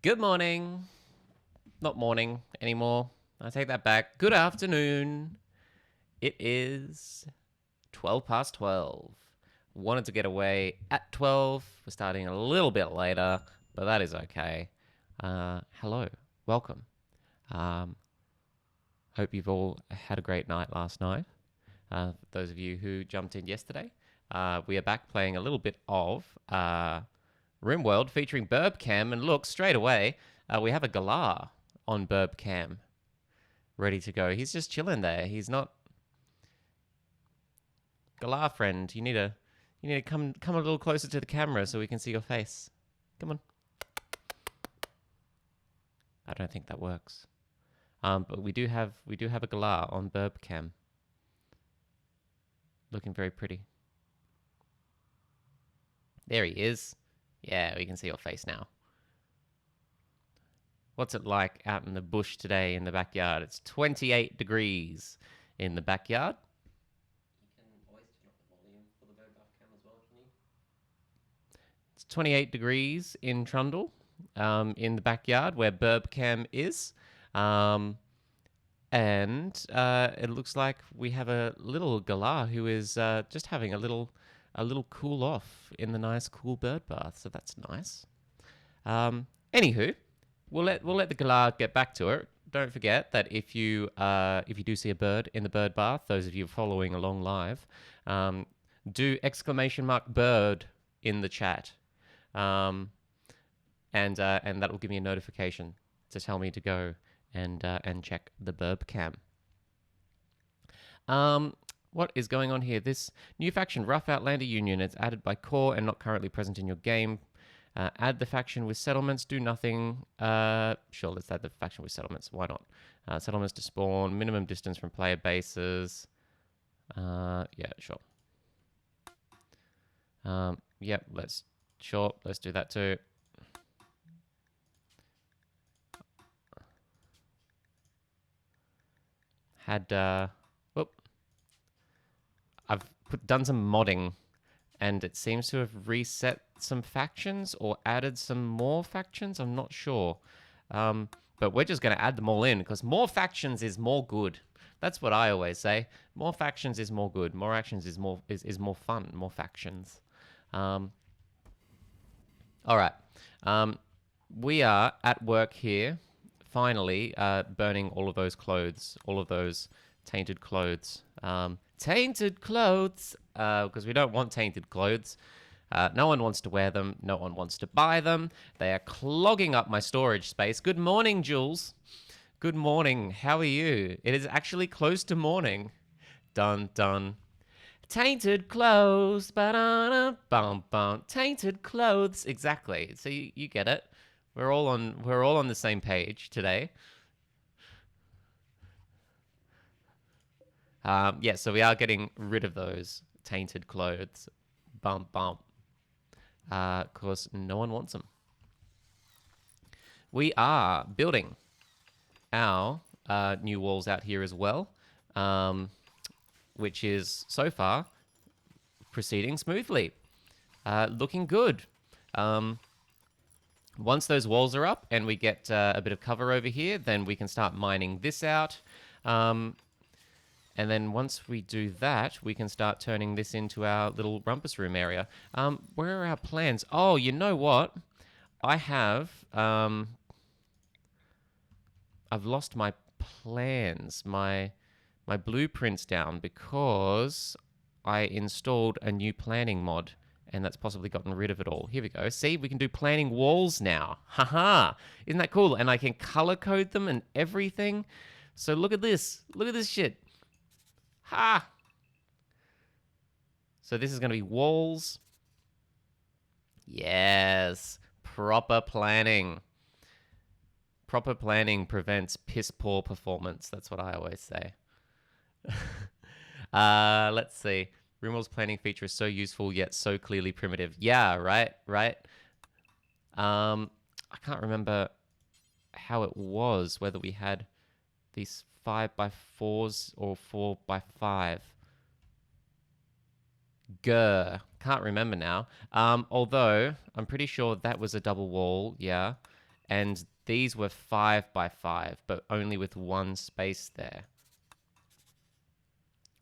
Good morning. Not morning anymore. I take that back. Good afternoon. It is 12 past 12. Wanted to get away at 12. We're starting a little bit later, but that is okay. Hello. Welcome. Um, Hope you've all had a great night last night. Those of you who jumped in yesterday, we are back playing a little bit of RimWorld featuring Burbcam, and look, straight away, we have a Galar on Burbcam ready to go. He's just chilling there. He's not... Galar friend, you need to come a little closer to the camera so we can see your face. Come on. I don't think that works. But we do have a Galar on Burbcam. Looking very pretty. There he is. Yeah, we can see your face now. What's it like out in the bush today in the backyard? It's 28 degrees in the backyard. You can always turn up the volume for the bird bath cam as well if you need. It's 28 degrees in Trundle, in the backyard where Burbcam is. And it looks like we have a little Galar who is just having a little cool off in the nice cool bird bath, so that's nice. Anywho, we'll let the Galar get back to it. Don't forget that if you do see a bird in the bird bath, those of you following along live, do !bird in the chat, and that will give me a notification to tell me to go and check the Burbcam. What is going on here? This new faction, Rough Outlander Union, it's added by core and not currently present in your game. Add the faction with settlements, do nothing. Sure, let's add the faction with settlements. Why not? Settlements to spawn, minimum distance from player bases. Yeah, sure. Yep, let's do that too. I've done some modding, and it seems to have reset some factions or added some more factions. I'm not sure. But we're just going to add them all in because more factions is more good. That's what I always say. More factions is more good. More actions is more fun. More factions. All right. We are at work here, finally, burning all of those clothes, all of those tainted clothes. Tainted clothes, because we don't want tainted clothes. No one wants to wear them. No one wants to buy them. They are clogging up my storage space. Good morning, Jules. Good morning. How are you? It is actually close to morning. Dun, dun. Tainted clothes. Ba-da-da, bum, bum. Tainted clothes. Exactly. So you get it. We're all on the same page today. Yeah, so we are getting rid of those tainted clothes. Bump, bump. Of course, no one wants them. We are building our new walls out here as well, which is, so far, proceeding smoothly. Looking good. Once those walls are up and we get a bit of cover over here, then we can start mining this out. And then once we do that, we can start turning this into our little rumpus room area. Where are our plans? Oh, you know what? I have... I've lost my plans, my blueprints down because I installed a new planning mod, and that's possibly gotten rid of it all. Here we go. See, we can do planning walls now. Haha! Isn't that cool? And I can color code them and everything. So look at this. Look at this shit. Ha! So this is going to be walls. Yes. Proper planning. Proper planning prevents piss poor performance. That's what I always say. Let's see. RimWorld's planning feature is so useful yet so clearly primitive. Yeah, right. I can't remember how it was, whether we had these 5x4s or 4x5. Grr. Can't remember now. Although, I'm pretty sure that was a double wall, yeah. And these were 5 by 5, but only with one space there.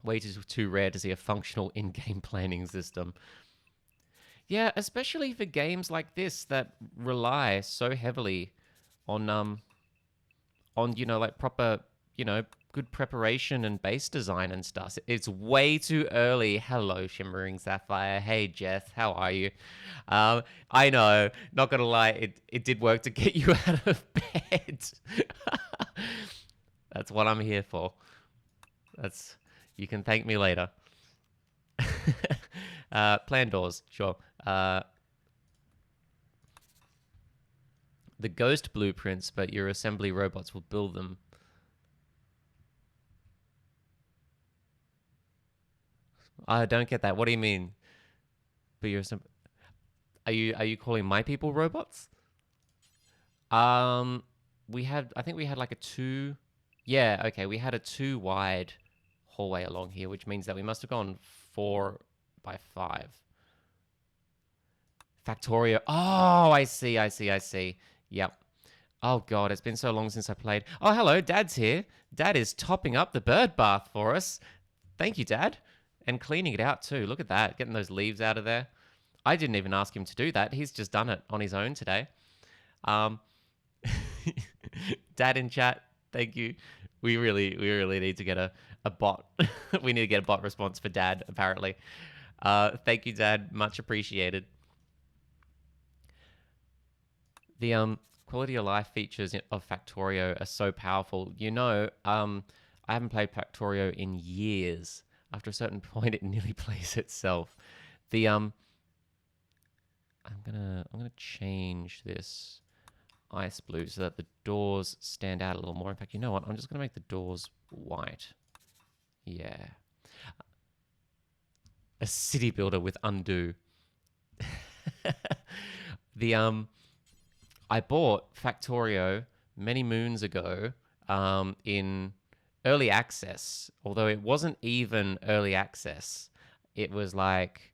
Way too rare to see a functional in-game planning system. Yeah, especially for games like this that rely so heavily on like proper, good preparation and base design and stuff. It's way too early. Hello, Shimmering Sapphire. Hey, Jess, how are you? I know, not gonna lie, it did work to get you out of bed. That's what I'm here for. You can thank me later. Plan doors, sure. The ghost blueprints, but your assembly robots will build them. I don't get that. What do you mean? But are you calling my people robots? I think we had like a 2. Yeah, okay, we had a 2 wide hallway along here, which means that we must have gone 4 by 5. Factorio. Oh, I see. Yep. Oh god, it's been so long since I played. Oh, hello, Dad's here. Dad is topping up the bird bath for us. Thank you, Dad. And cleaning it out too. Look at that, getting those leaves out of there. I didn't even ask him to do that. He's just done it on his own today. Dad in chat, thank you. We really need to get a bot. We need to get a bot response for Dad, apparently. Thank you, Dad. Much appreciated. The quality of life features of Factorio are so powerful. I haven't played Factorio in years. After a certain point, it nearly plays itself. I'm gonna change this ice blue so that the doors stand out a little more. In fact, you know what? I'm just gonna make the doors white. Yeah. A city builder with undo. I bought Factorio many moons ago in early access, although it wasn't even early access. It was like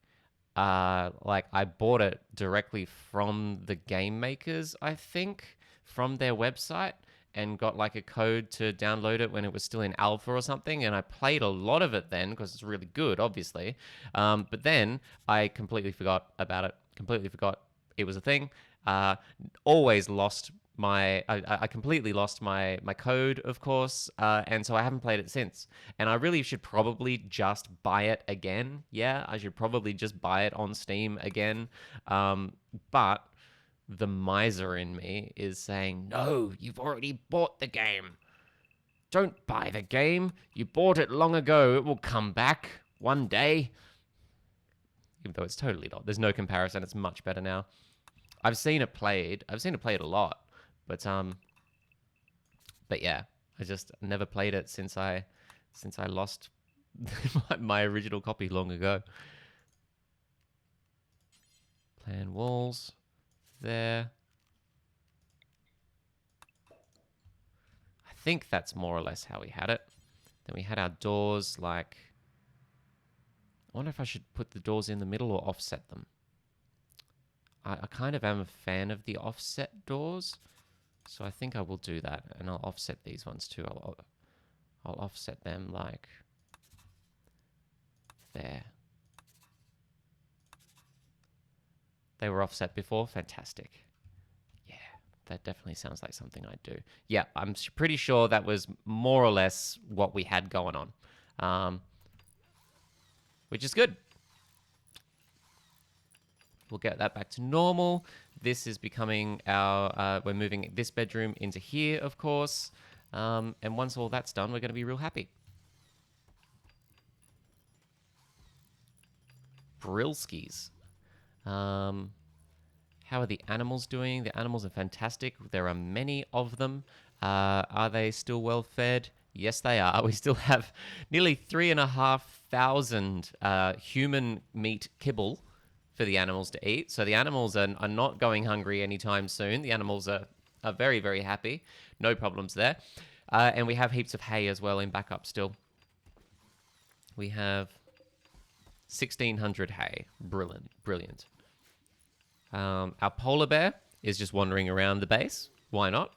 I bought it directly from the game makers, I think, from their website, and got like a code to download it when it was still in alpha or something. And I played a lot of it then because it's really good, obviously. But then I completely forgot about it. Completely forgot it was a thing. Always lost I completely lost my code, of course, and so I haven't played it since. And I really should probably just buy it again. Yeah, I should probably just buy it on Steam again. But the miser in me is saying, no, you've already bought the game. Don't buy the game. You bought it long ago. It will come back one day. Even though it's totally not. There's no comparison. It's much better now. I've seen it played a lot. But yeah, I just never played it since I lost my original copy long ago. Plan walls there. I think that's more or less how we had it. Then we had our doors like... I wonder if I should put the doors in the middle or offset them. I kind of am a fan of the offset doors. So I think I will do that, and I'll offset these ones too. I'll offset them like there. They were offset before. Fantastic. Yeah, that definitely sounds like something I'd do. Yeah, I'm pretty sure that was more or less what we had going on, which is good. We'll get that back to normal. This is becoming our... we're moving this bedroom into here, of course. And once all that's done, we're going to be real happy. Brilskis. How are the animals doing? The animals are fantastic. There are many of them. Are they still well fed? Yes, they are. We still have nearly 3,500 human meat kibble for the animals to eat. So the animals are not going hungry anytime soon. The animals are very, very happy. No problems there. And we have heaps of hay as well in backup still. We have 1,600 hay. Brilliant. Our polar bear is just wandering around the base. Why not?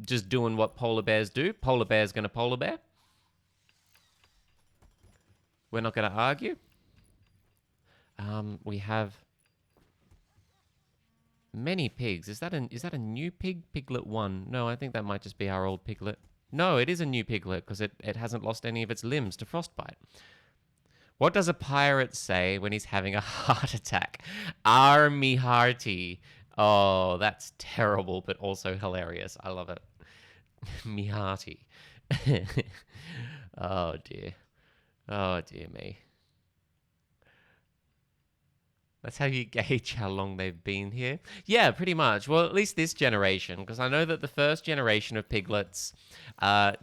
Just doing what polar bears do. Polar bear's gonna polar bear. We're not gonna argue. We have many pigs. Is that a new pig? Piglet 1. No, I think that might just be our old piglet. No, it is a new piglet because it hasn't lost any of its limbs to frostbite. What does a pirate say when he's having a heart attack? Army hearty. Oh, that's terrible, but also hilarious. I love it. Me hearty. Oh dear. Oh dear me. That's how you gauge how long they've been here. Yeah, pretty much. Well, at least this generation, because I know that the first generation of piglets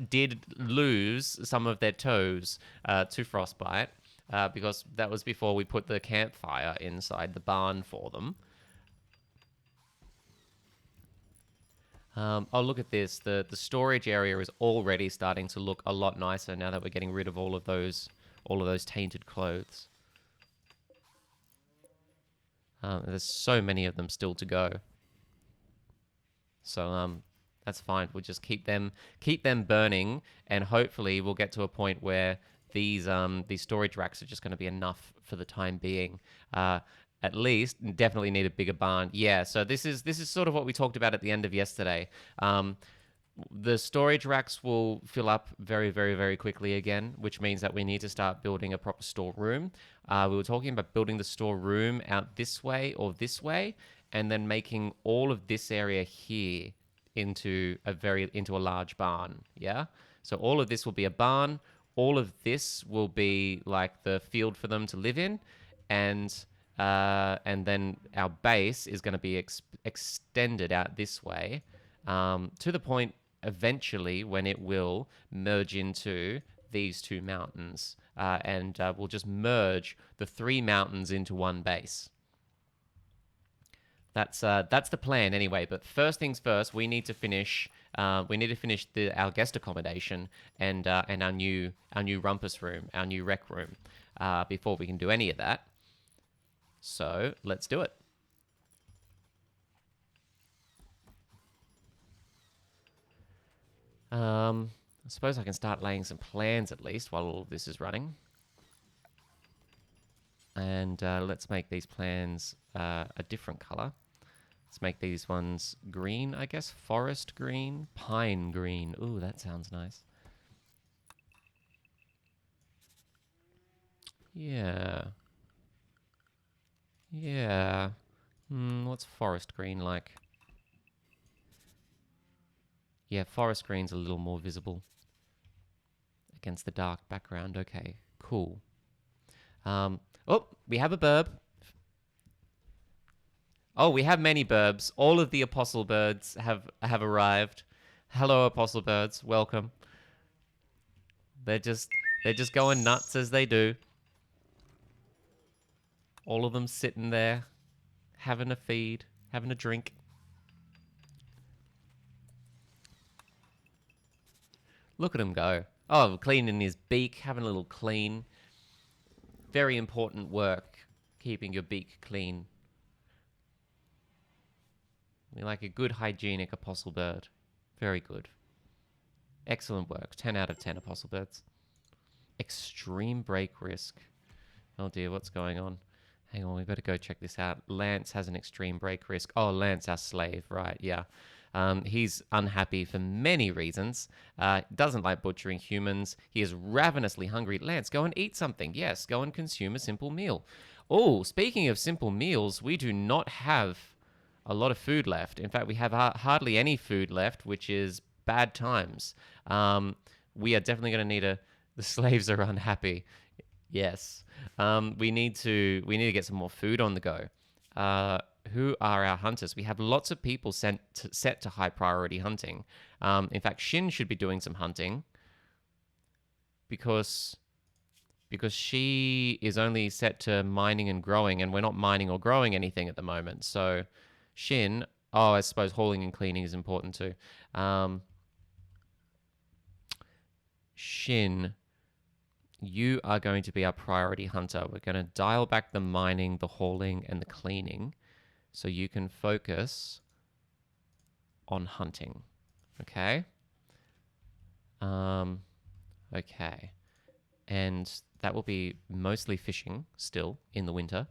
did lose some of their toes to frostbite, because that was before we put the campfire inside the barn for them. Oh, look at this. The storage area is already starting to look a lot nicer now that we're getting rid of all of those tainted clothes. There's so many of them still to go. So that's fine. We'll just keep them burning, and hopefully we'll get to a point where these storage racks are just going to be enough for the time being. At least, definitely need a bigger barn. Yeah. So this is sort of what we talked about at the end of yesterday. The storage racks will fill up very, very, very quickly again, which means that we need to start building a proper storeroom. We were talking about building the storeroom out this way or this way, and then making all of this area here into a large barn. Yeah. So all of this will be a barn. All of this will be like the field for them to live in, and then our base is going to be extended out this way, to the point eventually when it will merge into these two mountains, and we'll just merge the 3 mountains into one base. That's the plan anyway. But first things first, we need to finish. Our guest accommodation and our new rumpus room, our new rec room, before we can do any of that. So let's do it. I suppose I can start laying some plans at least while all of this is running. And let's make these plans a different color. Let's make these ones green, I guess. Forest green, pine green. Ooh, that sounds nice. Yeah. Yeah. What's forest green like? Yeah, forest green's a little more visible against the dark background. Okay, cool. Oh, we have a burb. Oh, we have many burbs. All of the apostle birds have arrived. Hello, apostle birds. Welcome. They're just going nuts as they do. All of them sitting there, having a feed, having a drink. Look at him go. Oh, cleaning his beak, having a little clean. Very important work, keeping your beak clean. We like a good hygienic apostle bird. Very good. Excellent work. 10 out of 10 apostle birds. Extreme break risk. Oh dear, what's going on? Hang on, we better go check this out. Lance has an extreme break risk. Oh, Lance, our slave, right, yeah. He's unhappy for many reasons. Doesn't like butchering humans. He is ravenously hungry. Lance, go and eat something. Yes, go and consume a simple meal. Oh, speaking of simple meals, we do not have a lot of food left. In fact, we have hardly any food left, which is bad times. We are definitely going to need the slaves are unhappy. Yes. We need to get some more food on the go. Who are our hunters? We have lots of people set to high priority hunting. In fact, Shin should be doing some hunting because she is only set to mining and growing, and we're not mining or growing anything at the moment. So Shin, I suppose hauling and cleaning is important too. Shin, you are going to be our priority hunter. We're going to dial back the mining, the hauling, and the cleaning so you can focus on hunting. Okay. Okay. And that will be mostly fishing still in the winter.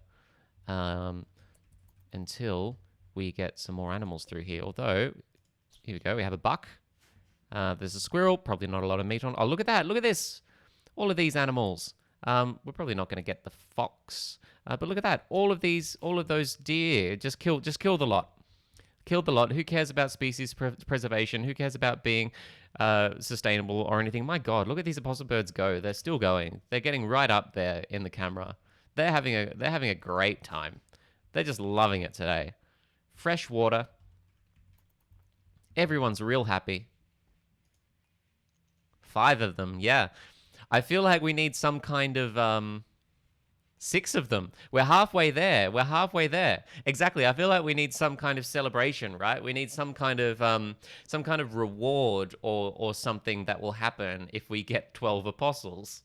Until we get some more animals through here. Although, here we go, we have a buck. There's a squirrel, probably not a lot of meat on. Oh, look at that, look at this. All of these animals. We're probably not going to get the fox. But look at that, all of those deer. Just kill the lot. Killed the lot. Who cares about species preservation? Who cares about being sustainable or anything? My God, look at these opossum birds go. They're still going. They're getting right up there in the camera. They're having a great time. They're just loving it today. Fresh water. Everyone's real happy. 5 of them, yeah. I feel like we need some kind of 6 of them. We're halfway there. Exactly. I feel like we need some kind of celebration, right? We need some kind of reward or something that will happen if we get 12 apostles.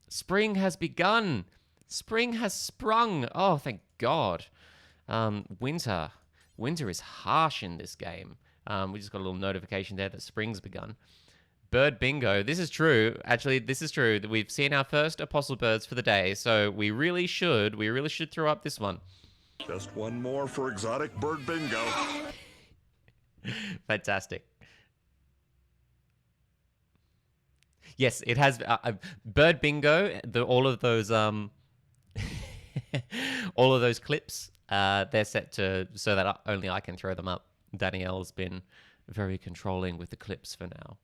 Spring has begun. Spring has sprung. Oh, thank God. Winter is harsh in this game. We just got a little notification there that spring's begun. Bird bingo. This is true. Actually, this is true. We've seen our first apostle birds for the day, so we really should throw up this one. Just one more for exotic bird bingo. Fantastic. Yes, it has bird bingo. All of those all of those clips. They're set to so that only I can throw them up. Danielle's been very controlling with the clips for now.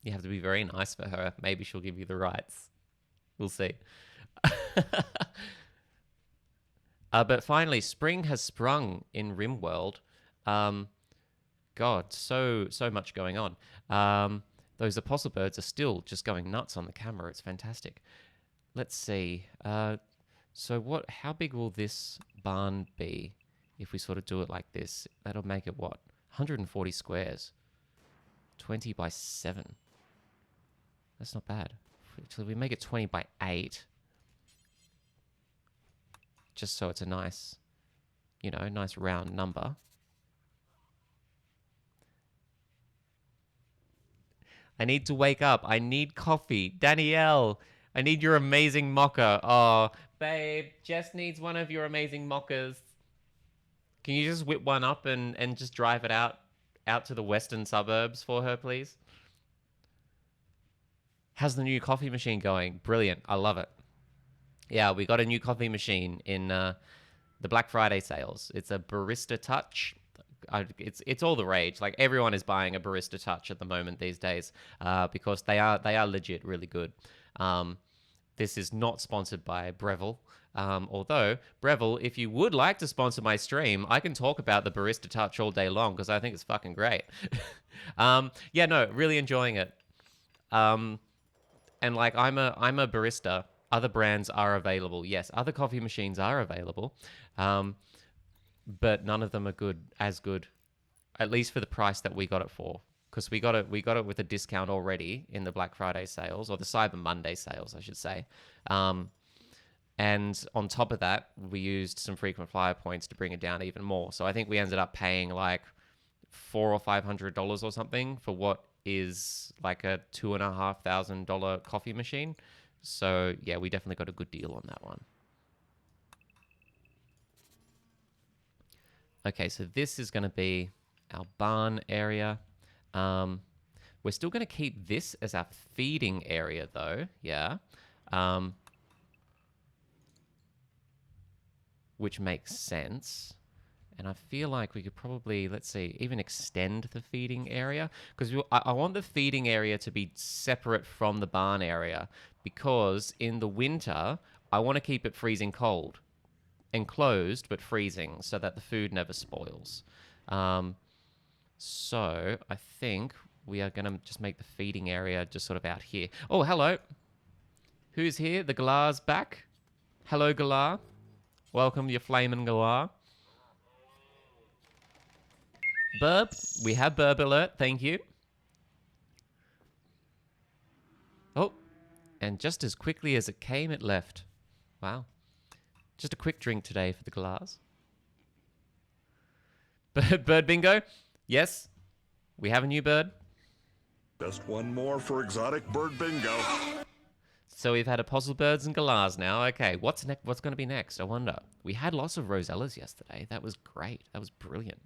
You have to be very nice for her. Maybe she'll give you the rights. We'll see. But finally, spring has sprung in RimWorld. God, so much going on. Those apostle birds are still just going nuts on the camera. It's fantastic. Let's see. So how big will this barn be if we sort of do it like this? That'll make it what? 140 squares. 20 by 7. That's not bad. Actually, we make it 20 by 8. Just so it's a nice, nice round number. I need to wake up. I need coffee. Danielle, I need your amazing mocha. Oh, babe, Jess needs one of your amazing mochas. Can you just whip one up and just drive it out to the western suburbs for her, please? How's the new coffee machine going? Brilliant. I love it. Yeah, we got a new coffee machine in the Black Friday sales. It's a Barista Touch. It's all the rage. Like, everyone is buying a Barista Touch at the moment these days because they are legit really good. This is not sponsored by Breville. Although, Breville, if you would like to sponsor my stream, I can talk about the Barista Touch all day long because I think it's fucking great. Yeah, no, really enjoying it. And like, I'm a barista. Other brands are available. Yes, other coffee machines are available. But none of them are as good, at least for the price that we got it for. Because we got it with a discount already in the Black Friday sales, or the Cyber Monday sales, I should say. And on top of that, we used some frequent flyer points to bring it down even more. So I think we ended up paying like $400 or $500 or something for what is like a $2,500 coffee machine. So yeah, we definitely got a good deal on that one. Okay, so this is going to be our barn area. We're still going to keep this as our feeding area though, yeah. Which makes sense. And I feel like we could probably, let's see, even extend the feeding area. Because I want the feeding area to be separate from the barn area. Because in the winter, I want to keep it freezing cold. Enclosed, but freezing, so that the food never spoils. So I think we are going to just make the feeding area just sort of out here. Oh, hello. Who's here? The Galar's back. Hello, Galar. Welcome, you flaming Galar. Burp. We have burp alert. Thank you. Oh, and just as quickly as it came, it left. Wow. Just a quick drink today for the Galars. Bird bingo. Yes, we have a new bird. Just one more for exotic bird bingo. So we've had apostle birds and galahs now. Okay, what's next? What's going to be next? I wonder. We had lots of rosellas yesterday. That was great. That was brilliant.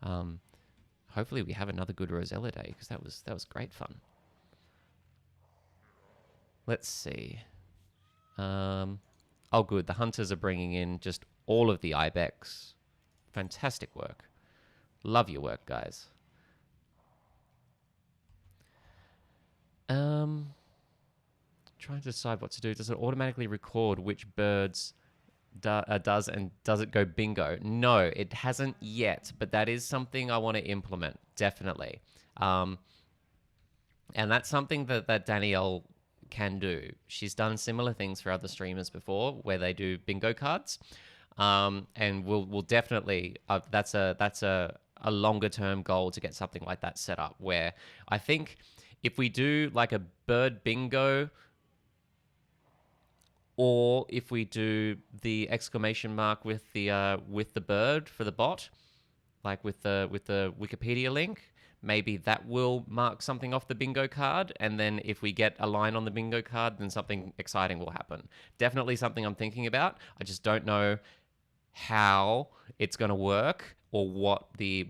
Hopefully we have another good rosella day because that was great fun. Let's see. Oh, good. The hunters are bringing in just all of the ibex. Fantastic work. Love your work, guys. Trying to decide what to do. Does it automatically record which birds does and does it go bingo? No, it hasn't yet, but that is something I want to implement, definitely. And that's something that Danielle can do. She's done similar things for other streamers before where they do bingo cards. And we'll definitely, that's a longer term goal to get something like that set up where I think if we do like a bird bingo, or if we do the exclamation mark with the bird for the bot, like with the Wikipedia link, maybe that will mark something off the bingo card. And then if we get a line on the bingo card, then something exciting will happen. Definitely something I'm thinking about. I just don't know how it's going to work or what the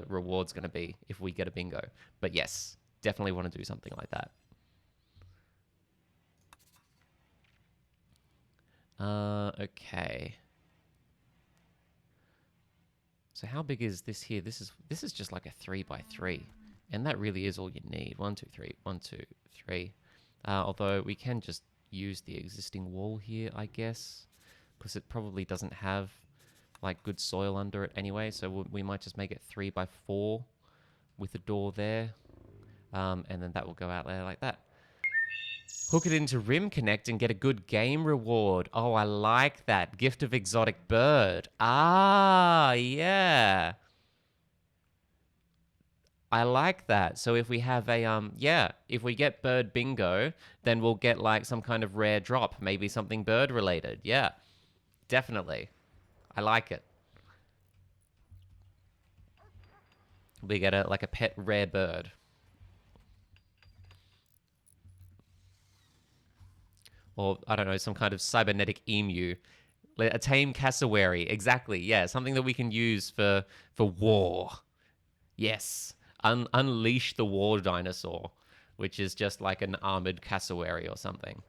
reward's going to be if we get a bingo. But yes, definitely want to do something like that. Okay. So how big is this here? This is just like a 3x3, and that really is all you need. 1, 2, 3, 1, 2, 3. Although we can just use the existing wall here, I guess, because it probably doesn't have like good soil under it anyway. So we might just make it 3x4 with a door there, and then that will go out there like that. Hook it into Rim Connect and get a good game reward. Oh, I like that. Gift of exotic bird. Ah, yeah. I like that. So if we have a if we get bird bingo, then we'll get like some kind of rare drop, maybe something bird related. Yeah. Definitely. I like it. We get a pet rare bird. Or I don't know, some kind of cybernetic emu. A tame cassowary, exactly. Yeah, something that we can use for war. Yes, unleash the war dinosaur, which is just like an armored cassowary or something.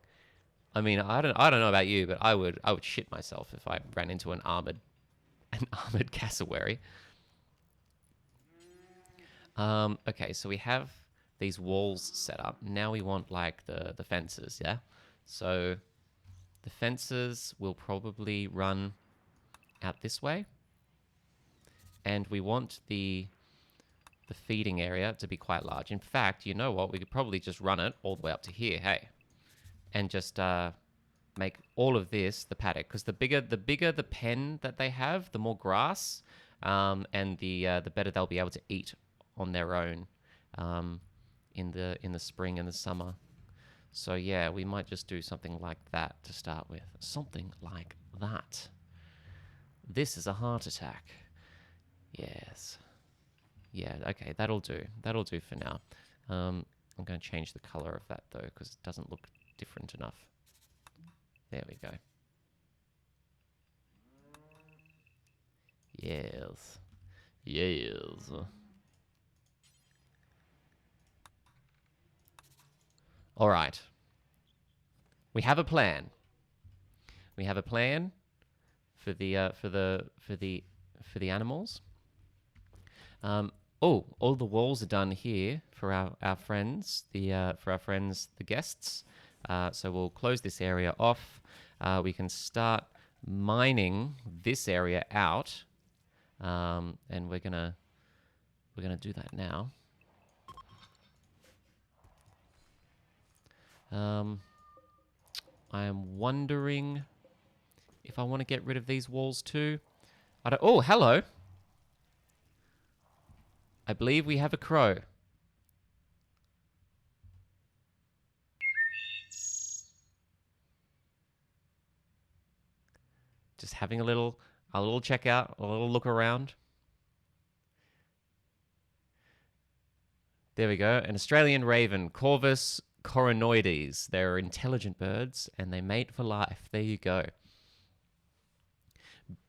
I mean, I don't know about you, but I would shit myself if I ran into an armored cassowary. Okay, so we have these walls set up. Now we want like the fences, yeah. So the fences will probably run out this way. And we want the feeding area to be quite large. In fact, you know what? We could probably just run it all the way up to here, hey? And just make all of this the paddock. Because the bigger the pen that they have, the more grass, and the better they'll be able to eat on their own in the spring and the summer. So yeah, we might just do something like that to start with. Something like that. This is a heart attack. Yes. Yeah, okay, that'll do. That'll do for now. I'm going to change the color of that, though, because it doesn't look different enough. There we go. Yes. Yes. All right. We have a plan. We have a plan for the animals. All the walls are done here for our friends, the guests. So we'll close this area off. We can start mining this area out, and we're gonna do that now. I am wondering if I want to get rid of these walls too. Oh, hello. I believe we have a crow. Just having a little a little check out, a little look around. There we go. An Australian raven, Corvus coronoides. They're intelligent birds and they mate for life. There you go.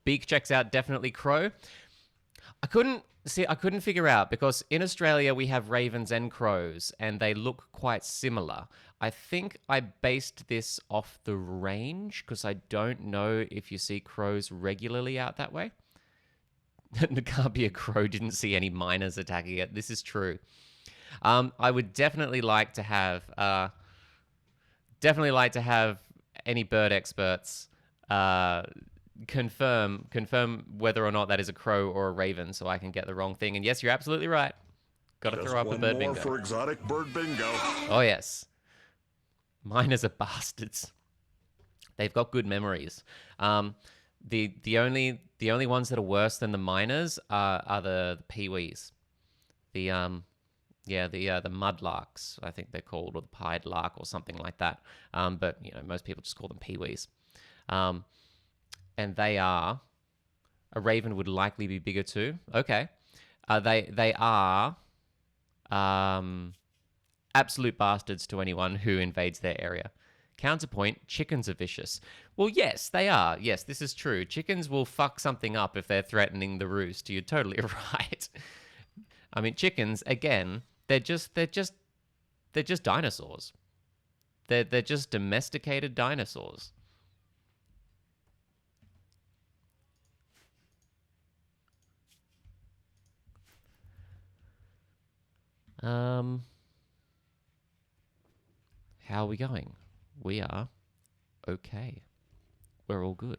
Beak checks out, definitely crow. I couldn't figure out because in Australia we have ravens and crows and they look quite similar. I think I based this off the range because I don't know if you see crows regularly out that way. It can't be a crow didn't see any miners attacking it. This is true. I would definitely like to have any bird experts confirm whether or not that is a crow or a raven, so I can get the wrong thing. And yes, you're absolutely right. Got to throw up a bird bingo. Just one more for exotic bird bingo. Oh yes, miners are bastards. They've got good memories. The only ones that are worse than the miners are the peewees. The mudlarks, I think they're called, or the pied lark, or something like that. But most people just call them peewees. And they are. A raven would likely be bigger too. Okay, they are absolute bastards to anyone who invades their area. Counterpoint: chickens are vicious. Well, yes, they are. Yes, this is true. Chickens will fuck something up if they're threatening the roost. You're totally right. I mean, chickens again. They're just dinosaurs. They're just domesticated dinosaurs. How are we going? We are okay. We're all good.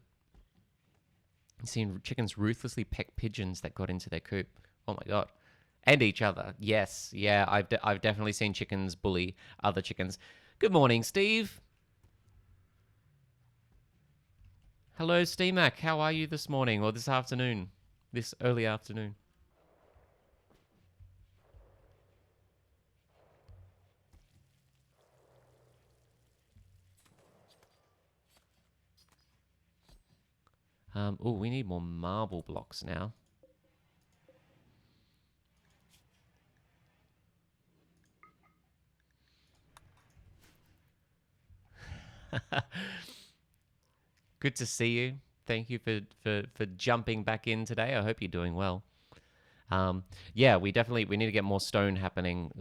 I've seen chickens ruthlessly peck pigeons that got into their coop. Oh my god. And each other. Yes. Yeah, I've definitely seen chickens bully other chickens. Good morning, Steve. Hello, Steamac. How are you this morning or this afternoon? This early afternoon. Oh, we need more marble blocks now. Good to see you. Thank you for jumping back in today. I hope you're doing well. Yeah, we need to get more stone happening.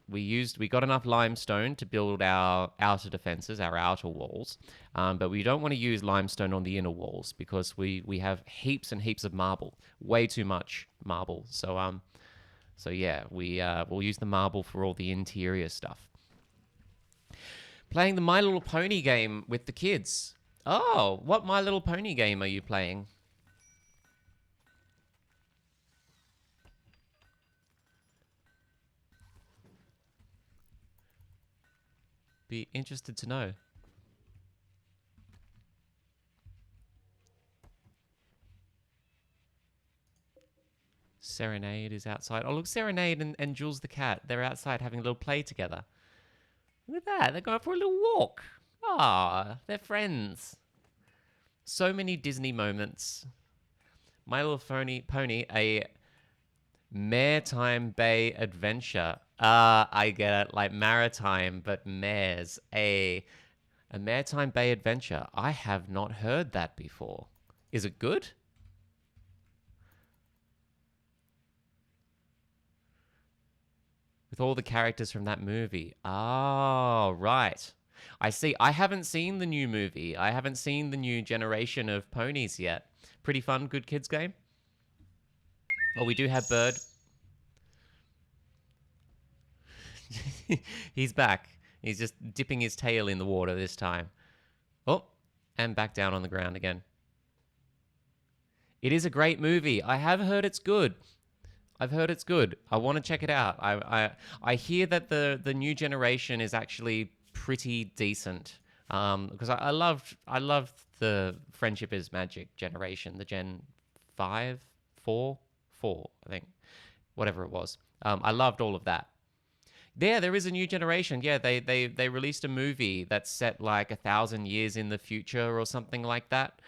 We got enough limestone to build our outer defenses, our outer walls, but we don't want to use limestone on the inner walls because we have heaps and heaps of marble, way too much marble. So yeah, we'll use the marble for all the interior stuff. Playing the My Little Pony game with the kids. Oh, what My Little Pony game are you playing? Be interested to know. Serenade is outside. Oh, look, Serenade and Jules the cat. They're outside having a little play together. Look at that. They're going for a little walk. Ah, they're friends. So many Disney moments. My Little Pony, a maritime bay adventure. I get it. Like maritime, but mares. A maritime bay adventure. I have not heard that before. Is it good? With all the characters from that movie. Oh, right. I see. I haven't seen the new movie. I haven't seen the new generation of ponies yet. Pretty fun, good kids game. Oh, we do have Bird. He's back. He's just dipping his tail in the water this time. Oh, and back down on the ground again. It is a great movie. I have heard it's good. I've heard it's good. I want to check it out. I hear that the new generation is actually pretty decent. Because I loved the Friendship is Magic generation, the Gen 5, 4, I think, whatever it was. I loved all of that. Yeah, there is a new generation. Yeah, they released a movie that's set like 1,000 years in the future or something like that.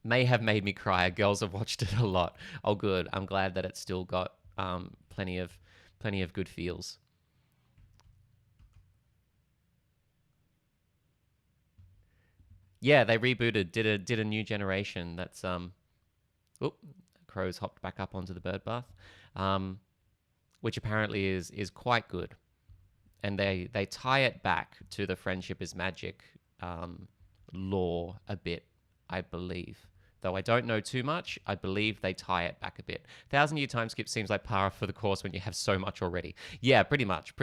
May have made me cry. Girls have watched it a lot. Oh, good. I'm glad that it's still got plenty of good feels. Yeah, they rebooted. Did a new generation. That's Oop, crows hopped back up onto the bird bath, which apparently is quite good. And they tie it back to the friendship is magic lore a bit, I believe. Though I don't know too much, I believe they tie it back a bit. 1,000-year time skip seems like par for the course when you have so much already. Yeah, pretty much.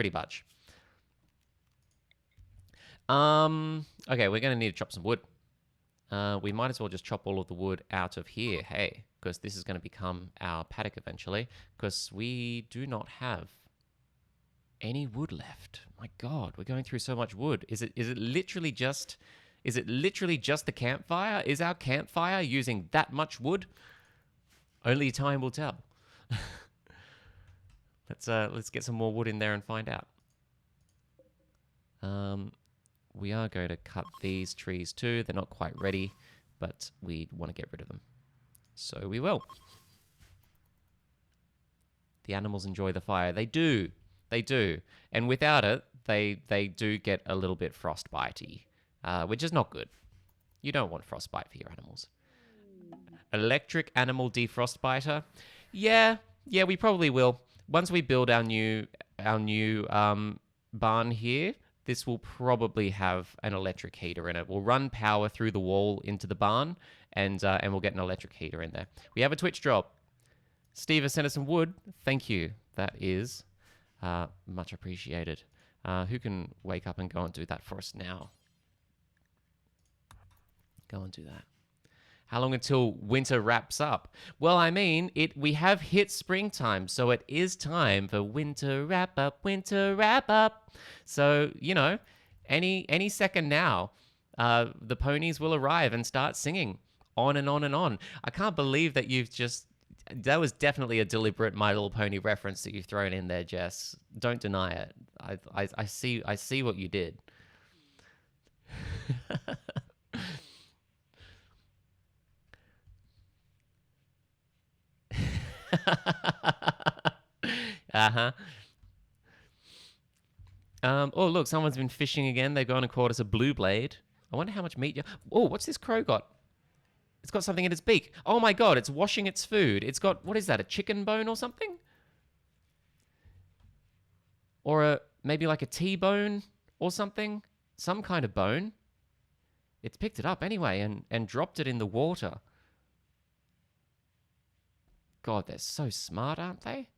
Okay, we're gonna need to chop some wood. We might as well just chop all of the wood out of here, hey, because this is going to become our paddock eventually, because we do not have any wood left. My God, we're going through so much wood. Is it literally just the campfire? Is our campfire using that much wood? Only time will tell. Let's get some more wood in there and find out. We are going to cut these trees too. They're not quite ready, but we want to get rid of them. So we will. The animals enjoy the fire. They do. They do. And without it, they do get a little bit frostbitey, which is not good. You don't want frostbite for your animals. Electric animal defrostbiter? Yeah, we probably will. Once we build our new barn here, this will probably have an electric heater in it. We'll run power through the wall into the barn, and we'll get an electric heater in there. We have a Twitch drop. Steve has sent us some wood. Thank you. That is much appreciated. Who can wake up and go and do that for us now? Go and do that. How long until winter wraps up? Well, I mean, we have hit springtime, so it is time for winter wrap up, winter wrap up. So, you know, any second now, the ponies will arrive and start singing on and on and on. I can't believe that that was definitely a deliberate My Little Pony reference that you've thrown in there, Jess. Don't deny it. I see what you did. Uh-huh. Oh, look, someone's been fishing again. They've gone and caught us a blue blade. I wonder how much meat you... Oh, what's this crow got? It's got something in its beak. Oh my God, it's washing its food. It's got, what is that, a chicken bone or something? Or maybe like a T-bone or something? Some kind of bone. It's picked it up anyway and dropped it in the water. God, they're so smart, aren't they?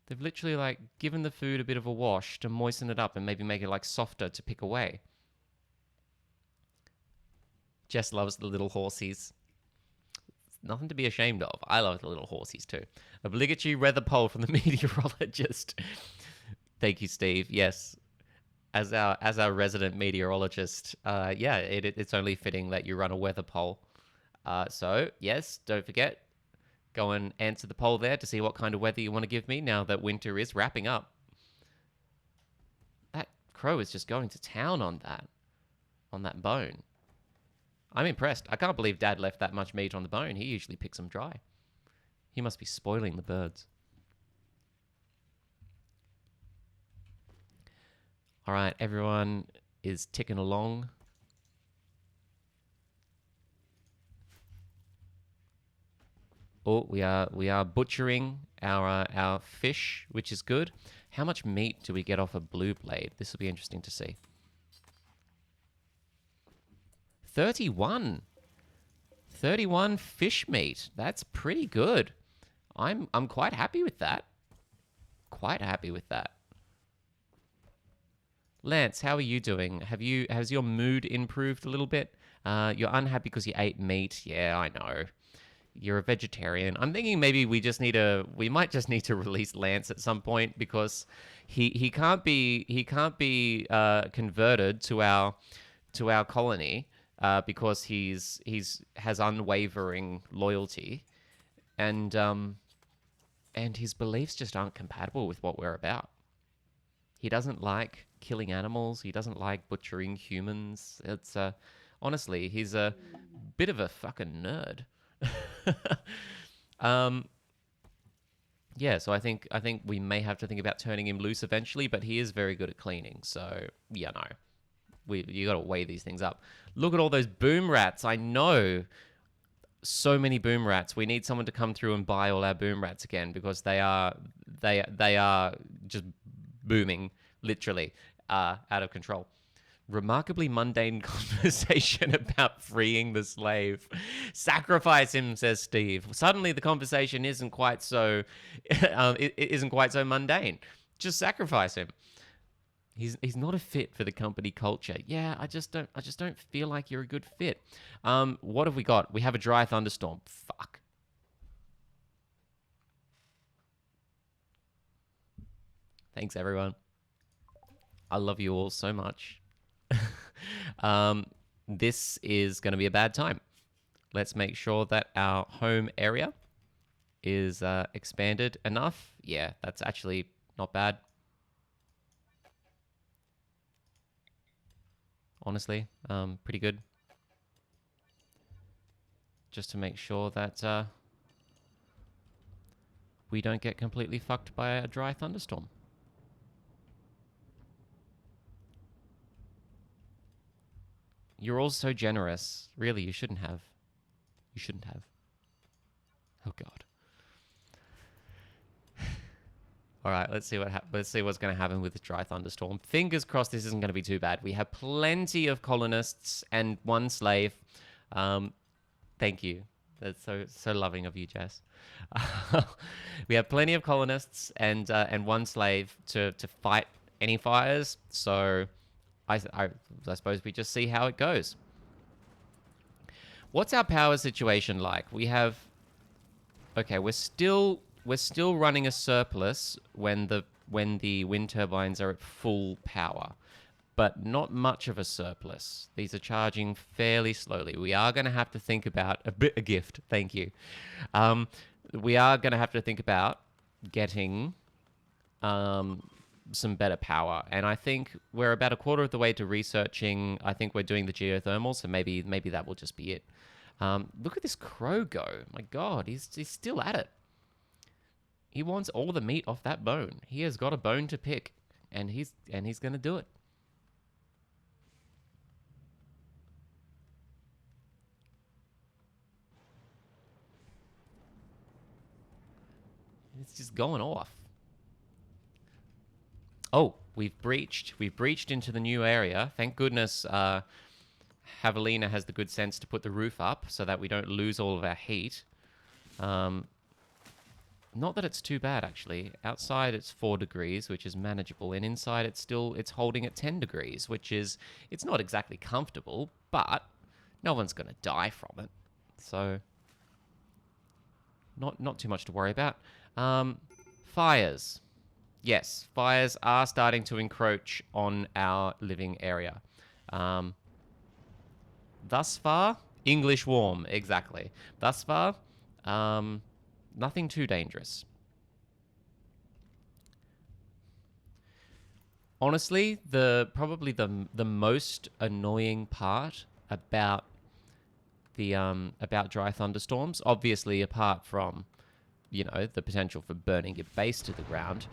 They've literally like given the food a bit of a wash to moisten it up and maybe make it like softer to pick away. Jess loves the little horsies. Nothing to be ashamed of. I love the little horsies too. Obligatory weather poll from the meteorologist. Thank you, Steve. Yes, as our resident meteorologist, yeah, it's only fitting that you run a weather poll. So yes, don't forget, go and answer the poll there to see what kind of weather you want to give me now that winter is wrapping up. That crow is just going to town on that bone. I'm impressed. I can't believe Dad left that much meat on the bone. He usually picks them dry. He must be spoiling the birds. All right, everyone is ticking along. Oh, we are butchering our fish, which is good. How much meat do we get off a blue blade? This will be interesting to see. 31 fish meat. That's pretty good. I'm quite happy with that. Quite happy with that. Lance, how are you doing? Has your mood improved a little bit? You're unhappy because you ate meat. Yeah, I know. You're a vegetarian. I'm thinking maybe we might just need to release Lance at some point because he can't be converted to our colony because he's has unwavering loyalty, and his beliefs just aren't compatible with what we're about. He doesn't like killing animals. He doesn't like butchering humans. It's Honestly, he's a bit of a fucking nerd. um, yeah, so I think we may have to think about turning him loose eventually, but he is very good at cleaning. So yeah, no, you got to weigh these things up. Look at all those boom rats. I know so many boom rats. We need someone to come through and buy all our boom rats again because they are just booming, literally, out of control. Remarkably mundane conversation about freeing the slave. Sacrifice him, says Steve. Suddenly, the conversation isn't quite so, it isn't quite so mundane. Just sacrifice him. He's not a fit for the company culture. Yeah, I just don't feel like you're a good fit. What have we got? We have a dry thunderstorm. Fuck. Thanks, everyone. I love you all so much. This is going to be a bad time. Let's make sure that our home area is expanded enough. Yeah, that's actually not bad. Honestly, pretty good. Just to make sure that we don't get completely fucked by a dry thunderstorm. You're all so generous. Really, you shouldn't have. You shouldn't have. Oh God. All right, let's see what's going to happen with the dry thunderstorm. Fingers crossed this isn't going to be too bad. We have plenty of colonists and one slave. Thank you. That's so loving of you, Jess. We have plenty of colonists and one slave to fight any fires. So I suppose we just see how it goes. What's our power situation like? We have... Okay, we're still running a surplus when the wind turbines are at full power, but not much of a surplus. These are charging fairly slowly. We are going to have to think about a gift. Thank you. We are going to have to think about getting some better power, and I think we're about a quarter of the way to researching. I think we're doing the geothermal, so maybe that will just be it. Look at this crow go. My God, he's still at it. He wants all the meat off that bone. He has got a bone to pick, and he's going to do it. It's just going off. Oh, we've breached into the new area. Thank goodness Javelina has the good sense to put the roof up so that we don't lose all of our heat. Not that it's too bad, actually. Outside it's 4 degrees, which is manageable, and inside it's holding at 10 degrees, which is... It's not exactly comfortable, but no one's going to die from it. So, not too much to worry about. Fires. Yes, fires are starting to encroach on our living area. Thus far, English warm, exactly. Thus far, nothing too dangerous. Honestly, probably the most annoying part about about dry thunderstorms, obviously apart from, the potential for burning your base to the ground,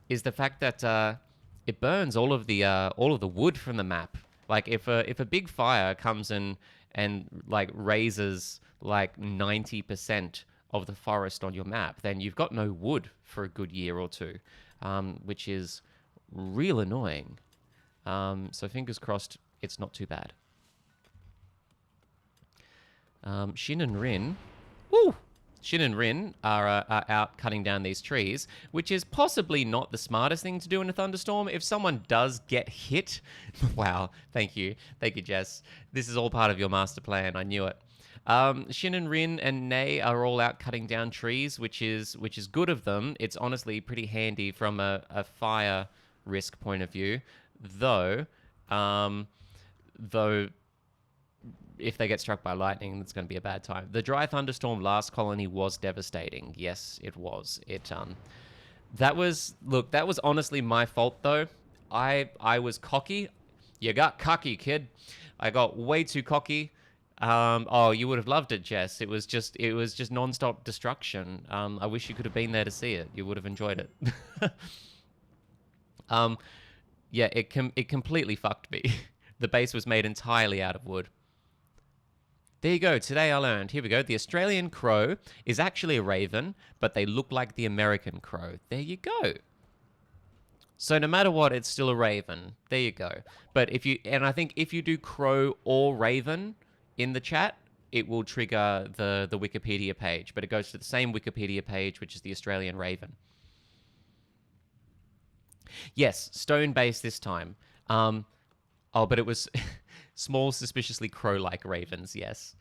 is the fact that it burns all of the wood from the map. Like if a big fire comes and like raises like 90% of the forest on your map, then you've got no wood for a good year or two, which is real annoying. So fingers crossed it's not too bad. Shin and Rin, woo! Shin and Rin are out cutting down these trees, which is possibly not the smartest thing to do in a thunderstorm. If someone does get hit, wow, thank you, Jess. This is all part of your master plan. I knew it. Shin and Rin and Nay are all out cutting down trees, which is good of them. It's honestly pretty handy from a fire risk point of view, though if they get struck by lightning, it's going to be a bad time. The dry thunderstorm last colony was devastating. Yes, it was. That was honestly my fault, though. I was cocky. You got cocky, kid. I got way too cocky. Oh, you would have loved it, Jess. It was just non-stop destruction. I wish you could have been there to see it. You would have enjoyed it. um, yeah, it completely fucked me. The base was made entirely out of wood. There you go. Today I learned. Here we go. The Australian crow is actually a raven, but they look like the American crow. There you go. So no matter what, it's still a raven. There you go. But I think if you do crow or raven in the chat, it will trigger the Wikipedia page. But it goes to the same Wikipedia page, which is the Australian raven. Yes, stone base this time. But it was small, suspiciously crow-like ravens, yes.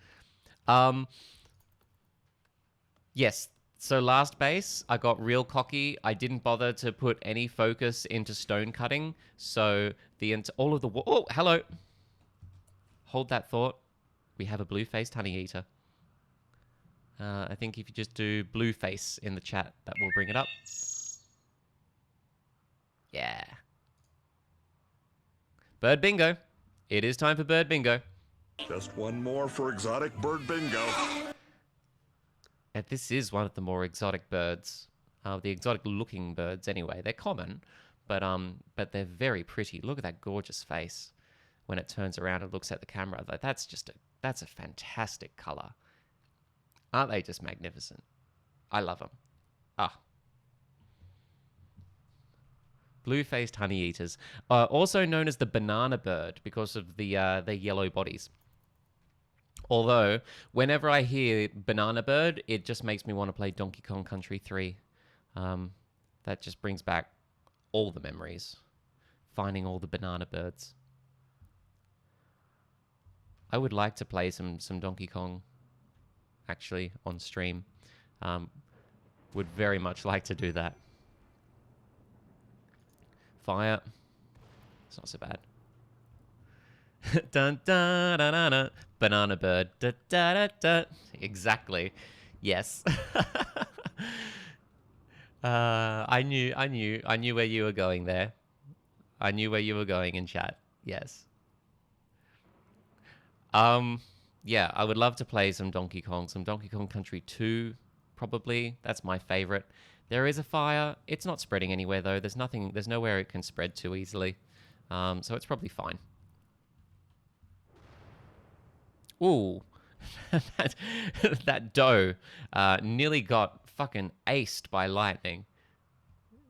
Yes, so last base, I got real cocky. I didn't bother to put any focus into stone cutting, so all of the... Oh, hello! Hold that thought. We have a blue-faced honey eater. I think if you just do blue face in the chat, that will bring it up. Yeah. Bird bingo. It is time for bird bingo. Just one more for exotic bird bingo. And this is one of the more exotic birds. The exotic looking birds anyway. They're common, but they're very pretty. Look at that gorgeous face. When it turns around and looks at the camera, like that's a fantastic color. Aren't they just magnificent? I love them. Blue-faced honey eaters, also known as the banana bird because of their yellow bodies. Although, whenever I hear banana bird, it just makes me want to play Donkey Kong Country 3. That just brings back all the memories. Finding all the banana birds. I would like to play some Donkey Kong, actually, on stream. Would very much like to do that. Fire. It's not so bad. Dun, dun, dun, dun, dun. Banana bird. Da, da, da, da. Exactly. Yes. I knew where you were going there. I knew where you were going in chat. Yes. Yeah, I would love to play some Donkey Kong Country 2, probably. That's my favorite. There is a fire. It's not spreading anywhere though. There's nowhere it can spread to easily. So it's probably fine. Ooh. that doe nearly got fucking aced by lightning.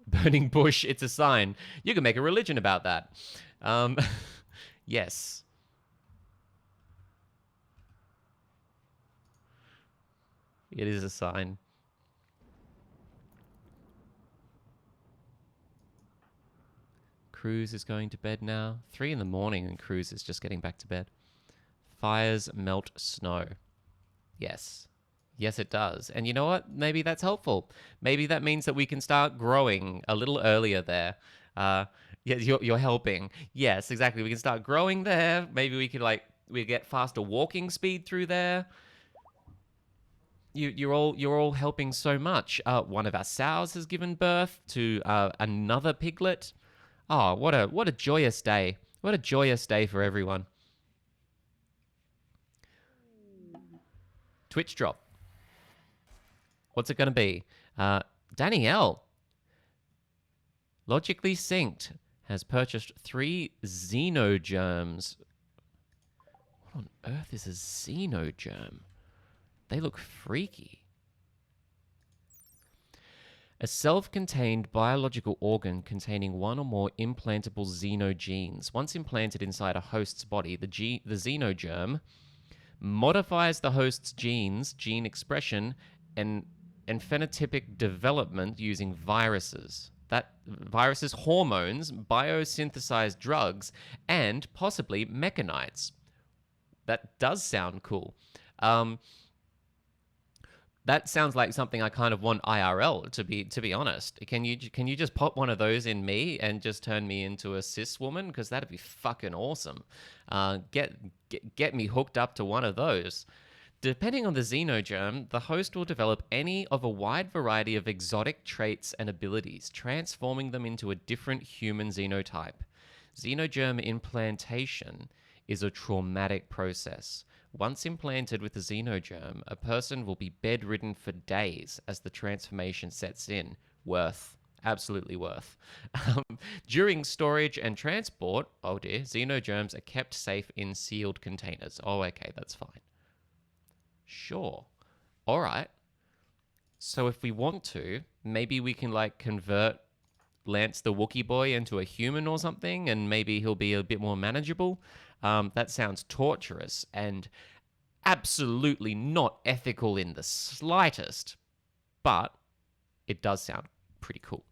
Burning bush, it's a sign. You can make a religion about that. Yes. It is a sign. Cruz is going to bed now. 3 in the morning and Cruz is just getting back to bed. Fires melt snow. Yes. Yes, it does. And you know what? Maybe that's helpful. Maybe that means that we can start growing a little earlier there. Yeah, you're helping. Yes, exactly. We can start growing there. Maybe we could we get faster walking speed through there. You're all helping so much. One of our sows has given birth to another piglet. Oh, what a joyous day. What a joyous day for everyone. Twitch drop. What's it going to be? Danielle, logically synced, has purchased 3 xenogerms. What on earth is a xenogerm? They look freaky. A self-contained biological organ containing one or more implantable xenogenes. Once implanted inside a host's body, the xenogerm modifies the host's genes, gene expression, and phenotypic development using viruses. Viruses, hormones, biosynthesized drugs, and possibly mechanites. That does sound cool. That sounds like something I kind of want IRL, to be honest. Can you just pop one of those in me and just turn me into a cis woman? Because that'd be fucking awesome. Get me hooked up to one of those. Depending on the xenogerm, the host will develop any of a wide variety of exotic traits and abilities, transforming them into a different human xenotype. Xenogerm implantation is a traumatic process. Once implanted with the xenogerm, a person will be bedridden for days as the transformation sets in. Worth. Absolutely worth. During storage and transport, oh dear, xenogerms are kept safe in sealed containers. Oh, okay, that's fine. Sure. All right. So if we want to, maybe we can like convert Lance the Wookiee boy into a human or something, and maybe he'll be a bit more manageable. That sounds torturous and absolutely not ethical in the slightest, but it does sound pretty cool.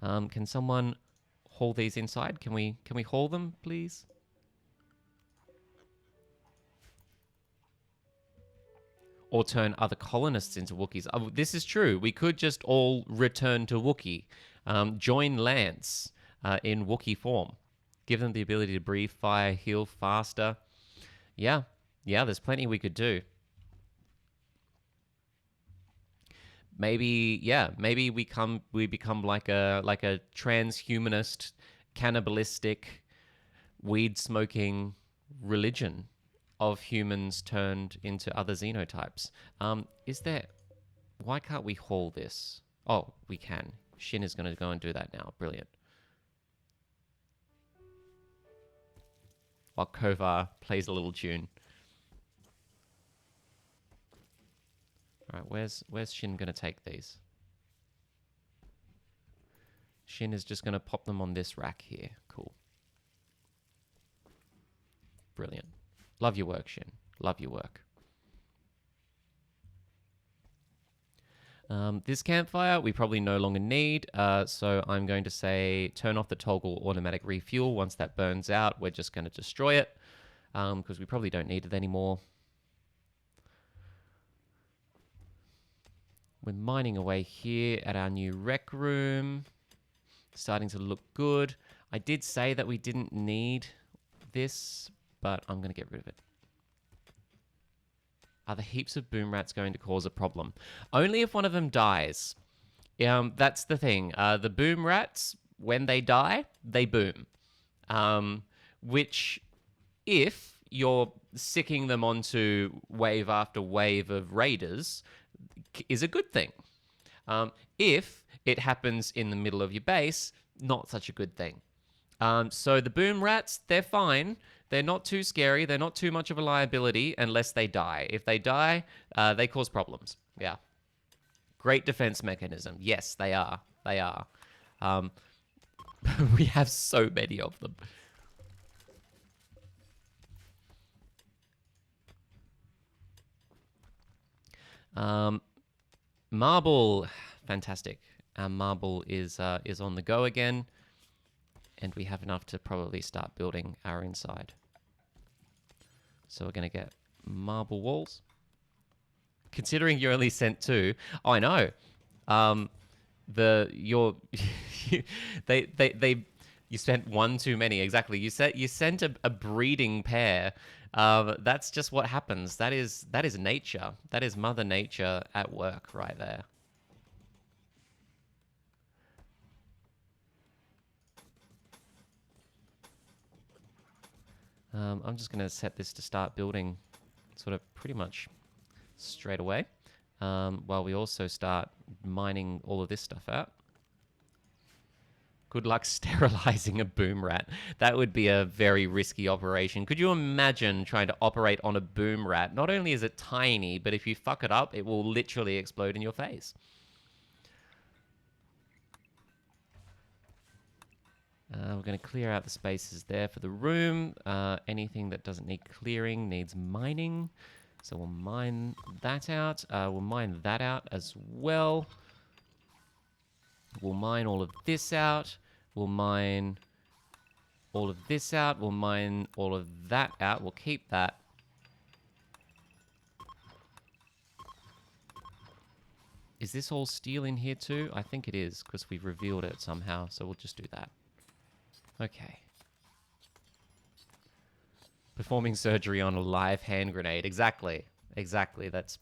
Can someone haul these inside? Can we haul them, please? Or turn other colonists into Wookiees. Oh, this is true. We could just all return to Wookiee. Join Lance in Wookiee form. Give them the ability to breathe fire, heal faster. Yeah, there's plenty we could do. Maybe we become like a transhumanist, cannibalistic, weed smoking religion of humans turned into other xenotypes. Why can't we haul this? Oh, we can. Shin is going to go and do that now. Brilliant. While Kovar plays a little tune. All right, where's Shin going to take these? Shin is just going to pop them on this rack here. Cool. Brilliant. Love your work, Shin. Love your work. This campfire we probably no longer need, so I'm going to say turn off the toggle automatic refuel. Once that burns out, we're just going to destroy it, because we probably don't need it anymore. We're mining away here at our new rec room. Starting to look good. I did say that we didn't need this, but I'm going to get rid of it. Are the heaps of boom rats going to cause a problem? Only if one of them dies. That's the thing. The boom rats, when they die, they boom. Which, if you're sicking them onto wave after wave of raiders, is a good thing. If it happens in the middle of your base, not such a good thing. So the boom rats, they're fine. They're not too scary. They're not too much of a liability unless they die. If they die, they cause problems. Yeah. Great defense mechanism. Yes, they are. They are. We have so many of them. Marble. Fantastic. Our marble is on the go again. And we have enough to probably start building our inside. So we're going to get marble walls. Considering you only sent 2, oh, I know. You sent 1 too many. Exactly. You sent a breeding pair. That's just what happens. That is nature. That is Mother Nature at work right there. I'm just going to set this to start building sort of pretty much straight away, while we also start mining all of this stuff out. Good luck sterilizing a boom rat. That would be a very risky operation. Could you imagine trying to operate on a boom rat? Not only is it tiny, but if you fuck it up, it will literally explode in your face. We're going to clear out the spaces there for the room. Anything that doesn't need clearing needs mining. So we'll mine that out. We'll mine that out as well. We'll mine all of this out. We'll mine all of this out. We'll mine all of that out. We'll keep that. Is this all steel in here too? I think it is, because we've revealed it somehow. So we'll just do that. Okay. Performing surgery on a live hand grenade. Exactly. Exactly. That's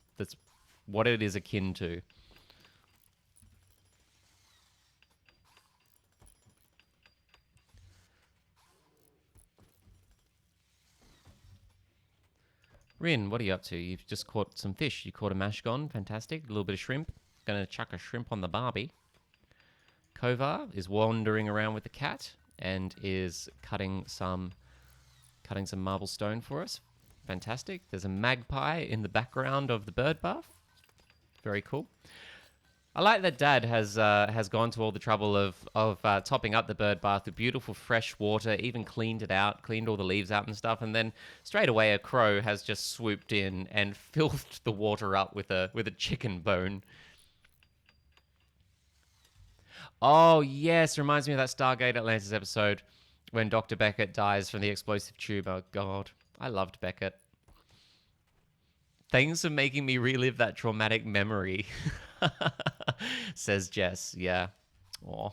what it is akin to. Rin, what are you up to? You've just caught some fish. You caught a mashgon. Fantastic. A little bit of shrimp. Gonna chuck a shrimp on the barbie. Kovar is wandering around with the cat and is cutting some marble stone for us. Fantastic. There's a magpie in the background of the bird bath. Very cool. I like that Dad has gone to all the trouble of topping up the bird bath with beautiful fresh water, even cleaned it out, cleaned all the leaves out and stuff, and then straight away a crow has just swooped in and filled the water up with a chicken bone. Oh yes, reminds me of that Stargate Atlantis episode when Dr. Beckett dies from the explosive tube. Oh God, I loved Beckett. Thanks for making me relive that traumatic memory, says Jess. Yeah. Aw.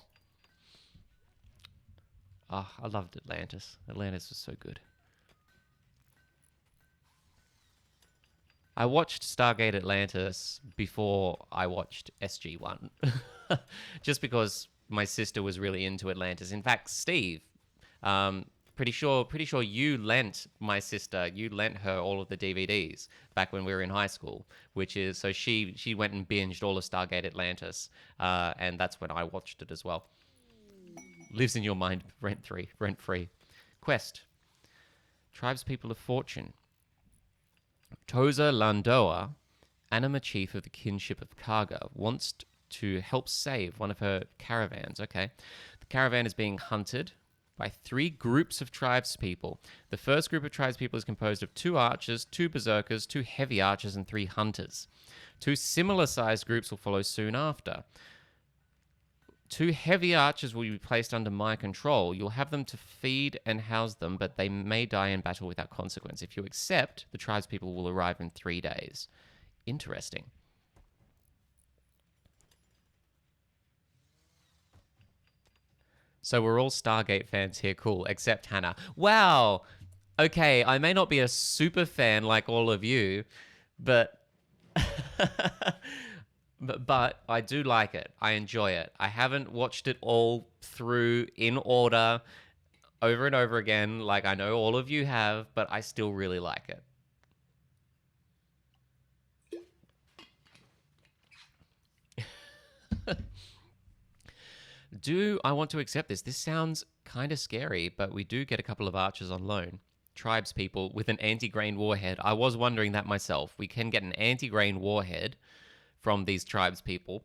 Oh, I loved Atlantis. Atlantis was so good. I watched Stargate Atlantis before I watched SG-1. Just because my sister was really into Atlantis. In fact, Steve, pretty sure you lent my sister, you lent her all of the DVDs back when we were in high school, which is, so she went and binged all of Stargate Atlantis, and that's when I watched it as well. Lives in your mind rent-free. Quest. Tribespeople of Fortune. Toza Landoa, anima chief of the kinship of Karga, wants to help save one of her caravans. Okay. The caravan is being hunted by 3 groups of tribespeople. The first group of tribespeople is composed of 2 archers, 2 berserkers, 2 heavy archers, and 3 hunters. 2 similar-sized groups will follow soon after. 2 heavy archers will be placed under my control. You'll have them to feed and house them, but they may die in battle without consequence. If you accept, the tribespeople will arrive in 3 days. Interesting. So we're all Stargate fans here. Cool, except Hannah. Wow. Okay, I may not be a super fan like all of you, but but I do like it. I enjoy it. I haven't watched it all through in order over and over again like I know all of you have, but I still really like it. Do I want to accept this? This sounds kind of scary, but we do get a couple of archers on loan. Tribespeople with an anti-grain warhead. I was wondering that myself. We can get an anti-grain warhead from these tribespeople.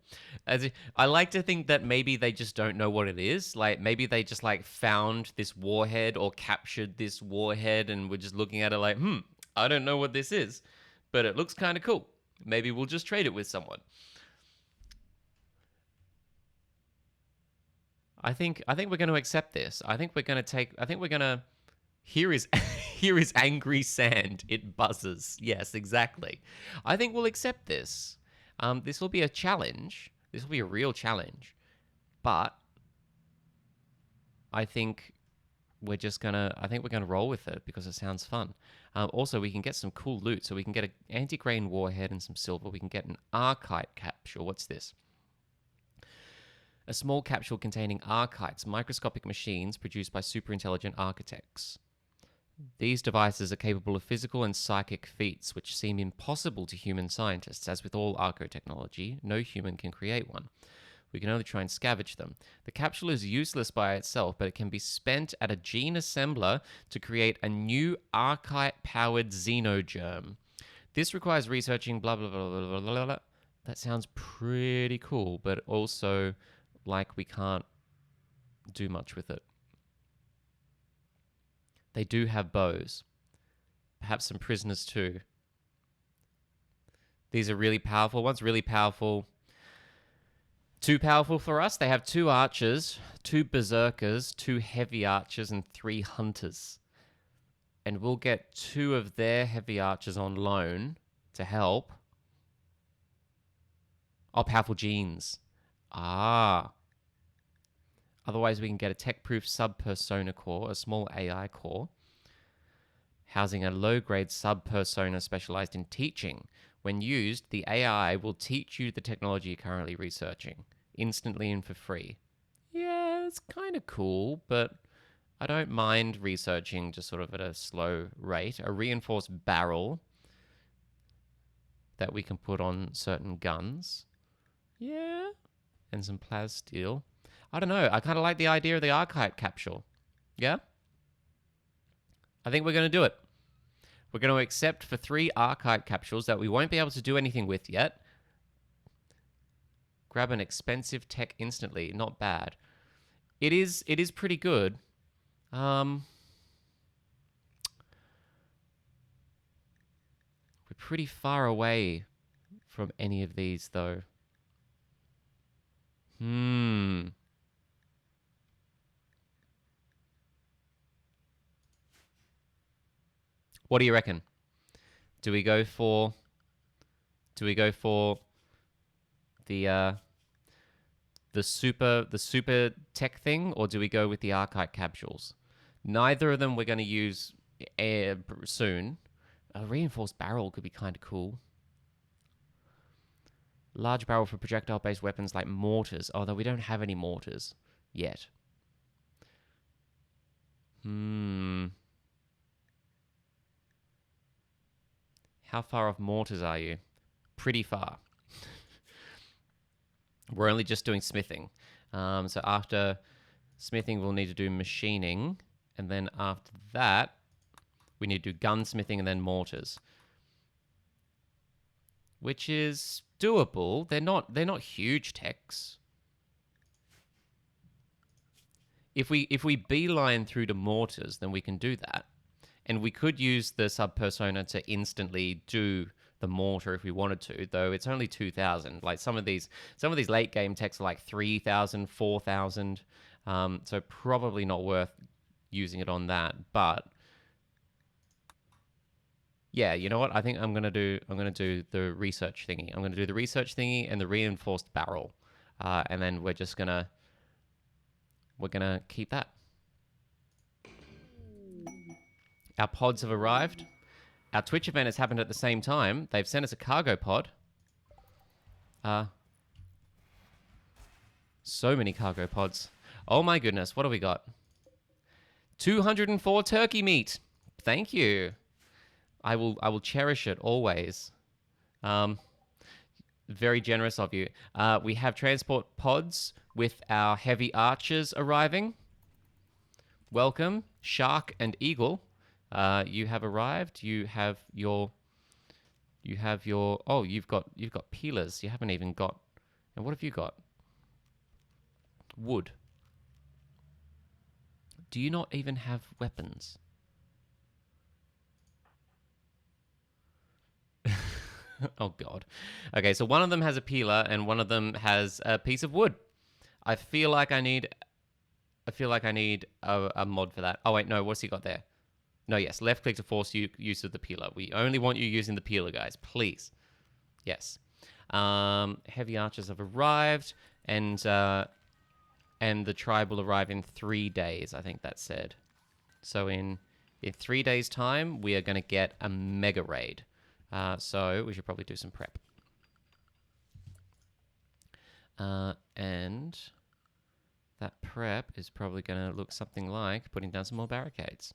I like to think that maybe they just don't know what it is. Like maybe they just like found this warhead or captured this warhead and we're just looking at it like, I don't know what this is, but it looks kind of cool. Maybe we'll just trade it with someone. I think we're going to accept this. I think we're going to here is here is angry sand. It buzzes. Yes, exactly. I think we'll accept this. This will be a challenge. This will be a real challenge. But I think we're gonna roll with it because it sounds fun. Also, we can get some cool loot. So we can get an anti-grain warhead and some silver. We can get an archite capsule. What's this? A small capsule containing archites, microscopic machines produced by superintelligent architects. These devices are capable of physical and psychic feats which seem impossible to human scientists. As with all archotechnology, no human can create one. We can only try and scavenge them. The capsule is useless by itself, but it can be spent at a gene assembler to create a new archite-powered xenogerm. This requires researching blah, blah, blah, blah, blah, blah. That sounds pretty cool, but also like we can't do much with it. They do have bows. Perhaps some prisoners too. These are really powerful ones, really powerful. Too powerful for us. They have 2 archers, 2 berserkers, 2 heavy archers, and 3 hunters. And we'll get 2 of their heavy archers on loan to help. Oh, powerful genes. Ah. Otherwise, we can get a tech-proof sub-persona core, a small AI core, housing a low-grade sub-persona specialized in teaching. When used, the AI will teach you the technology you're currently researching, instantly and for free. Yeah, it's kind of cool, but I don't mind researching just sort of at a slow rate. A reinforced barrel. that we can put on certain guns. Yeah. And some plas steel. I don't know. I kind of like the idea of the archive capsule. Yeah? I think we're going to do it. We're going to accept for 3 archive capsules that we won't be able to do anything with yet. Grab an expensive tech instantly. Not bad. It is pretty good. We're pretty far away from any of these, though. What do you reckon? Do we go for the super tech thing, or do we go with the archive capsules? Neither of them we're going to use soon. A reinforced barrel could be kind of cool. Large barrel for projectile-based weapons like mortars. Although we don't have any mortars yet. How far off mortars are you? Pretty far. We're only just doing smithing. So after smithing, we'll need to do machining. And then after that, we need to do gunsmithing and then mortars. Which is doable. They're not huge techs. If we beeline through to mortars, then we can do that. And we could use the sub-persona to instantly do the mortar if we wanted to, though it's only 2,000. Like some of these late game techs are like 3,000, 4,000. So probably not worth using it on that. But yeah, you know what? I think I'm gonna do the research thingy. I'm gonna do the research thingy and the reinforced barrel, and then we're gonna keep that. Our pods have arrived. Our Twitch event has happened at the same time. They've sent us a cargo pod. So many cargo pods. Oh my goodness, what have we got? 204 turkey meat. Thank you. I will cherish it always. Very generous of you. We have transport pods with our heavy archers arriving. Welcome, Shark and Eagle. You have arrived. You have your. Oh, you've got peelers. You haven't even got. And what have you got? Wood. Do you not even have weapons? Oh God. Okay, so one of them has a peeler and one of them has a piece of wood. I feel like I need a mod for that. Oh wait, no. What's he got there? No, yes. Left click to force use of the peeler. We only want you using the peeler, guys. Please. Yes. Heavy archers have arrived, and the tribe will arrive in 3 days. I think that said. So in 3 days' time, we are going to get a mega raid. So we should probably do some prep. And that prep is probably going to look something like putting down some more barricades.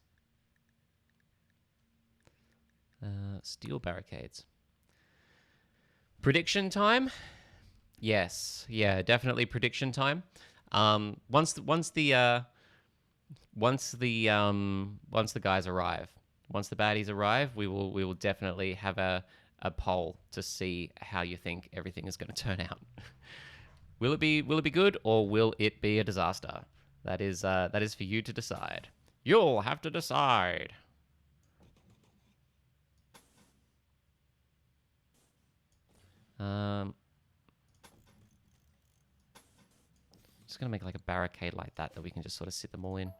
Steel barricades. Prediction time? Yes. Yeah, definitely prediction time. Once the guys arrive, once the baddies arrive, we will definitely have a poll to see how you think everything is going to turn out. Will it be good, or will it be a disaster? That is for you to decide. You'll have to decide. Just gonna make like a barricade like that we can just sort of sit them all in.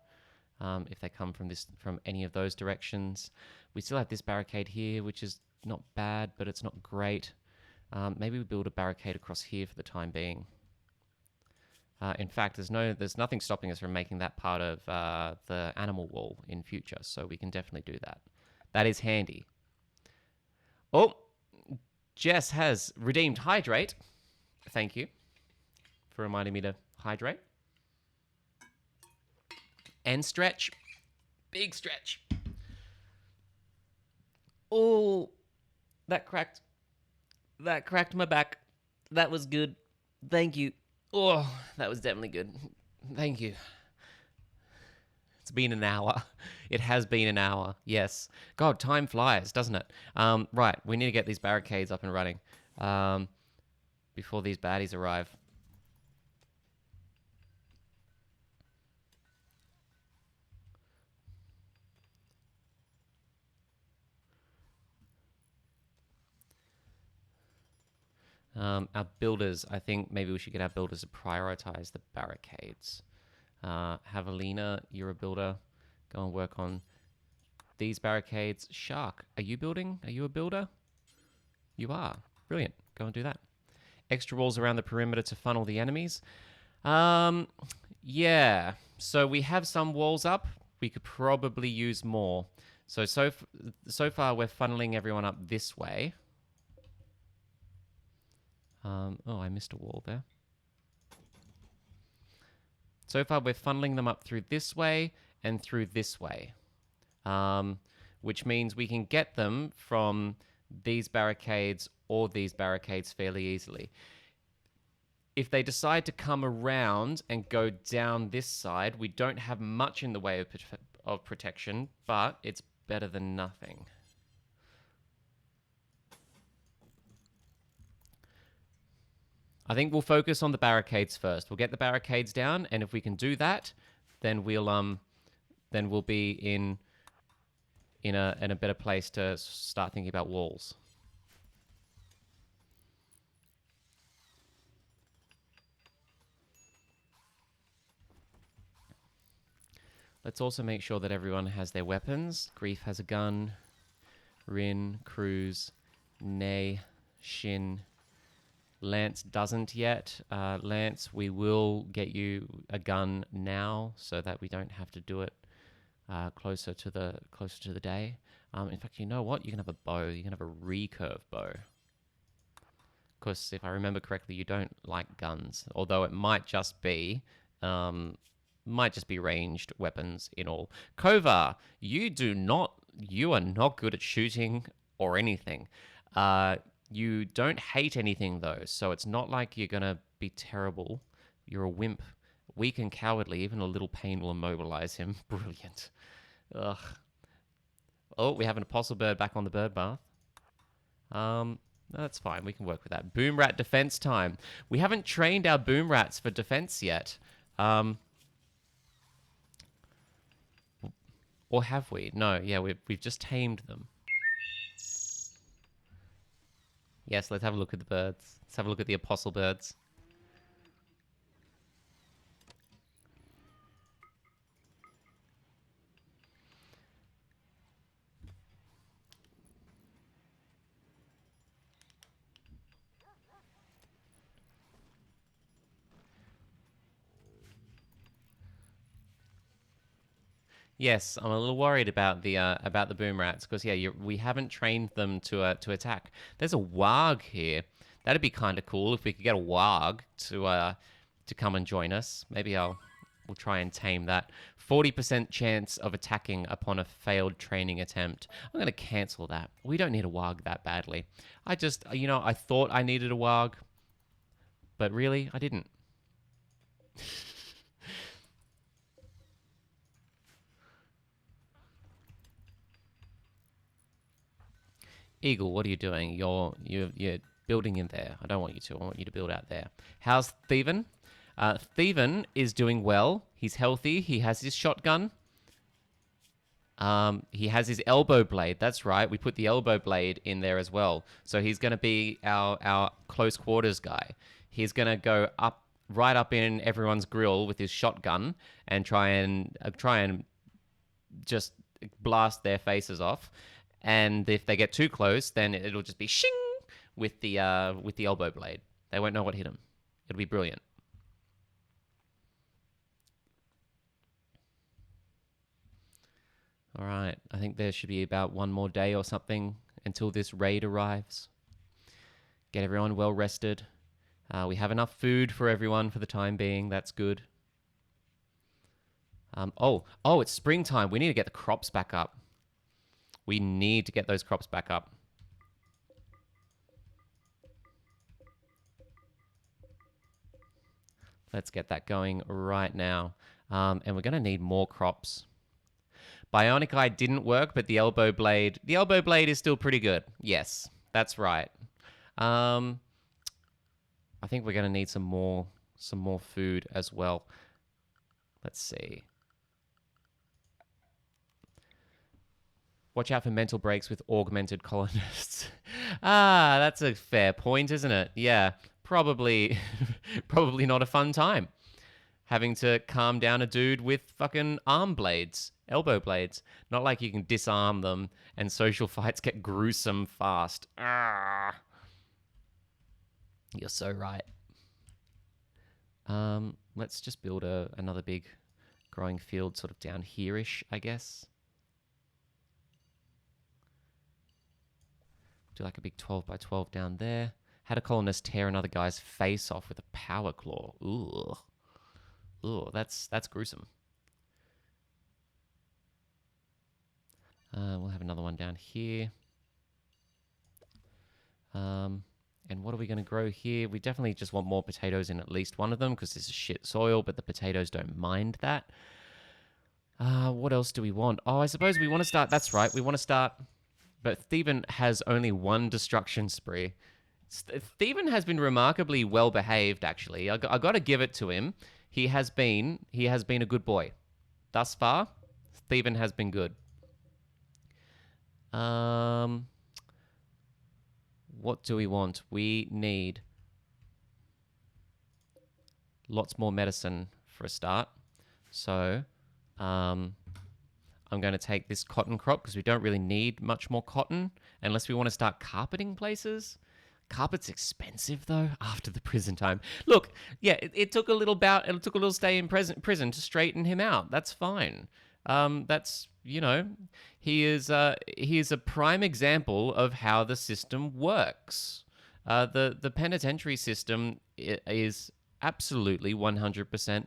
If they come from any of those directions. We still have this barricade here, which is not bad, but it's not great. Maybe we build a barricade across here for the time being. In fact, there's nothing stopping us from making that part of the animal wall in future, so we can definitely do that. That is handy. Oh, Jess has redeemed hydrate. Thank you for reminding me to hydrate. And stretch. Big stretch. Oh, that cracked. That cracked my back. That was good. Thank you. Oh, that was definitely good. Thank you. It's been an hour. It has been an hour. Yes. God, time flies, doesn't it? Right. We need to get these barricades up and running before these baddies arrive. Our builders, I think maybe we should get our builders to prioritize the barricades. Javelina, you're a builder. Go and work on these barricades. Shark, are you building? Are you a builder? You are. Brilliant. Go and do that. Extra walls around the perimeter to funnel the enemies. Yeah. So we have some walls up. We could probably use more. So far we're funneling everyone up this way. Oh, I missed a wall there. So far, we're funneling them up through this way and through this way, which means we can get them from these barricades or these barricades fairly easily. If they decide to come around and go down this side, we don't have much in the way of protection, but it's better than nothing. I think we'll focus on the barricades first. We'll get the barricades down, and if we can do that, then we'll be in a better place to start thinking about walls. Let's also make sure that everyone has their weapons. Grief has a gun. Rin, Cruz, Nay, Shin. Lance doesn't yet. Lance, we will get you a gun now so that we don't have to do it closer to the day. In fact, you know what? You can have a bow. You can have a recurve bow. Because if I remember correctly, you don't like guns. Although it might just be ranged weapons in all. Kovar, you are not good at shooting or anything. You don't hate anything, though, so it's not like you're going to be terrible. You're a wimp. Weak and cowardly. Even a little pain will immobilize him. Brilliant. Ugh. Oh, we have an apostle bird back on the bird bath. That's fine. We can work with that. Boom rat defense time. We haven't trained our boom rats for defense yet. Or have we? No, yeah, we've just tamed them. Yes, let's have a look at the birds. Let's have a look at the apostle birds. Yes, I'm a little worried about the boom rats because yeah, we haven't trained them to attack. There's a warg here. That'd be kind of cool if we could get a warg to come and join us. Maybe we'll try and tame that. 40% chance of attacking upon a failed training attempt. I'm gonna cancel that. We don't need a warg that badly. I thought I needed a warg, but really I didn't. Eagle, what are you doing? You're building in there. I don't want you to. I want you to build out there. How's Thievin? Thievin is doing well. He's healthy. He has his shotgun. He has his elbow blade. That's right. We put the elbow blade in there as well. So he's going to be our close quarters guy. He's going to go right up in everyone's grill with his shotgun and try and just blast their faces off. And if they get too close, then it'll just be shing with the elbow blade. They won't know what hit them. It'll be brilliant. All right. I think there should be about one more day or something until this raid arrives. Get everyone well rested. We have enough food for everyone for the time being. That's good. It's springtime. We need to get the crops back up. We need to get those crops back up. Let's get that going right now. And we're going to need more crops. Bionic Eye didn't work, but the elbow blade is still pretty good. Yes, that's right. I think we're going to need some more food as well. Let's see. Watch out for mental breaks with augmented colonists. That's a fair point, isn't it? Yeah, probably not a fun time. Having to calm down a dude with fucking arm blades, elbow blades. Not like you can disarm them and social fights get gruesome fast. You're so right. Let's just build another big growing field sort of down here-ish, I guess. Do like a big 12 by 12 down there. Had a colonist tear another guy's face off with a power claw. Ooh. Ooh, that's gruesome. We'll have another one down here. And what are we going to grow here? We definitely just want more potatoes in at least one of them because this is shit soil, but the potatoes don't mind that. What else do we want? Oh, I suppose we want to start... That's right, we want to start... But Stephen has only one destruction spree. Stephen has been remarkably well behaved, actually. I got to give it to him. He has been a good boy. Thus far, Stephen has been good. What do we want? We need lots more medicine for a start. So, I'm going to take this cotton crop because we don't really need much more cotton unless we want to start carpeting places. Carpet's expensive though after the prison time. Look, yeah, it took a little stay in prison to straighten him out. That's fine. That's, you know, he is a prime example of how the system works. The penitentiary system is absolutely 100%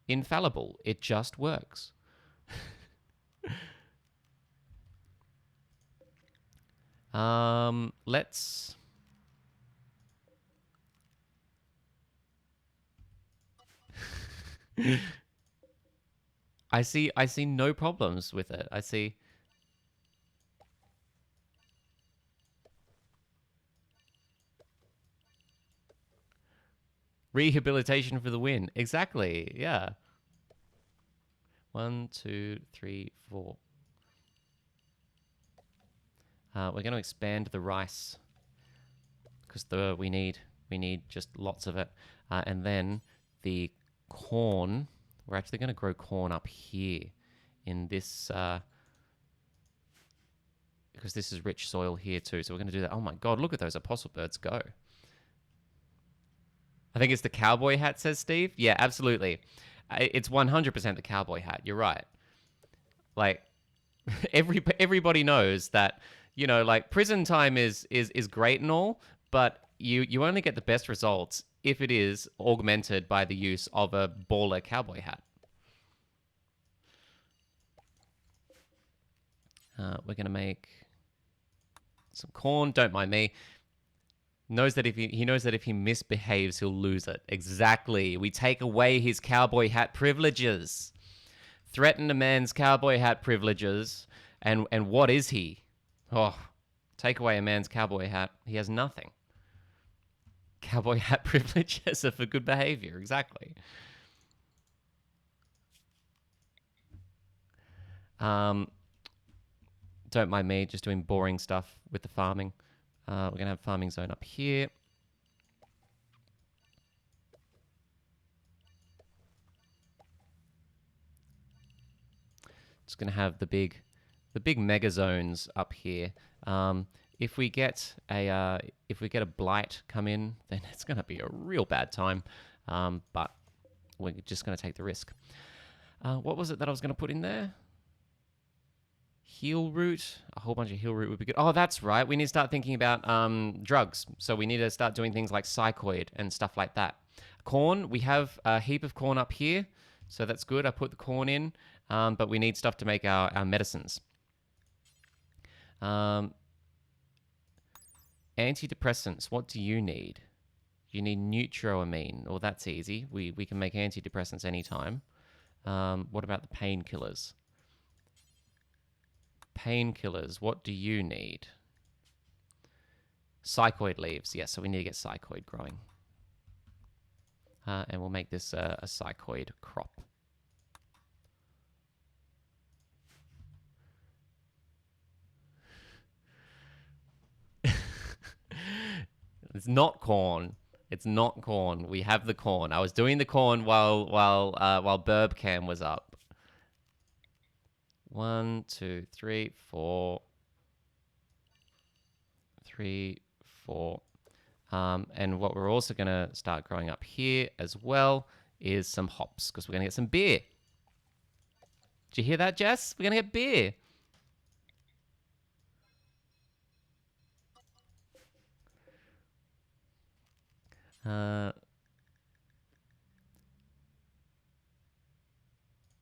infallible. It just works. Let's... I see no problems with it. I see... Rehabilitation for the win. Exactly, yeah. 1, 2, 3, 4. We're going to expand the rice because we need just lots of it, and then the corn. We're actually going to grow corn up here in this because this is rich soil here too. So we're going to do that. Oh my god! Look at those apostle birds go. I think it's the cowboy hat, says Steve. Yeah, absolutely. It's 100% the cowboy hat. You're right. Like everybody knows that. You know, like prison time is great and all, but you only get the best results if it is augmented by the use of a baller cowboy hat. We're gonna make some corn. Don't mind me. He knows that if he misbehaves, he'll lose it. Exactly. We take away his cowboy hat privileges. Threaten a man's cowboy hat privileges, and what is he? Oh, take away a man's cowboy hat. He has nothing. Cowboy hat privileges are for good behavior. Exactly. Don't mind me just doing boring stuff with the farming. We're going to have farming zone up here. Just going to have the big mega zones up here. If we get a blight come in, then it's going to be a real bad time. But we're just going to take the risk. What was it that I was going to put in there? Heal root. A whole bunch of heal root would be good. Oh, that's right. We need to start thinking about drugs. So we need to start doing things like psychoid and stuff like that. Corn. We have a heap of corn up here, so that's good. I put the corn in, but we need stuff to make our medicines. Antidepressants. What do you need? You need neutroamine. Well, that's easy. We can make antidepressants anytime. What about the painkillers? Painkillers, what do you need? Psychoid leaves. Yes, so we need to get psychoid growing. And we'll make this a psychoid crop. It's not corn. It's not corn. We have the corn. I was doing the corn while Burb Cam was up. 1, 2, 3, 4. 3, 4. And what we're also going to start growing up here as well is some hops, because we're going to get some beer. Did you hear that, Jess? We're going to get beer.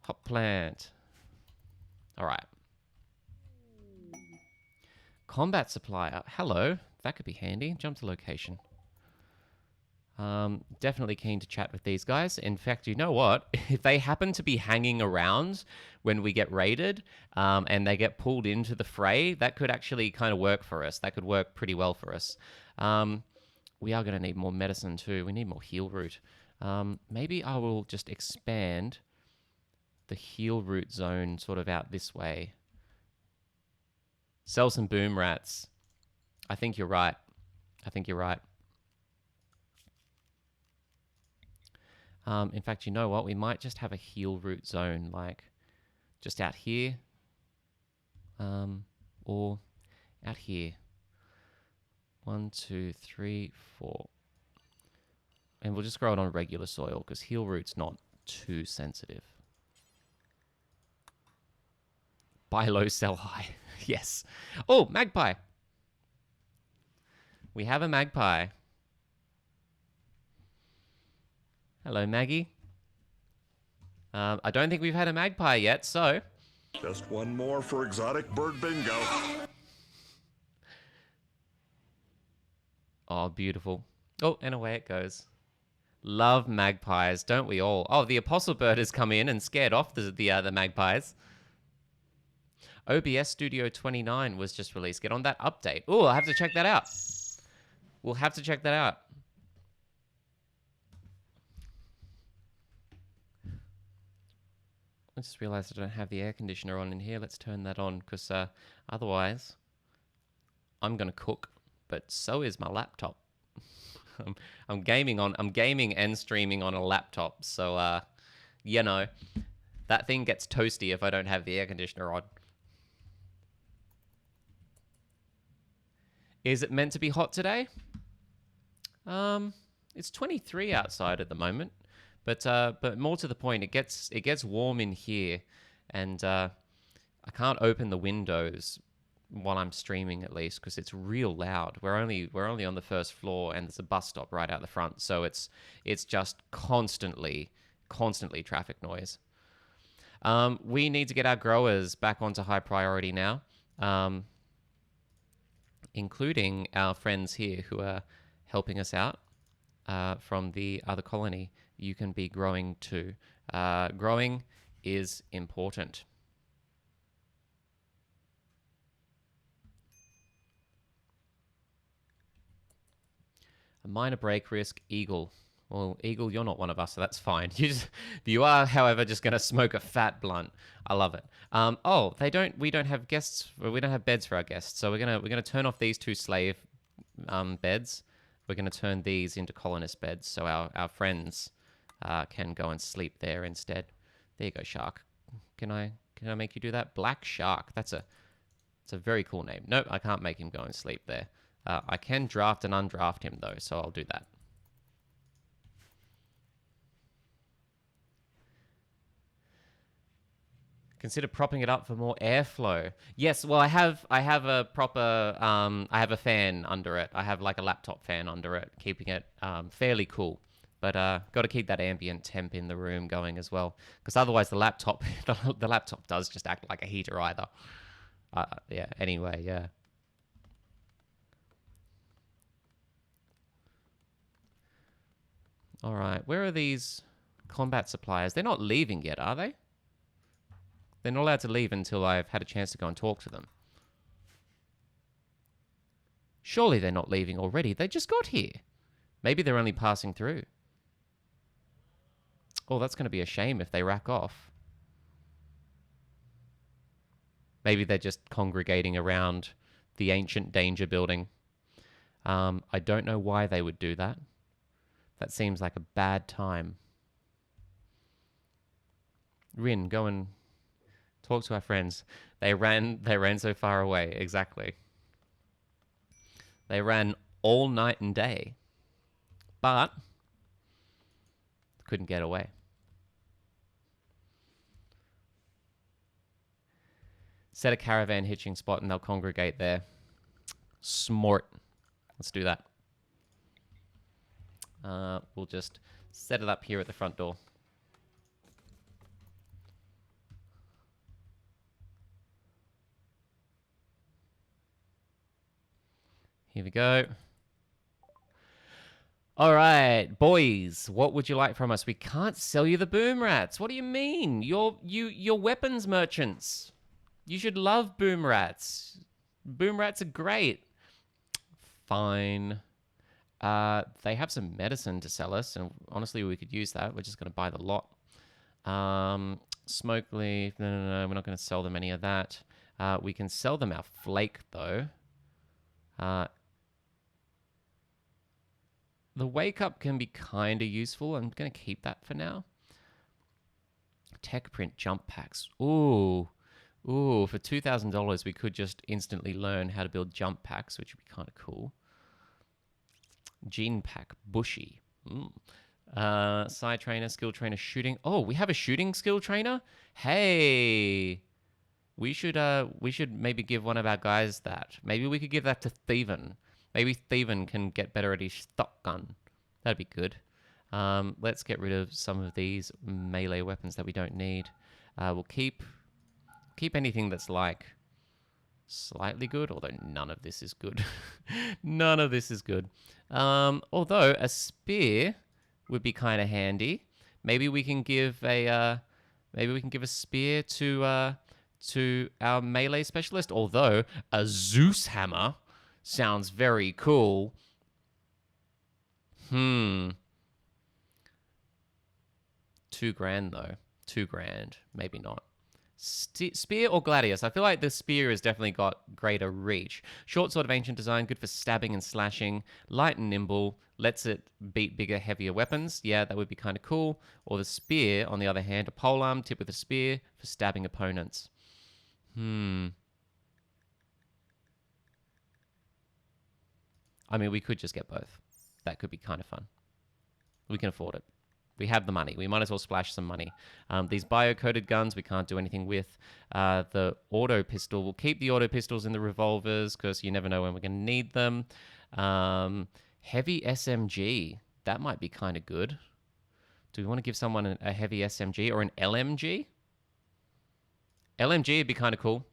Hop plant. All right. Combat supplier. Hello. That could be handy. Jump to location. Definitely keen to chat with these guys. In fact, you know what? If they happen to be hanging around when we get raided and they get pulled into the fray, that could actually kind of work for us. That could work pretty well for us. We are going to need more medicine too. We need more heal root. Maybe I will just expand the heal root zone sort of out this way. Sell some boom rats. I think you're right. I think you're right. In fact, you know what? We might just have a heal root zone, like just out here, or out here. 1, 2, 3, 4. And we'll just grow it on regular soil because heal root's not too sensitive. Buy low, sell high. Yes. Oh, magpie. We have a magpie. Hello, Maggie. I don't think we've had a magpie yet, so... Just one more for exotic bird bingo. Oh, beautiful. Oh, and away it goes. Love magpies, don't we all? Oh, the apostle bird has come in and scared off the magpies. OBS Studio 29 was just released. Get on that update. Oh, I'll have to check that out. We'll have to check that out. I just realized I don't have the air conditioner on in here. Let's turn that on, because otherwise I'm going to cook, but so is my laptop. I'm gaming and streaming on a laptop, so you know, that thing gets toasty if I don't have the air conditioner on. Is it meant to be hot today? It's 23 outside at the moment, but more to the point, it gets warm in here, and I can't open the windows while I'm streaming, at least, because it's real loud. We're only on the first floor, and there's a bus stop right out the front, so it's just constantly traffic noise. We need to get our growers back onto high priority now, including our friends here who are helping us out from the other colony. You can be growing too. Growing is important. A minor break risk, Eagle. Well, Eagle, you're not one of us, so that's fine. You are, however, just going to smoke a fat blunt. I love it. Oh, we don't have guests. We don't have beds for our guests, so we're gonna turn off these 2 slave beds. We're gonna turn these into colonist beds, so our friends can go and sleep there instead. There you go, Shark. Can I make you do that? Black Shark. It's a very cool name. Nope, I can't make him go and sleep there. I can draft and undraft him, though, so I'll do that. Consider propping it up for more airflow. Yes, well, I have a proper, I have a fan under it. I have like a laptop fan under it, keeping it fairly cool. But got to keep that ambient temp in the room going as well, because otherwise the laptop does just act like a heater either. Yeah. Anyway, yeah. All right. Where are these combat suppliers? They're not leaving yet, are they? They're not allowed to leave until I've had a chance to go and talk to them. Surely they're not leaving already. They just got here. Maybe they're only passing through. Oh, that's going to be a shame if they rack off. Maybe they're just congregating around the ancient danger building. I don't know why they would do that. That seems like a bad time. Rin, go and talk to our friends. They ran so far away. Exactly. They ran all night and day, but couldn't get away. Set a caravan hitching spot and they'll congregate there. Smart. Let's do that. We'll just set it up here at the front door. Here we go. All right, boys, what would you like from us? We can't sell you the boom rats. What do you mean? You're weapons merchants. You should love boom rats. Boom rats are great. Fine. They have some medicine to sell us, and honestly, we could use that. We're just going to buy the lot. Smoke leaf. No. We're not going to sell them any of that. We can sell them our flake, though. The wake up can be kind of useful. I'm going to keep that for now. Tech print jump packs. Ooh, for $2,000, we could just instantly learn how to build jump packs, which would be kind of cool. Gene pack, bushy. Side trainer, skill trainer, shooting. Oh, we have a shooting skill trainer? Hey, we should maybe give one of our guys that. Maybe we could give that to Thievin. Maybe Thievin can get better at his shotgun. That'd be good. Let's get rid of some of these melee weapons that we don't need. We'll keep anything that's like slightly good, although none of this is good. None of this is good. Although a spear would be kind of handy. Maybe we can give a spear to our melee specialist. Although a Zeus hammer sounds very cool. $2,000 though. $2,000, maybe not. Spear or gladius? I feel like the spear has definitely got greater reach. Short sword of ancient design, good for stabbing and slashing. Light and nimble, lets it beat bigger, heavier weapons. Yeah, that would be kind of cool. Or the spear, on the other hand, a polearm tipped with a spear for stabbing opponents. I mean, we could just get both. That could be kind of fun. We can afford it. We have the money. We might as well splash some money. These bio-coated guns we can't do anything with. The auto pistol, we'll keep the auto pistols in the revolvers because you never know when we're going to need them. Heavy SMG, that might be kind of good. Do we want to give someone a heavy SMG or an LMG? LMG would be kind of cool.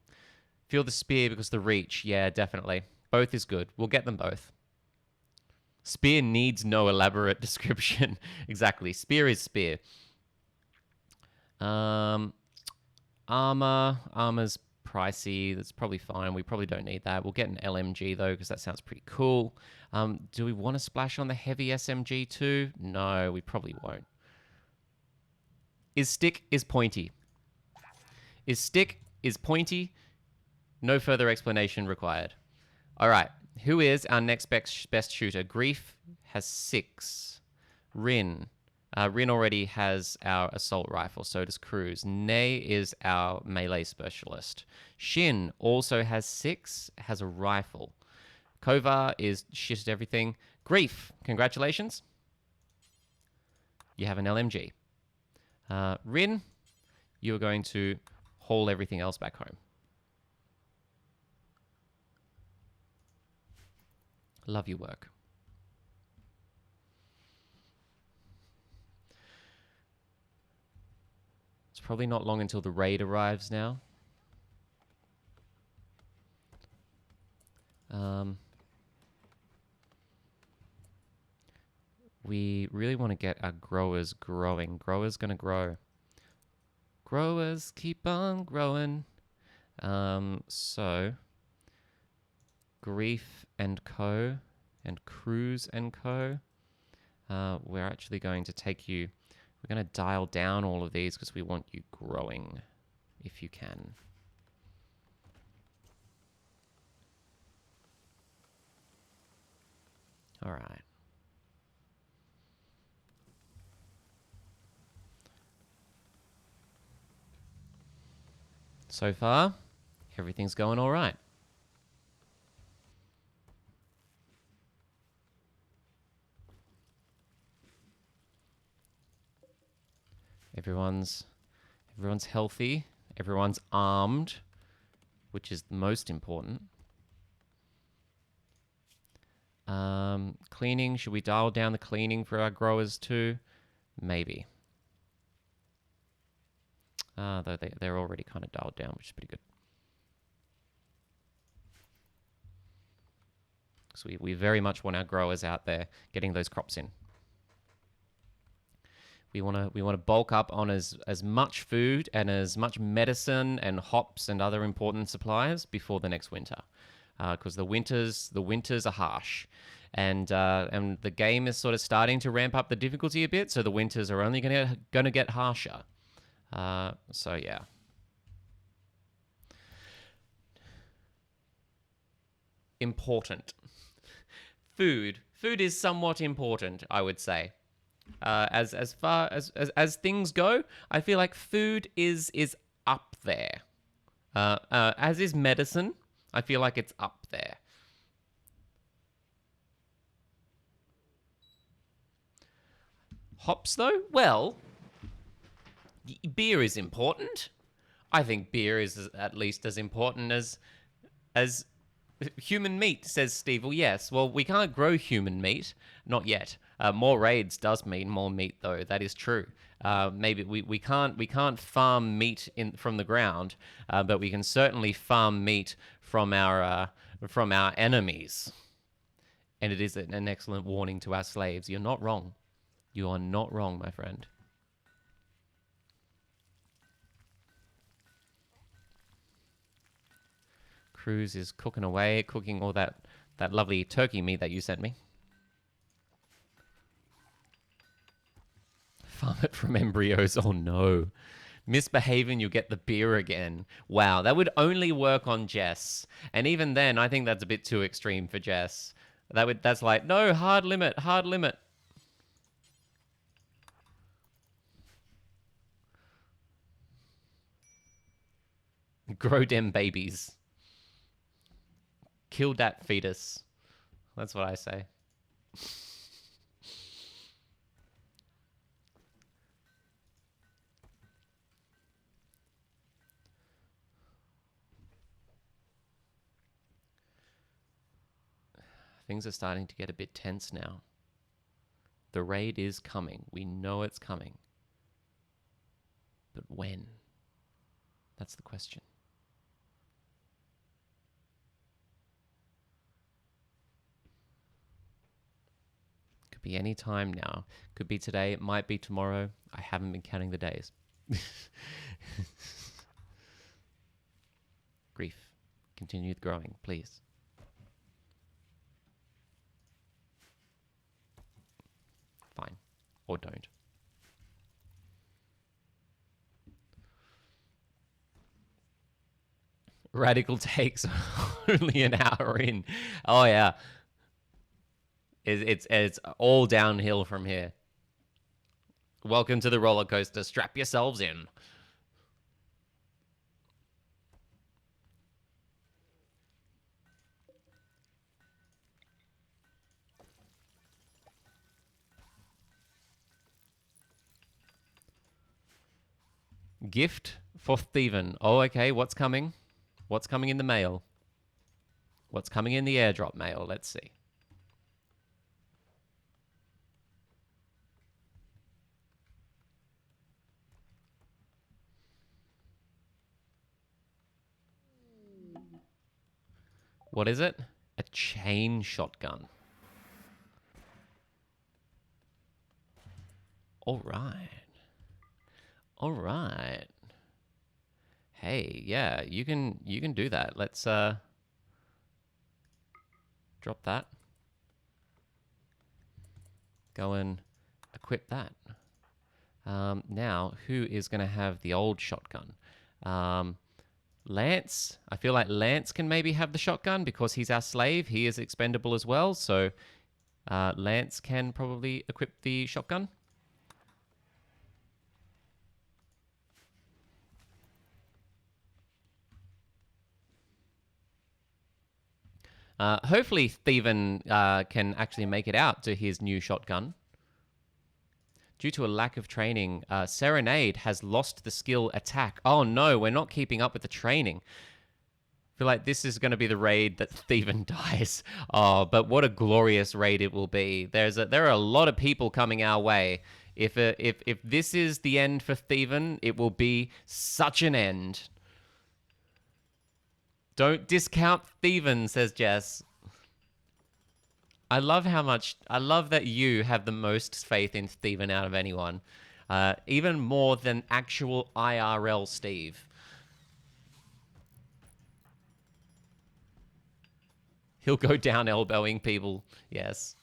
Feel the spear because the reach. Yeah, definitely. Both is good. We'll get them both. Spear needs no elaborate description. Exactly. Spear is spear. Armor. Armor's pricey. That's probably fine. We probably don't need that. We'll get an LMG, though, because that sounds pretty cool. Do we want to splash on the heavy SMG, too? No, we probably won't. Is stick is pointy. Is stick is pointy. No further explanation required. All right. Who is our next best shooter? Grief has 6. Rin. Rin already has our assault rifle, so does Cruz. Nay is our melee specialist. Shin also has 6, has a rifle. Kovar is shit at everything. Grief, congratulations. You have an LMG. Rin, you are going to haul everything else back home. Love your work. It's probably not long until the raid arrives now. we really want to get our growers growing. Growers going to grow. Growers keep on growing. So Grief and Co. and Cruise and Co. We're actually going to take you. We're going to dial down all of these because we want you growing, if you can. All right. So far, everything's going all right. Everyone's healthy. Everyone's armed, which is the most important. Cleaning. Should we dial down the cleaning for our growers too? Maybe. Though they're already kind of dialed down, which is pretty good. So we very much want our growers out there getting those crops in. We want to bulk up on as much food and as much medicine and hops and other important supplies before the next winter, because the winters are harsh, and the game is sort of starting to ramp up the difficulty a bit. So the winters are only gonna get harsher. So yeah. Important. Food is somewhat important, I would say. As far as things go, I feel like food is up there. As is medicine. I feel like it's up there. Hops, though? Well, beer is important. I think beer is at least as important as human meat, says Steve. Well, yes. Well, we can't grow human meat. Not yet. More raids does mean more meat, though. That is true. Maybe we can't farm meat from the ground, but we can certainly farm meat from our enemies. And it is an excellent warning to our slaves. You're not wrong. You are not wrong, my friend. Cruz is cooking away, cooking all that lovely turkey meat that you sent me. Farm it from embryos. Oh no. Misbehave and you get the beer again. Wow, that would only work on Jess. And even then, I think that's a bit too extreme for Jess. That's like, no, hard limit, hard limit. Grow dem babies. Kill that fetus. That's what I say. Things are starting to get a bit tense now. The raid is coming. We know it's coming. But when? That's the question. Could be any time now. Could be today. It might be tomorrow. I haven't been counting the days. Grief. Continue growing, please. Fine. Or don't. Radical takes only an hour in. Oh yeah. It's all downhill from here. Welcome to the roller coaster. Strap yourselves in. Gift for Steven. Oh, okay. What's coming? What's coming in the mail? What's coming in the airdrop mail? Let's see. What is it? A chain shotgun. All right. All right. Hey, yeah, you can do that. Let's drop that. Go and equip that. Now, who is going to have the old shotgun? Lance. I feel like Lance can maybe have the shotgun because he's our slave. He is expendable as well, so Lance can probably equip the shotgun. Hopefully, Steven can actually make it out to his new shotgun. Due to a lack of training, Serenade has lost the skill attack. Oh no, we're not keeping up with the training. I feel like this is going to be the raid that Steven dies. Oh, but what a glorious raid it will be. There are a lot of people coming our way. If this is the end for Steven, it will be such an end. Don't discount Steven, says Jess. I love that you have the most faith in Steven out of anyone. Even more than actual IRL Steve. He'll go down elbowing people. Yes.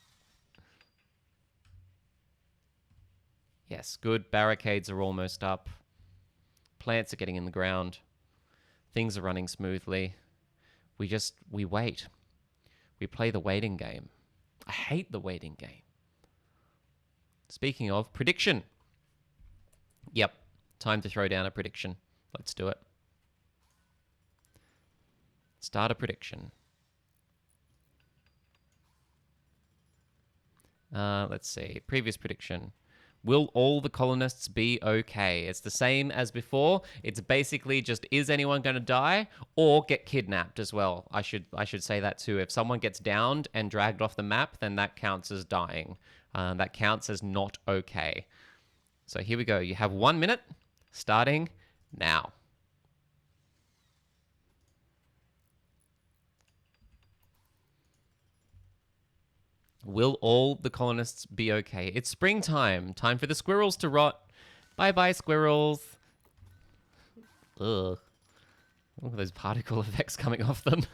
Yes, good. Barricades are almost up. Plants are getting in the ground. Things are running smoothly. We wait. We play the waiting game. I hate the waiting game. Speaking of, prediction. Yep, time to throw down a prediction. Let's do it. Start a prediction. Let's see. Previous prediction. Will all the colonists be okay? It's the same as before. It's basically just, is anyone going to die or get kidnapped as well? I should say that too. If someone gets downed and dragged off the map, then that counts as dying. That counts as not okay. So here we go. You have 1 minute, starting now. Will all the colonists be okay? It's springtime. Time for the squirrels to rot. Bye-bye, squirrels. Ugh. Look at those particle effects coming off them.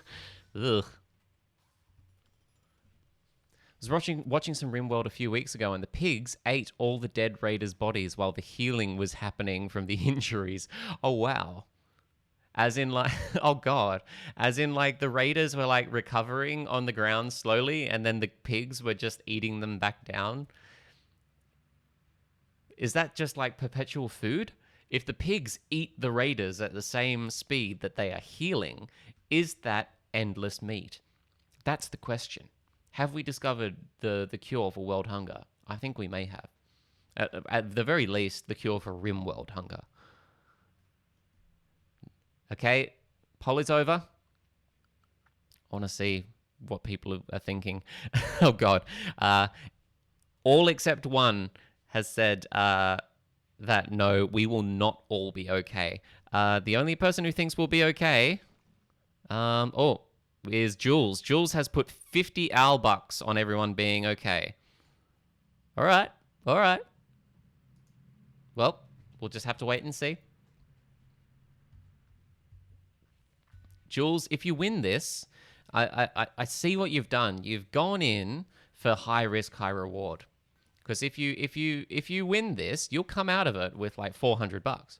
Ugh. I was watching some RimWorld a few weeks ago, and the pigs ate all the dead raiders' bodies while the healing was happening from the injuries. Oh, wow. As in, like, oh god, as in, like, the raiders were, like, recovering on the ground slowly, and then the pigs were just eating them back down. Is that just, like, perpetual food? If the pigs eat the raiders at the same speed that they are healing, is that endless meat? That's the question. Have we discovered the cure for world hunger? I think we may have. At the very least, the cure for RimWorld hunger. Okay, poll is over. I want to see what people are thinking. Oh, God. All except one has said that, no, we will not all be okay. The only person who thinks we'll be okay is Jules. Jules has put 50 owl bucks on everyone being okay. All right. Well, we'll just have to wait and see. Jules, if you win this, I see what you've done. You've gone in for high risk, high reward. Because if you win this, you'll come out of it with like $400.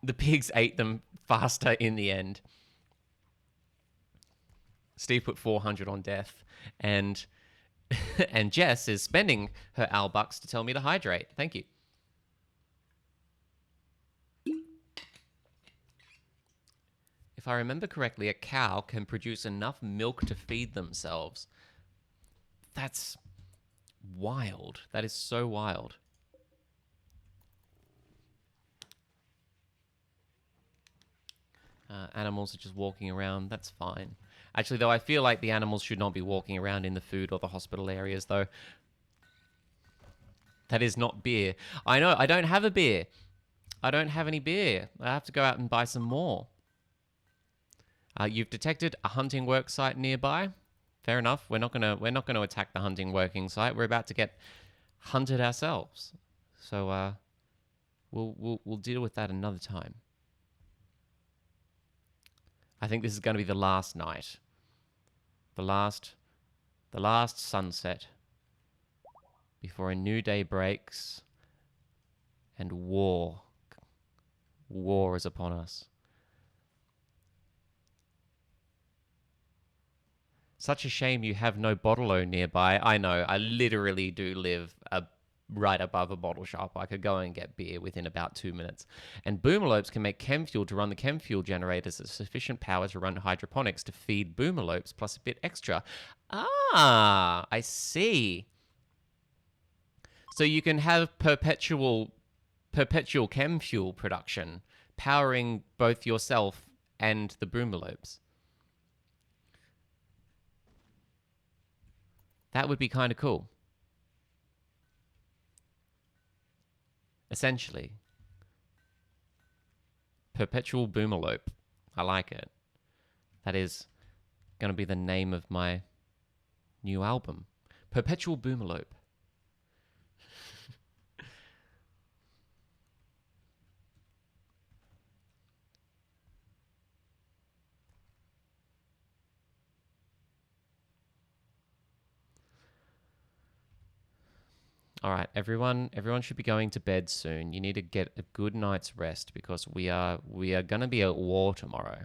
The pigs ate them faster in the end. Steve put 400 on death, and and Jess is spending her owl bucks to tell me to hydrate. Thank you. If I remember correctly, a cow can produce enough milk to feed themselves. That's wild. That is so wild. Animals are just walking around. That's fine. Actually, though, I feel like the animals should not be walking around in the food or the hospital areas, though. That is not beer. I know, I don't have a beer. I don't have any beer. I have to go out and buy some more. You've detected a hunting work site nearby. Fair enough. We're not gonna attack the hunting working site. We're about to get hunt it ourselves. So we'll deal with that another time. I think this is going to be the last night. The last sunset before a new day breaks and war is upon us. Such a shame you have no bottle-o nearby. I know, I literally do live right above a bottle shop. I could go and get beer within about 2 minutes. And boomalopes can make chem fuel to run the chem fuel generators at sufficient power to run hydroponics to feed boomalopes plus a bit extra. Ah, I see. So you can have perpetual chem fuel production powering both yourself and the boomalopes. That would be kind of cool. Essentially. Perpetual boomalope. I like it. That is going to be the name of my new album. Perpetual boomalope. All right, everyone should be going to bed soon. You need to get a good night's rest because we are going to be at war tomorrow.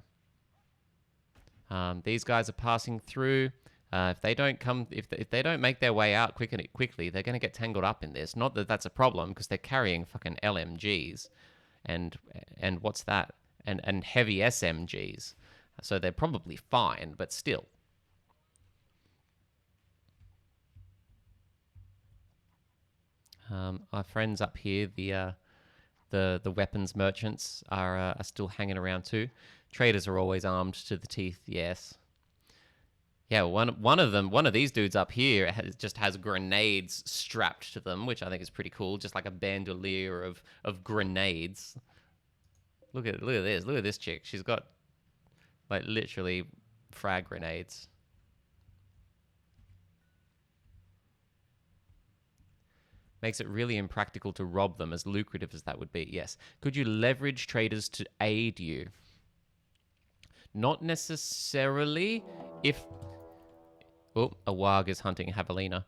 These guys are passing through. If they don't make their way out quickly, they're going to get tangled up in this. Not that that's a problem because they're carrying fucking LMGs and what's that? And heavy SMGs. So they're probably fine, but still. Our friends up here, the weapons merchants are still hanging around too. Traders are always armed to the teeth. Yes. Yeah, one of these dudes up here just has grenades strapped to them, which I think is pretty cool. Just like a bandolier of grenades. Look at this. Look at this chick. She's got like literally frag grenades. Makes it really impractical to rob them, as lucrative as that would be. Yes. Could you leverage traders to aid you? Not necessarily if... Oh, a warg is hunting javelina.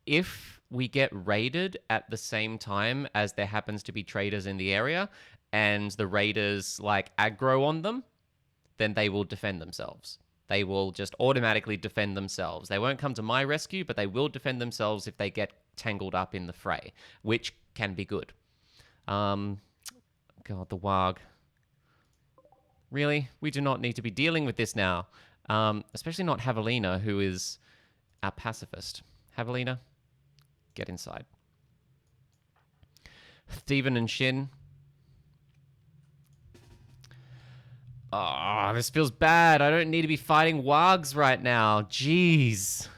If we get raided at the same time as there happens to be traders in the area, and the raiders, like, aggro on them, then they will defend themselves. They will just automatically defend themselves. They won't come to my rescue, but they will defend themselves if they get tangled up in the fray, which can be good. God, the warg. Really? We do not need to be dealing with this now. Especially not Javelina, who is our pacifist. Javelina, get inside. Steven and Shin. Oh, this feels bad. I don't need to be fighting wargs right now. Jeez.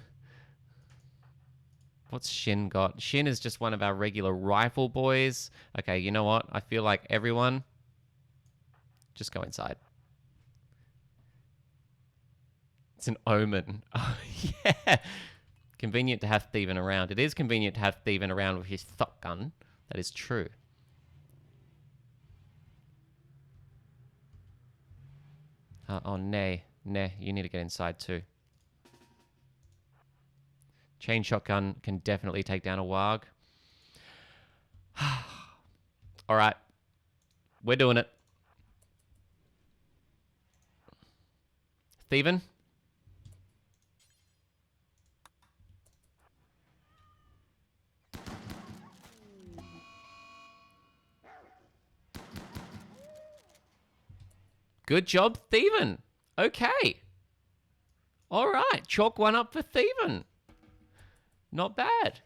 What's Shin got? Shin is just one of our regular rifle boys. Okay, you know what? I feel like everyone just go inside. It's an omen. Oh, yeah. Convenient to have Steven around. It is convenient to have Steven around with his shotgun. That is true. Oh, nay. Nah, you need to get inside too. Chain shotgun can definitely take down a warg. All right. We're doing it. Steven? Good job, Steven. Okay. All right. Chalk one up for Steven. Not bad.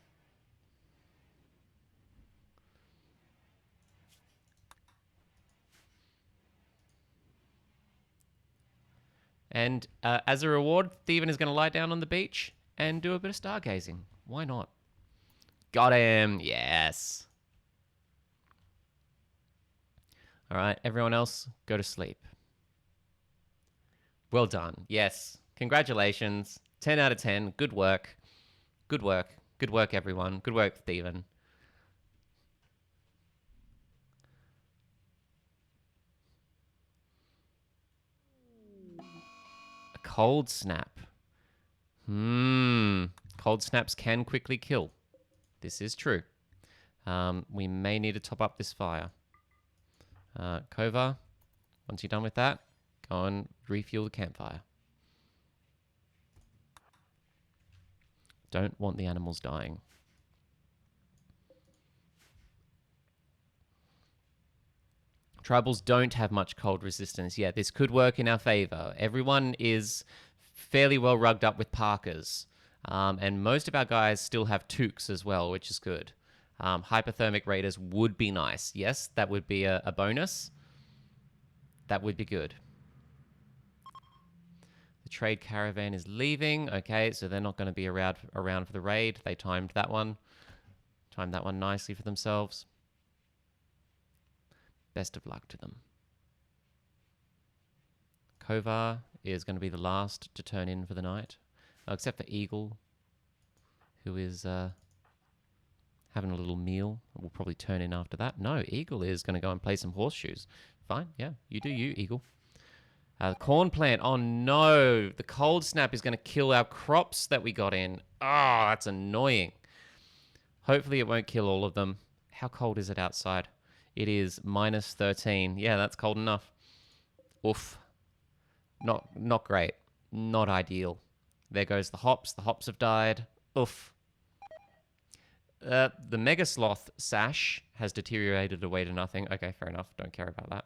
And as a reward, Steven is going to lie down on the beach and do a bit of stargazing. Why not? Got him. Yes. All right. Everyone else, go to sleep. Well done. Yes. Congratulations. 10 out of 10. Good work. Good work. Good work, everyone. Good work, Steven. A cold snap. Cold snaps can quickly kill. This is true. We may need to top up this fire. Kova, once you're done with that, go and refuel the campfire. Don't want the animals dying. Tribals don't have much cold resistance. Yeah, this could work in our favor. Everyone is fairly well rugged up with parkas. And most of our guys still have toques as well, which is good. Hypothermic raiders would be nice. Yes, that would be a bonus. That would be good. The trade caravan is leaving. Okay, so they're not going to be around for the raid. They timed that one. Timed that one nicely for themselves. Best of luck to them. Kovar is going to be the last to turn in for the night. Except for Eagle, who is having a little meal. We'll probably turn in after that. No, Eagle is going to go and play some horseshoes. Fine, yeah, you do you, Eagle. The corn plant. Oh no, the cold snap is going to kill our crops that we got in. Oh, that's annoying. Hopefully it won't kill all of them. How cold is it outside? It is minus 13. Yeah, that's cold enough. Oof. Not great. Not ideal. There goes the hops. The hops have died. Oof. The Mega Sloth sash has deteriorated away to nothing. Okay, fair enough. Don't care about that.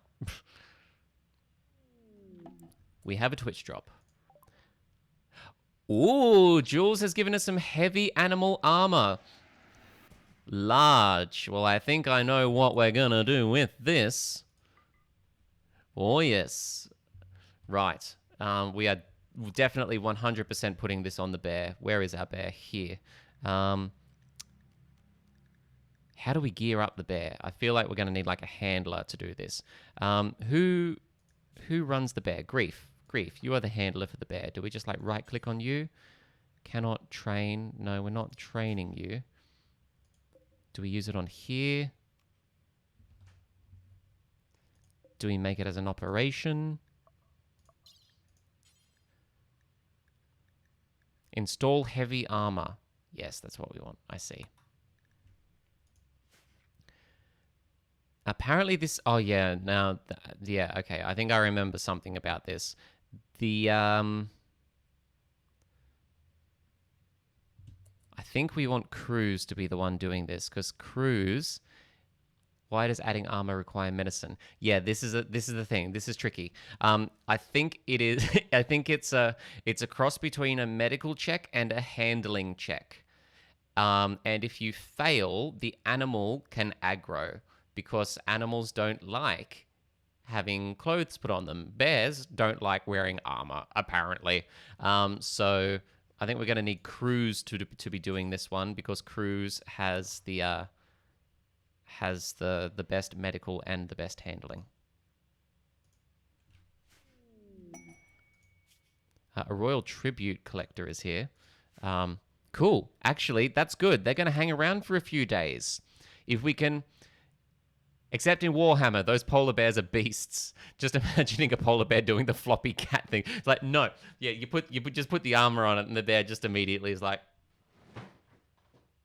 We have a Twitch drop. Ooh, Jules has given us some heavy animal armor. Large. Well, I think I know what we're gonna do with this. Oh, yes. Right. We are definitely 100% putting this on the bear. Where is our bear? Here. How do we gear up the bear? I feel like we're going to need like a handler to do this. Who runs the bear? Grief. Grief, you are the handler for the bear. Do we just like right click on you? Cannot train. No, we're not training you. Do we use it on here? Do we make it as an operation? Install heavy armor. Yes, that's what we want. I see. Apparently this... Oh, yeah. Now... Yeah, okay. I think I remember something about this. The... I think we want Cruz to be the one doing this, because Cruz... Why does adding armor require medicine? Yeah, this is the thing. This is tricky. I think it is. I think it's a cross between a medical check and a handling check. And if you fail, the animal can aggro because animals don't like having clothes put on them. Bears don't like wearing armor, apparently. So I think we're going to need Cruz to be doing this one because Cruz has the best medical and the best handling. A royal tribute collector is here. Cool. Actually, that's good. They're going to hang around for a few days. If we can... Except in Warhammer, those polar bears are beasts. Just imagining a polar bear doing the floppy cat thing. It's like, no. Yeah, you just put the armor on it and the bear just immediately is like...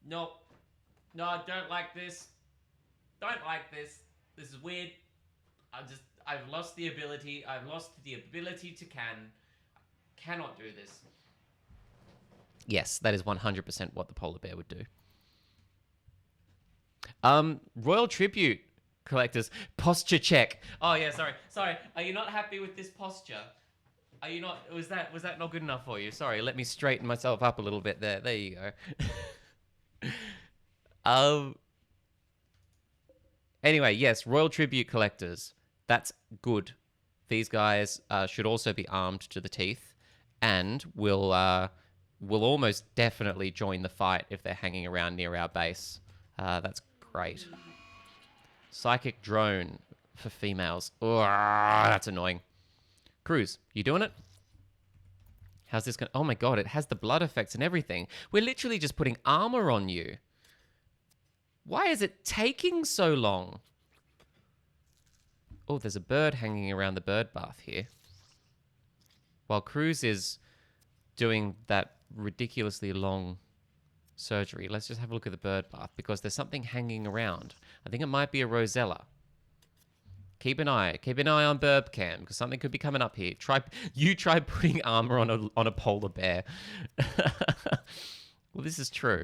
Nope. No, I don't like this. Don't like this. This is weird. I've lost the ability. I've lost the ability to cannot do this. Yes, that is 100% what the polar bear would do. Royal tribute collectors posture check. Oh yeah, sorry. Are you not happy with this posture? Are you not? Was that not good enough for you? Sorry, let me straighten myself up a little bit there. There you go. Anyway, yes, royal tribute collectors. That's good. These guys should also be armed to the teeth, and will almost definitely join the fight if they're hanging around near our base. That's great. Psychic drone for females. Oh, that's annoying. Cruz, you doing it? How's this going? Oh my god, it has the blood effects and everything. We're literally just putting armor on you. Why is it taking so long? Oh, there's a bird hanging around the bird bath here. While Cruz is doing that ridiculously long surgery, let's just have a look at the bird bath because there's something hanging around. I think it might be a Rosella. Keep an eye on Burb Cam because something could be coming up here. Try putting armor on a polar bear. Well, this is true.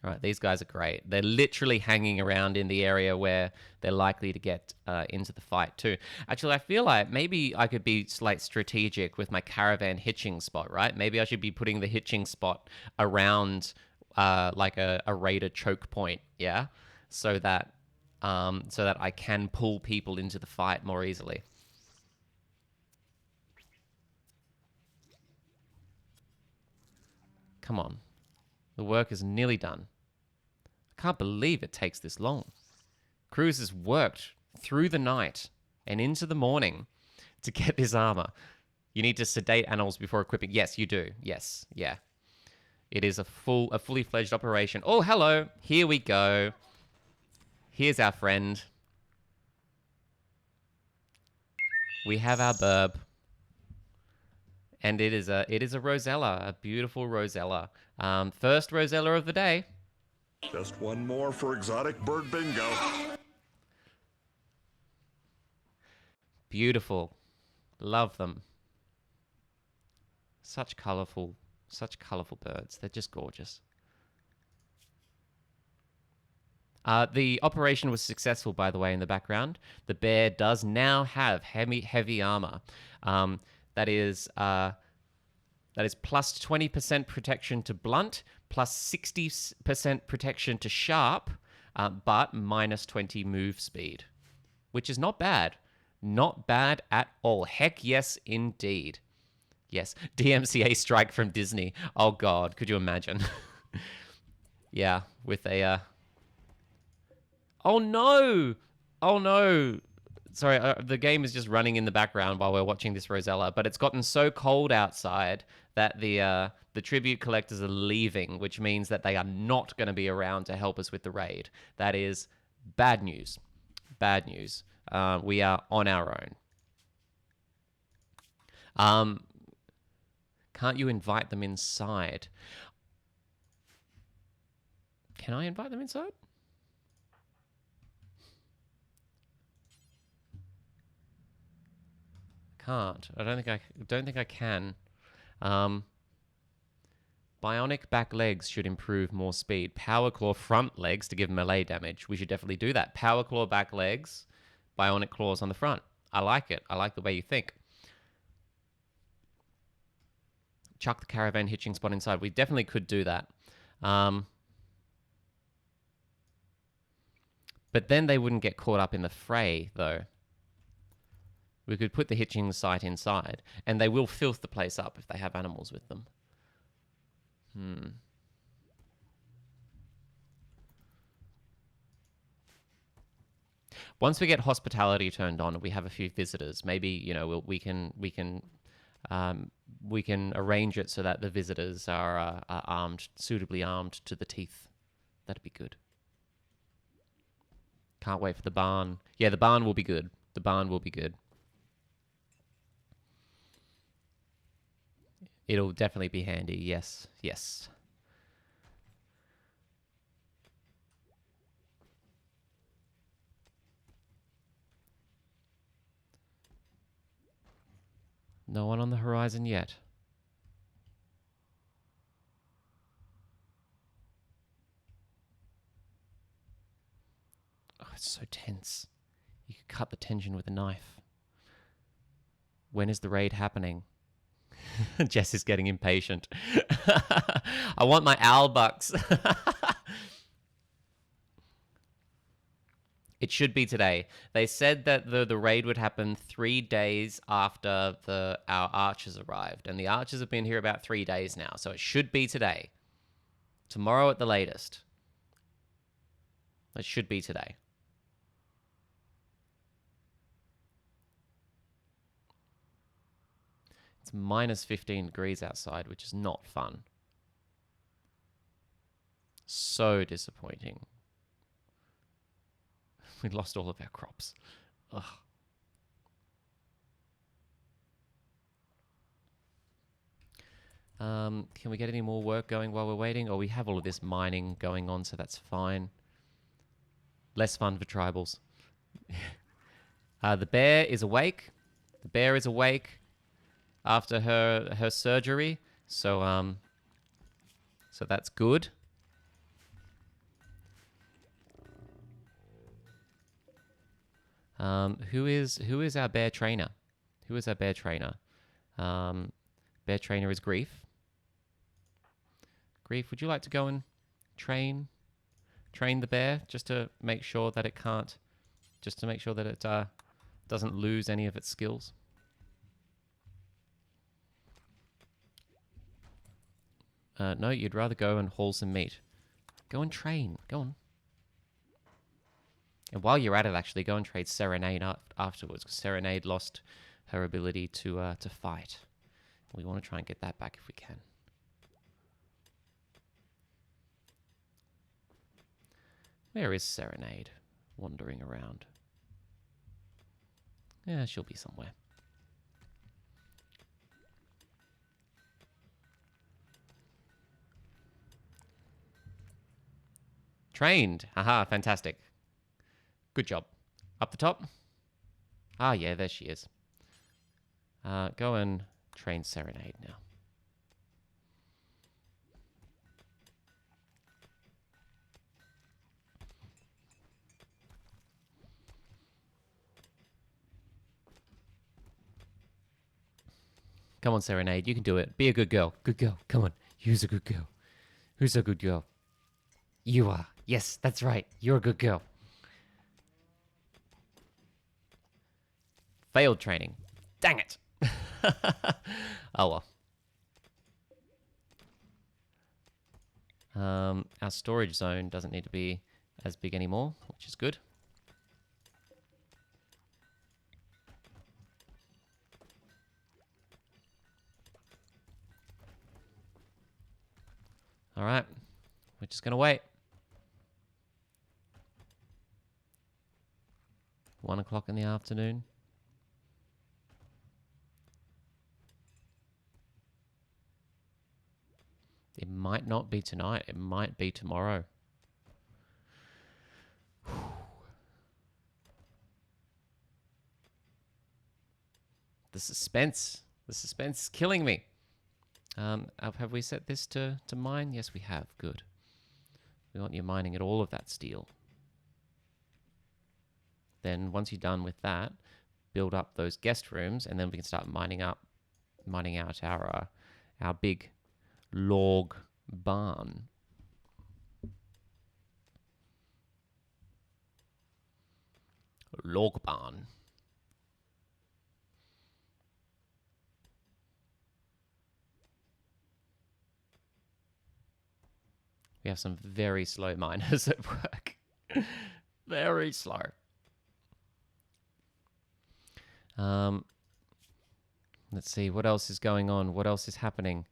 All right, these guys are great. They're literally hanging around in the area where they're likely to get into the fight too. Actually, I feel like maybe I could be like strategic with my caravan hitching spot, right? Maybe I should be putting the hitching spot around like a raider choke point, yeah, so that I can pull people into the fight more easily. Come on, the work is nearly done. I can't believe it takes this long. Cruz has worked through the night and into the morning to get this armor. You need to sedate animals before equipping. Yes, you do. Yes, yeah. It is a fully fledged operation. Oh, hello. Here we go. Here's our friend. We have our burb. And it is a Rosella, a beautiful Rosella. First Rosella of the day. Just one more for exotic bird bingo. Beautiful. Love them. Such colorful birds. They're just gorgeous. The operation was successful, by the way, in the background. The bear does now have heavy armor. That is plus 20% protection to blunt, plus 60% protection to sharp, but minus 20 move speed, which is not bad. Not bad at all. Heck yes, indeed. Yes, DMCA strike from Disney. Oh God, could you imagine? Yeah, with a... Oh no! Oh no! Sorry, the game is just running in the background while we're watching this Rosella, but it's gotten so cold outside that the tribute collectors are leaving, which means that they are not going to be around to help us with the raid. That is bad news. Bad news. We are on our own. Can't you invite them inside? Can I invite them inside? Can't. I don't think I can. Bionic back legs should improve more speed. Power claw front legs to give melee damage. We should definitely do that. Power claw back legs, bionic claws on the front. I like it. I like the way you think. Chuck the caravan hitching spot inside. We definitely could do that. But then they wouldn't get caught up in the fray, though. We could put the hitching site inside, and they will filth the place up if they have animals with them. Once we get hospitality turned on, we have a few visitors. Maybe we can arrange it so that the visitors are armed, suitably armed to the teeth. That'd be good. Can't wait for the barn. Yeah, the barn will be good. The barn will be good. It'll definitely be handy. Yes, yes. No one on the horizon yet. Oh, it's so tense. You could cut the tension with a knife. When is the raid happening? Jess is getting impatient. I want my owl bucks. It should be today. They said that the raid would happen 3 days after our archers arrived. And the archers have been here about 3 days now. So it should be today. Tomorrow at the latest. It should be today. It's minus 15 degrees outside, which is not fun. So disappointing. We lost all of our crops. Ugh. Can we get any more work going while we're waiting? Oh, we have all of this mining going on, so that's fine. Less fun for tribals. The bear is awake. The bear is awake after her surgery, so so that's good. Who is our bear trainer? Who is our bear trainer? Bear trainer is Grief. Grief, would you like to go and train the bear just to make sure that it can't, just to make sure that it doesn't lose any of its skills? No, you'd rather go and haul some meat. Go and train. Go on. And while you're at it, actually, go and trade Serenade afterwards, because Serenade lost her ability to fight. We want to try and get that back if we can. Where is Serenade? Wandering around. Yeah, she'll be somewhere. Trained. Haha, fantastic. Good job. Up the top. Ah, yeah, there she is. Go and train Serenade now. Come on, Serenade. You can do it. Be a good girl. Good girl. Come on. Who's a good girl? Who's a good girl? You are. Yes, that's right. You're a good girl. Failed training. Dang it. Oh, well. Our storage zone doesn't need to be as big anymore, which is good. All right. We're just going to wait. 1 o'clock in the afternoon. It might not be tonight. It might be tomorrow. The suspense. The suspense is killing me. Have we set this to mine? Yes, we have. Good. We want you mining at all of that steel. Then once you're done with that, build up those guest rooms, and then we can start mining out our big log barn. Log barn. We have some very slow miners at work. Very slow. Let's see, what else is going on? What else is happening?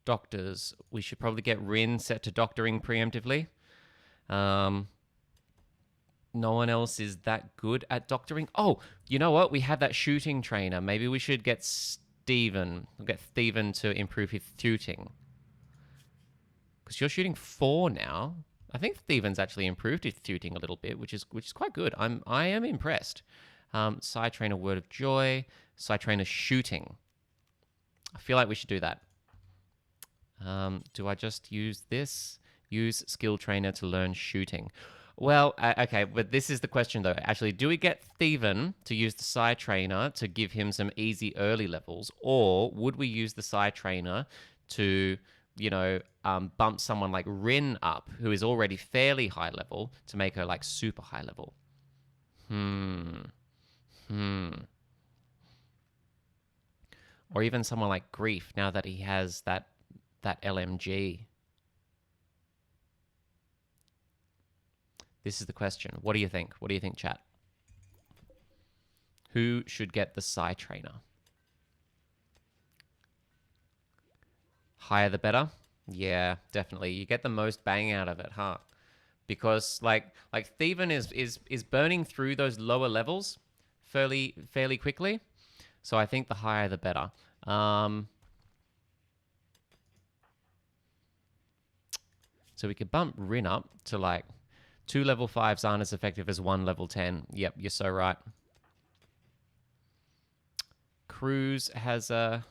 Doctors. We should probably get Rin set to doctoring preemptively. No one else is that good at doctoring. Oh, you know what? We have that shooting trainer. Maybe we should get Steven. We'll get Steven to improve his shooting. Because you're shooting 4 now. I think Steven's actually improved his shooting a little bit, which is quite good. I am impressed. Psy trainer word of joy. Psy trainer shooting. I feel like we should do that. Do I just use this? Use skill trainer to learn shooting. Well, okay, but this is the question though. Actually, do we get Steven to use the Psy trainer to give him some easy early levels, or would we use the Psy trainer to, you know, bump someone like Rin up, who is already fairly high level, to make her like super high level? Or even someone like Grief, now that he has that LMG. This is the question. What do you think? What do you think, chat? Who should get the Psy Trainer? Higher the better? Yeah, definitely. You get the most bang out of it, huh? Because like Thieving is burning through those lower levels fairly quickly. So I think the higher the better. So we could bump Rin up to like 2 level 5s aren't as effective as 1 level 10. Yep, you're so right. Cruz has an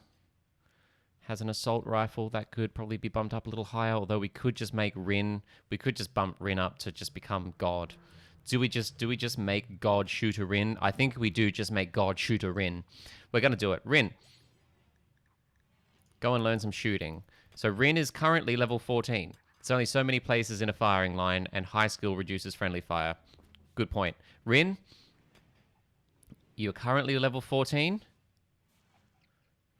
assault rifle that could probably be bumped up a little higher, although we could just make Rin, we could just bump Rin up to just become God. Do we just make God shoot a Rin? I think we do just make God shoot a Rin. We're going to do it. Rin. Go and learn some shooting. So Rin is currently level 14. It's only so many places in a firing line, and high skill reduces friendly fire. Good point. Rin, you're currently level 14.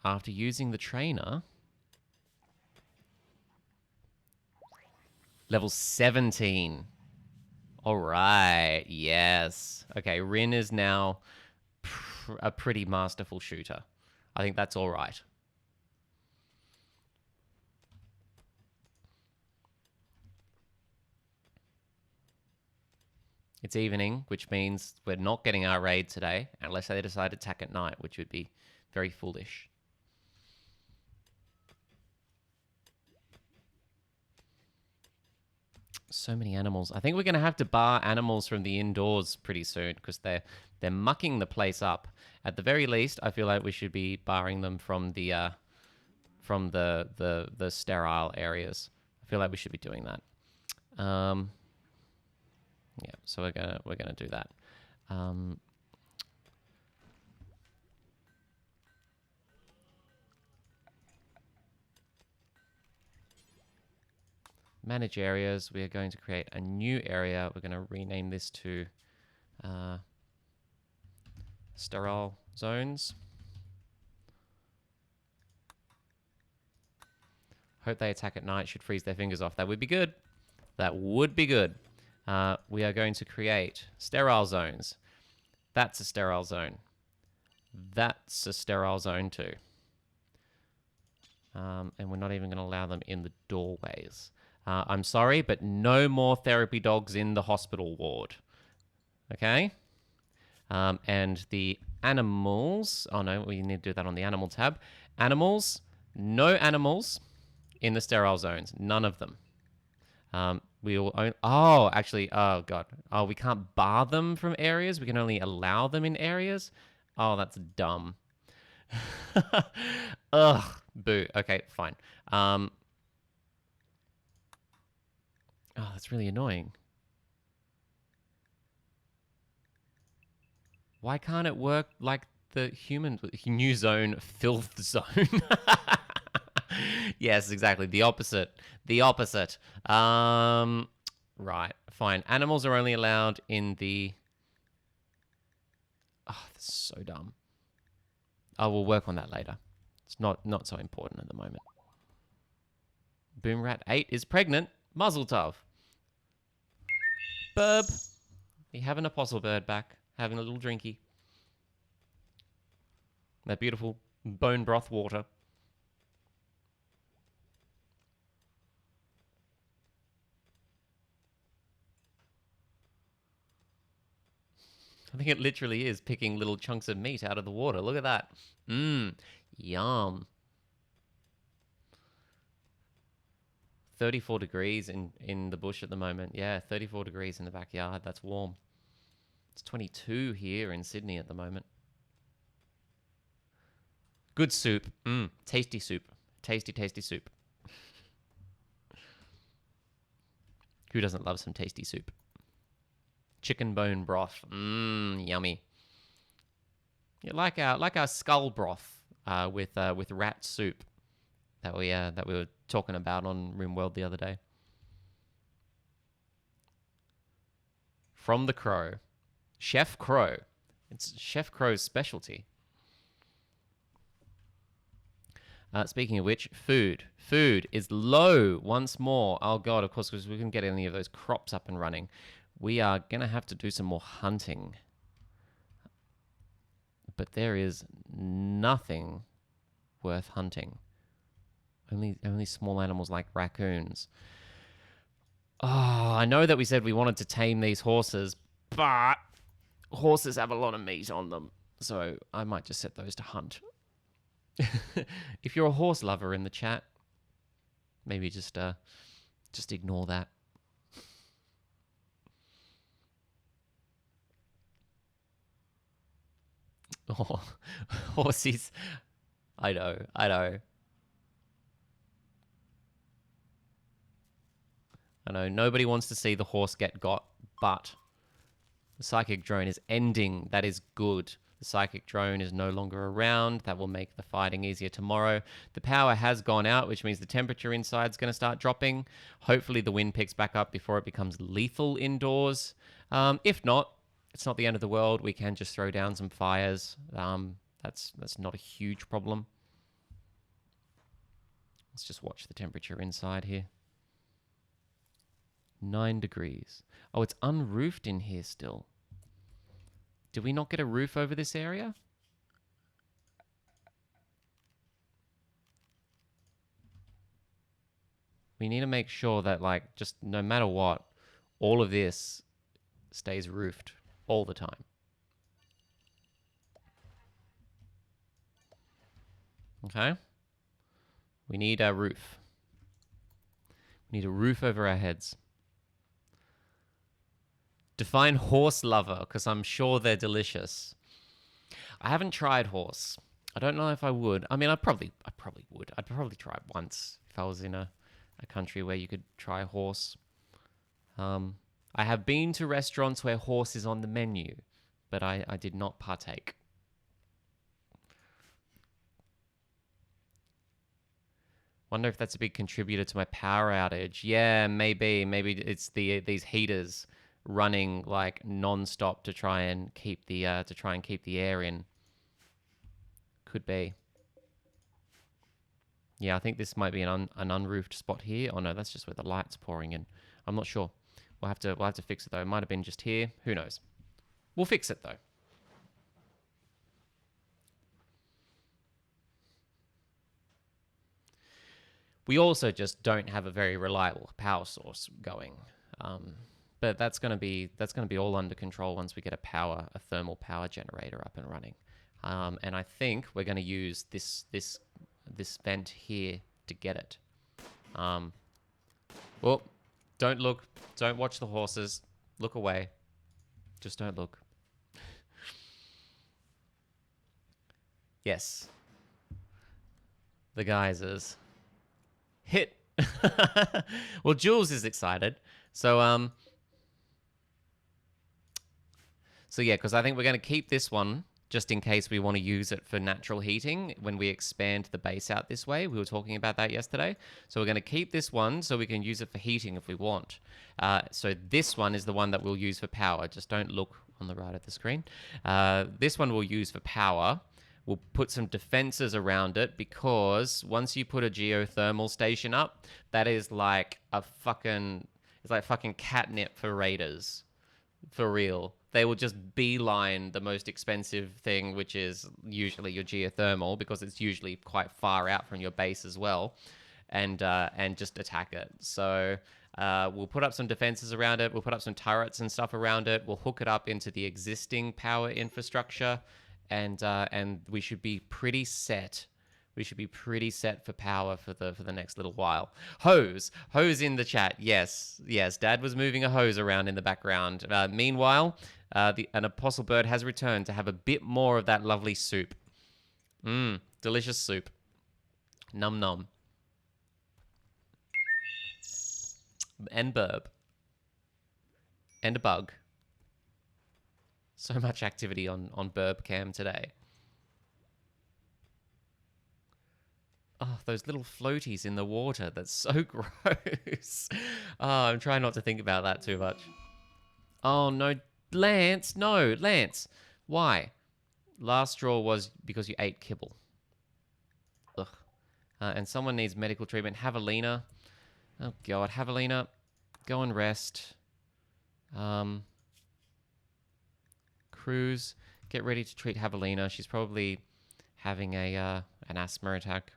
After using the trainer, level 17. All right, yes. Okay, Rin is now a pretty masterful shooter. I think that's all right. It's evening, which means we're not getting our raid today, unless they decide to attack at night, which would be very foolish. So many animals. I think we're going to have to bar animals from the indoors pretty soon because they're mucking the place up. At the very least, I feel like we should be barring them from the sterile areas. I feel like we should be doing that. Yeah, so we're gonna do that. Manage areas. We are going to create a new area. We're going to rename this to sterile zones. Hope they attack at night. Should freeze their fingers off. That would be good. That would be good. We are going to create sterile zones. That's a sterile zone. That's a sterile zone too. And we're not even going to allow them in the doorways. I'm sorry, but no more therapy dogs in the hospital ward. Okay? And the animals... Oh, no, we need to do that on the animal tab. Animals. No animals in the sterile zones. None of them. We will own... Oh, actually, oh, God. Oh, we can't bar them from areas. We can only allow them in areas. Oh, that's dumb. Ugh. Boo. Okay, fine. Oh, that's really annoying. Why can't it work like the human new zone, filth zone? Yes, exactly. The opposite. The opposite. Right. Fine. Animals are only allowed in the... Oh, that's so dumb. I will work on that later. It's not so important at the moment. Boomrat 8 is pregnant. Muzzle tov. Burb. We have an apostle bird back. Having a little drinky. That beautiful bone broth water. I think it literally is picking little chunks of meat out of the water. Look at that. Mmm. Yum. 34 degrees in the bush at the moment. Yeah, 34 degrees in the backyard. That's warm. It's 22 here in Sydney at the moment. Good soup. Mmm. Tasty soup. Tasty, tasty soup. Who doesn't love some tasty soup? Chicken bone broth. Mmm, yummy. Yeah, like our skull broth with rat soup that we were talking about on RimWorld the other day. From the Crow. Chef Crow. It's Chef Crow's specialty. Speaking of which, food. Food is low once more. Oh god, of course, because we couldn't get any of those crops up and running. We are going to have to do some more hunting. but there is nothing worth hunting. Only small animals like raccoons. Oh, I know that we said we wanted to tame these horses, but horses have a lot of meat on them, so I might just set those to hunt. If you're a horse lover in the chat, maybe just ignore that. Oh, horses. I know. Nobody wants to see the horse get got, but the psychic drone is ending. That is good. The psychic drone is no longer around. That will make the fighting easier tomorrow. The power has gone out, which means the temperature inside is going to start dropping. Hopefully the wind picks back up before it becomes lethal indoors. If not, it's not the end of the world. We can just throw down some fires. That's not a huge problem. Let's just watch the temperature inside here. 9 degrees. Oh, it's unroofed in here still. Did we not get a roof over this area? We need to make sure that, like, just no matter what, all of this stays roofed all the time. Okay? We need a roof. We need a roof over our heads. Define horse lover, because I'm sure they're delicious. I haven't tried horse. I don't know if I would. I mean, I probably would. I'd probably try it once if I was in a country where you could try horse. I have been to restaurants where horse is on the menu, but I did not partake. Wonder if that's a big contributor to my power outage. Yeah, maybe. Maybe it's these heaters running like non-stop to try and keep the air in. Could be. Yeah, I think this might be an unroofed spot here. Oh no, that's just where the light's pouring in. I'm not sure. We'll have to fix it though. It might have been just here. Who knows? We'll fix it though. We also just don't have a very reliable power source going. But that's going to be all under control once we get a thermal power generator up and running. And I think we're going to use this vent here to get it. Well, don't look. Don't watch the horses. Look away. Just don't look. Yes. The geysers. Hit. Well, Jules is excited. So yeah, because I think we're going to keep this one just in case we want to use it for natural heating when we expand the base out this way. We were talking about that yesterday. So we're going to keep this one so we can use it for heating if we want. So this one is the one that we'll use for power. Just don't look on the right of the screen. This one we'll use for power. We'll put some defenses around it because once you put a geothermal station up, that is like it's like fucking catnip for raiders. For real. They will just beeline the most expensive thing, which is usually your geothermal, because it's usually quite far out from your base as well, and just attack it. So we'll put up some defenses around it. We'll put up some turrets and stuff around it. We'll hook it up into the existing power infrastructure, and we should be pretty set. We should be pretty set for power for the next little while. Hose in the chat. Yes. Dad was moving a hose around in the background. Meanwhile, an apostle bird has returned to have a bit more of that lovely soup. Delicious soup. Num num. And burb. And a bug. So much activity on burb cam today. Oh, those little floaties in the water. That's so gross. Oh, I'm trying not to think about that too much. Oh, no. Lance. No, Lance. Why? Last straw was because you ate kibble. Ugh. And someone needs medical treatment. Javelina. Oh, God. Javelina. Go and rest. Cruz. Get ready to treat Javelina. She's probably having an asthma attack.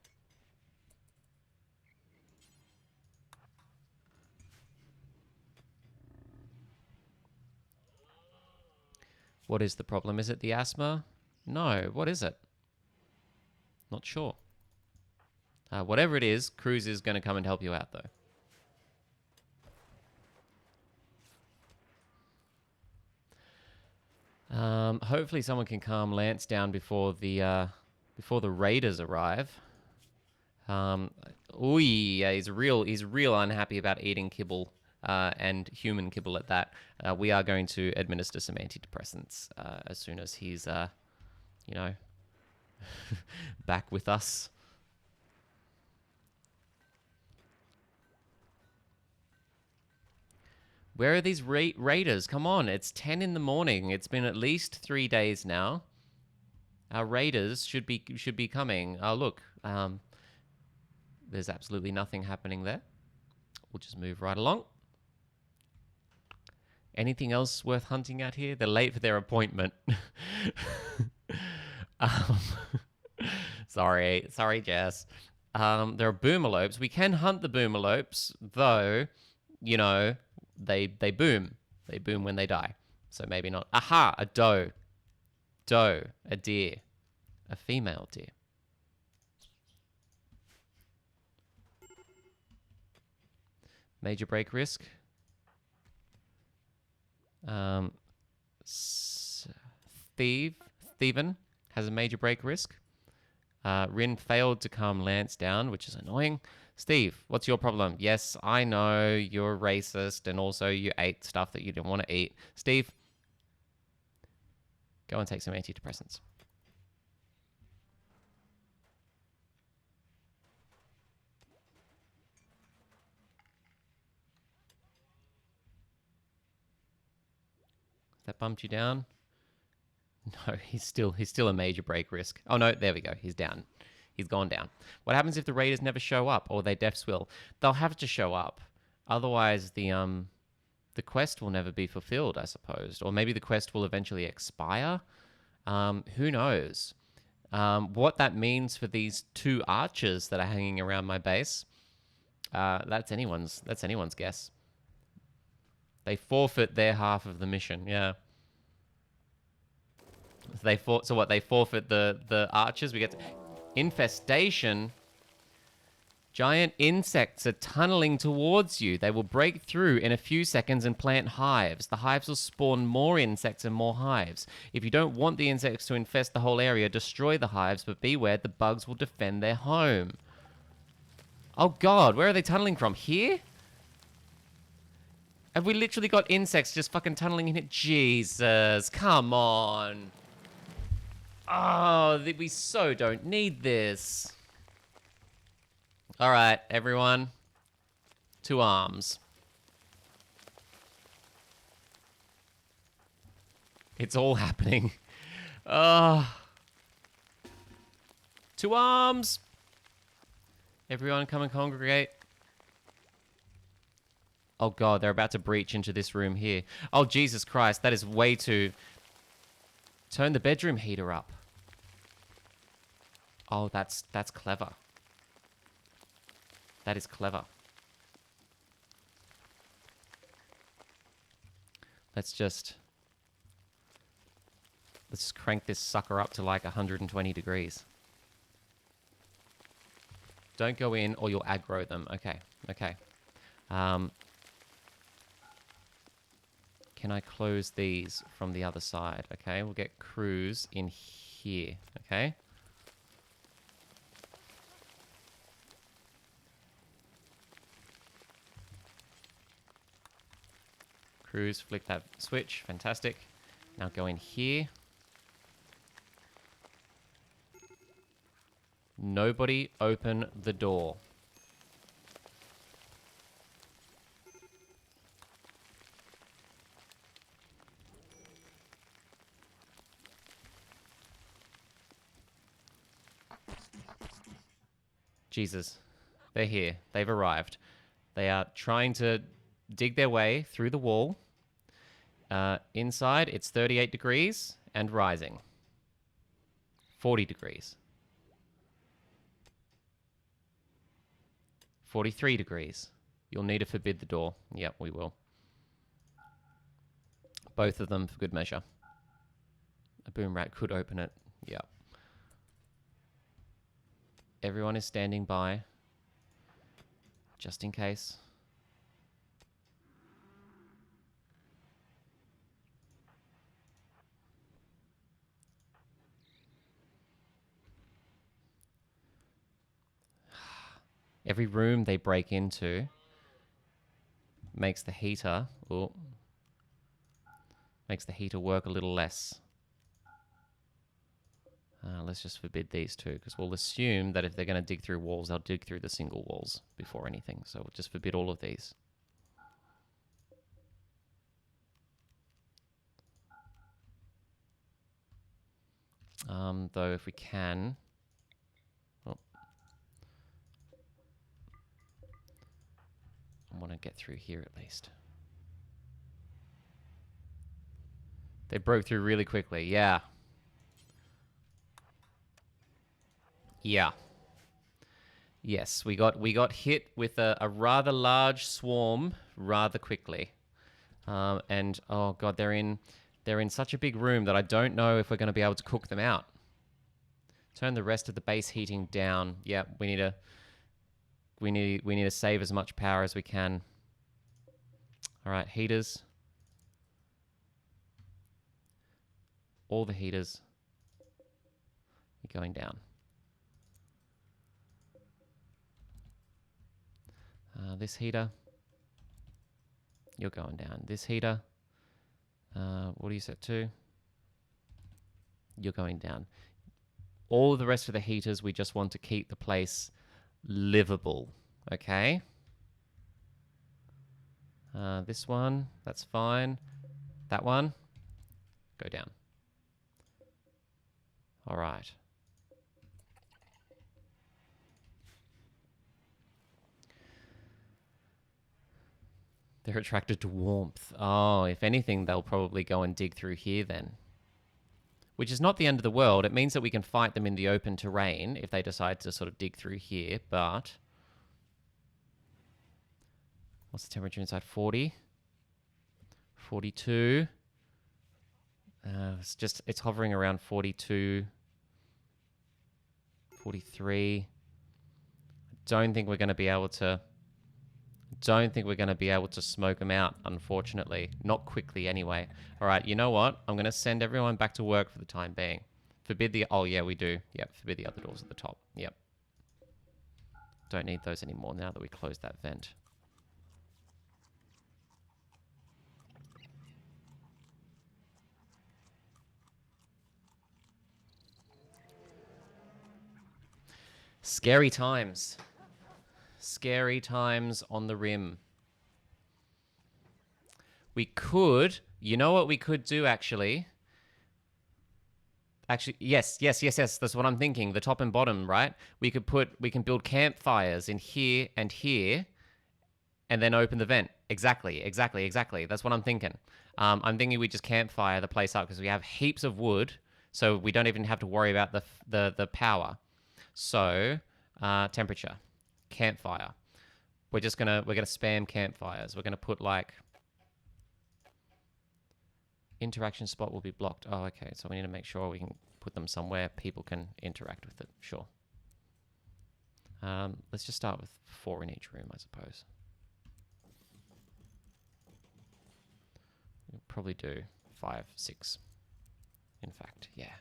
What is the problem? Is it the asthma? No. What is it? Not sure. Whatever it is, Cruz is going to come and help you out, though. Hopefully someone can calm Lance down before the raiders arrive. Yeah, he's real unhappy about eating kibble, and human kibble at that. We are going to administer some antidepressants as soon as he's, back with us. Where are these raiders? Come on, it's 10 in the morning. It's been at least 3 days now. Our raiders should be coming. Oh, look. There's absolutely nothing happening there. We'll just move right along. Anything else worth hunting at here? They're late for their appointment. Sorry, Jess. There are boomalopes. We can hunt the boomalopes, though, they boom. They boom when they die. So maybe not. Aha! A doe. A deer. A female deer. Major break risk. Steven has a major break risk. Rin failed to calm Lance down, which is annoying. Steve, what's your problem? Yes, I know you're racist and also you ate stuff that you didn't want to eat. Steve, go and take some antidepressants. That bumped you down? No, he's still a major break risk. Oh no, there we go. He's down. He's gone down. What happens if the raiders never show up, or they deaths will? They'll have to show up. Otherwise, the quest will never be fulfilled, I suppose. Or maybe the quest will eventually expire. Who knows? What that means for these 2 archers that are hanging around my base, that's anyone's guess. They forfeit their half of the mission. Yeah. So what? They forfeit the archers. We get infestation. Giant insects are tunneling towards you. They will break through in a few seconds and plant hives. The hives will spawn more insects and more hives. If you don't want the insects to infest the whole area, destroy the hives, but beware, the bugs will defend their home. Oh God, where are they tunneling from? Here? Have we literally got insects just fucking tunneling in it? Jesus, come on. Oh, we so don't need this. All right, everyone. 2 arms. It's all happening. 2 arms. Everyone come and congregate. Oh God, they're about to breach into this room here. Oh, Jesus Christ, that is way too... Turn the bedroom heater up. Oh, that's clever. That is clever. Let's just crank this sucker up to like 120 degrees. Don't go in or you'll aggro them. Okay. Can I close these from the other side? Okay, we'll get Cruz in here. Okay. Cruz, flick that switch. Fantastic. Now go in here. Nobody open the door. Jesus. They're here. They've arrived. They are trying to dig their way through the wall. Inside, it's 38 degrees. and rising. 40 degrees. 43 degrees. You'll need to forbid the door. Yep, we will. Both of them for good measure. A boom rat could open it. Yep. Everyone is standing by. Just in case. Every room they break into makes the heater work a little less. Let's just forbid these two, because we'll assume that if they're going to dig through walls, they'll dig through the single walls before anything. So we'll just forbid all of these. Though if we can... Oh. I want to get through here at least. They broke through really quickly. Yeah. Yeah. Yes, we got hit with a rather large swarm rather quickly. And oh god, they're in such a big room that I don't know if we're going to be able to cook them out. Turn the rest of the base heating down. Yeah, we need to save as much power as we can. All right, heaters. All the heaters are going down. This heater, you're going down. This heater, what are you set to? You're going down. All the rest of the heaters, we just want to keep the place livable, okay? This one, that's fine. That one, go down. All right. They're attracted to warmth. Oh, if anything, they'll probably go and dig through here then. Which is not the end of the world. It means that we can fight them in the open terrain if they decide to sort of dig through here, but... What's the temperature inside? 40? 42? It's hovering around 42. 43. Don't think we're going to be able to smoke them out, unfortunately. Not quickly, anyway. All right, you know what? I'm going to send everyone back to work for the time being. Forbid the... Oh, yeah, we do. Yep, forbid the other doors at the top. Yep. Don't need those anymore now that we closed that vent. Scary times. Scary times on the rim. We could... You know what we could do, actually? Actually, yes. That's what I'm thinking. The top and bottom, right? We can build campfires in here, and then open the vent. Exactly. That's what I'm thinking. I'm thinking we just campfire the place up because we have heaps of wood, so we don't even have to worry about the power. So, temperature, campfire. We're gonna spam campfires. We're gonna put like interaction spot will be blocked. Oh, okay. So we need to make sure we can put them somewhere people can interact with it. Sure. Let's just start with 4 in each room, I suppose. We'll probably do 5, 6. In fact, yeah.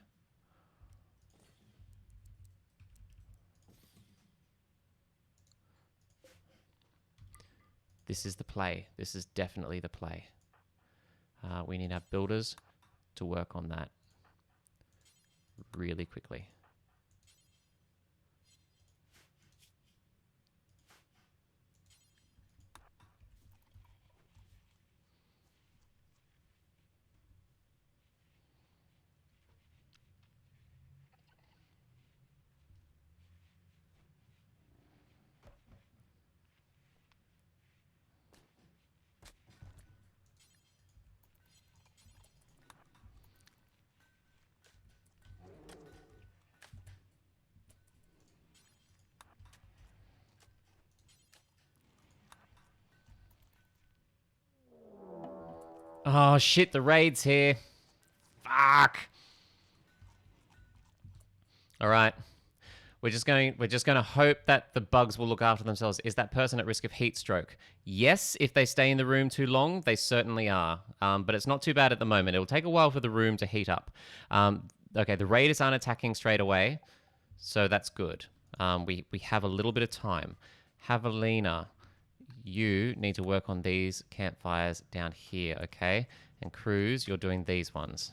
This is the play. This is definitely the play. We need our builders to work on that really quickly. Oh, shit, the raid's here. Fuck. All right. We're just going to hope that the bugs will look after themselves. Is that person at risk of heat stroke? Yes, if they stay in the room too long, they certainly are. But it's not too bad at the moment. It'll take a while for the room to heat up. Okay, the raiders aren't attacking straight away, so that's good. We have a little bit of time. Javelina, you need to work on these campfires down here, okay? And Cruz, you're doing these ones.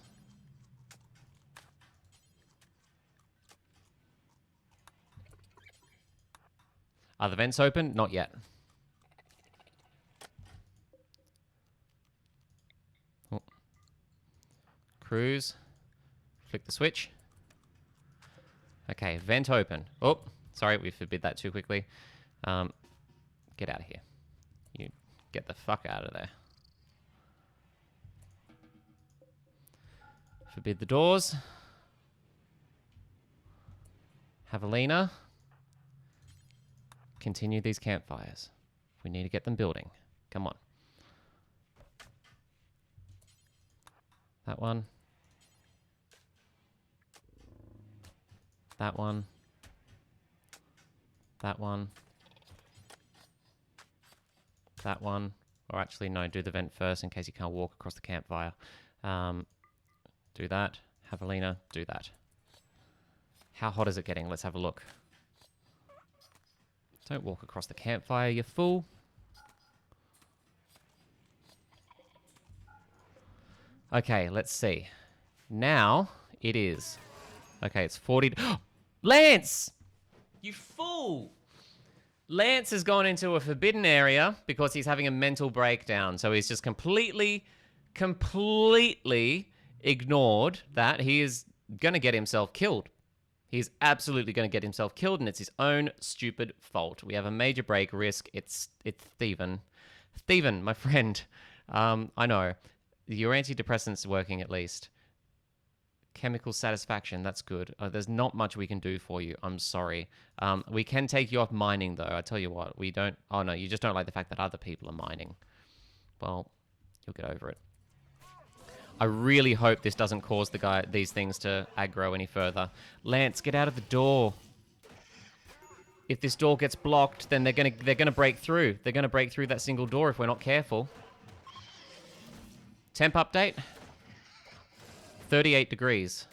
Are the vents open? Not yet. Oh. Cruz, flick the switch. Okay, vent open. Oh, sorry, we forbid that too quickly. Get out of here. You get the fuck out of there. Forbid the doors. Javelina. Continue these campfires. We need to get them building. Come on. That one. That one. That one. That one. Or actually, no, do the vent first in case you can't walk across the campfire. Do that. Javelina, do that. How hot is it getting? Let's have a look. Don't walk across the campfire, you fool. Okay, let's see. Now it is. Okay, it's 40. Lance! You fool! Lance has gone into a forbidden area because he's having a mental breakdown. So he's just completely ignored that. He is going to get himself killed. He's absolutely going to get himself killed, and it's his own stupid fault. We have a major break risk. It's Steven. Steven, my friend. I know. Your antidepressant's working at least. Chemical satisfaction, that's good. There's not much we can do for you. I'm sorry. We can take you off mining, though. I tell you what, we don't... Oh, no, you just don't like the fact that other people are mining. Well, you'll get over it. I really hope this doesn't cause these things to aggro any further. Lance, get out of the door. If this door gets blocked, then they're gonna break through. They're gonna break through that single door if we're not careful. Temp update. 38 degrees.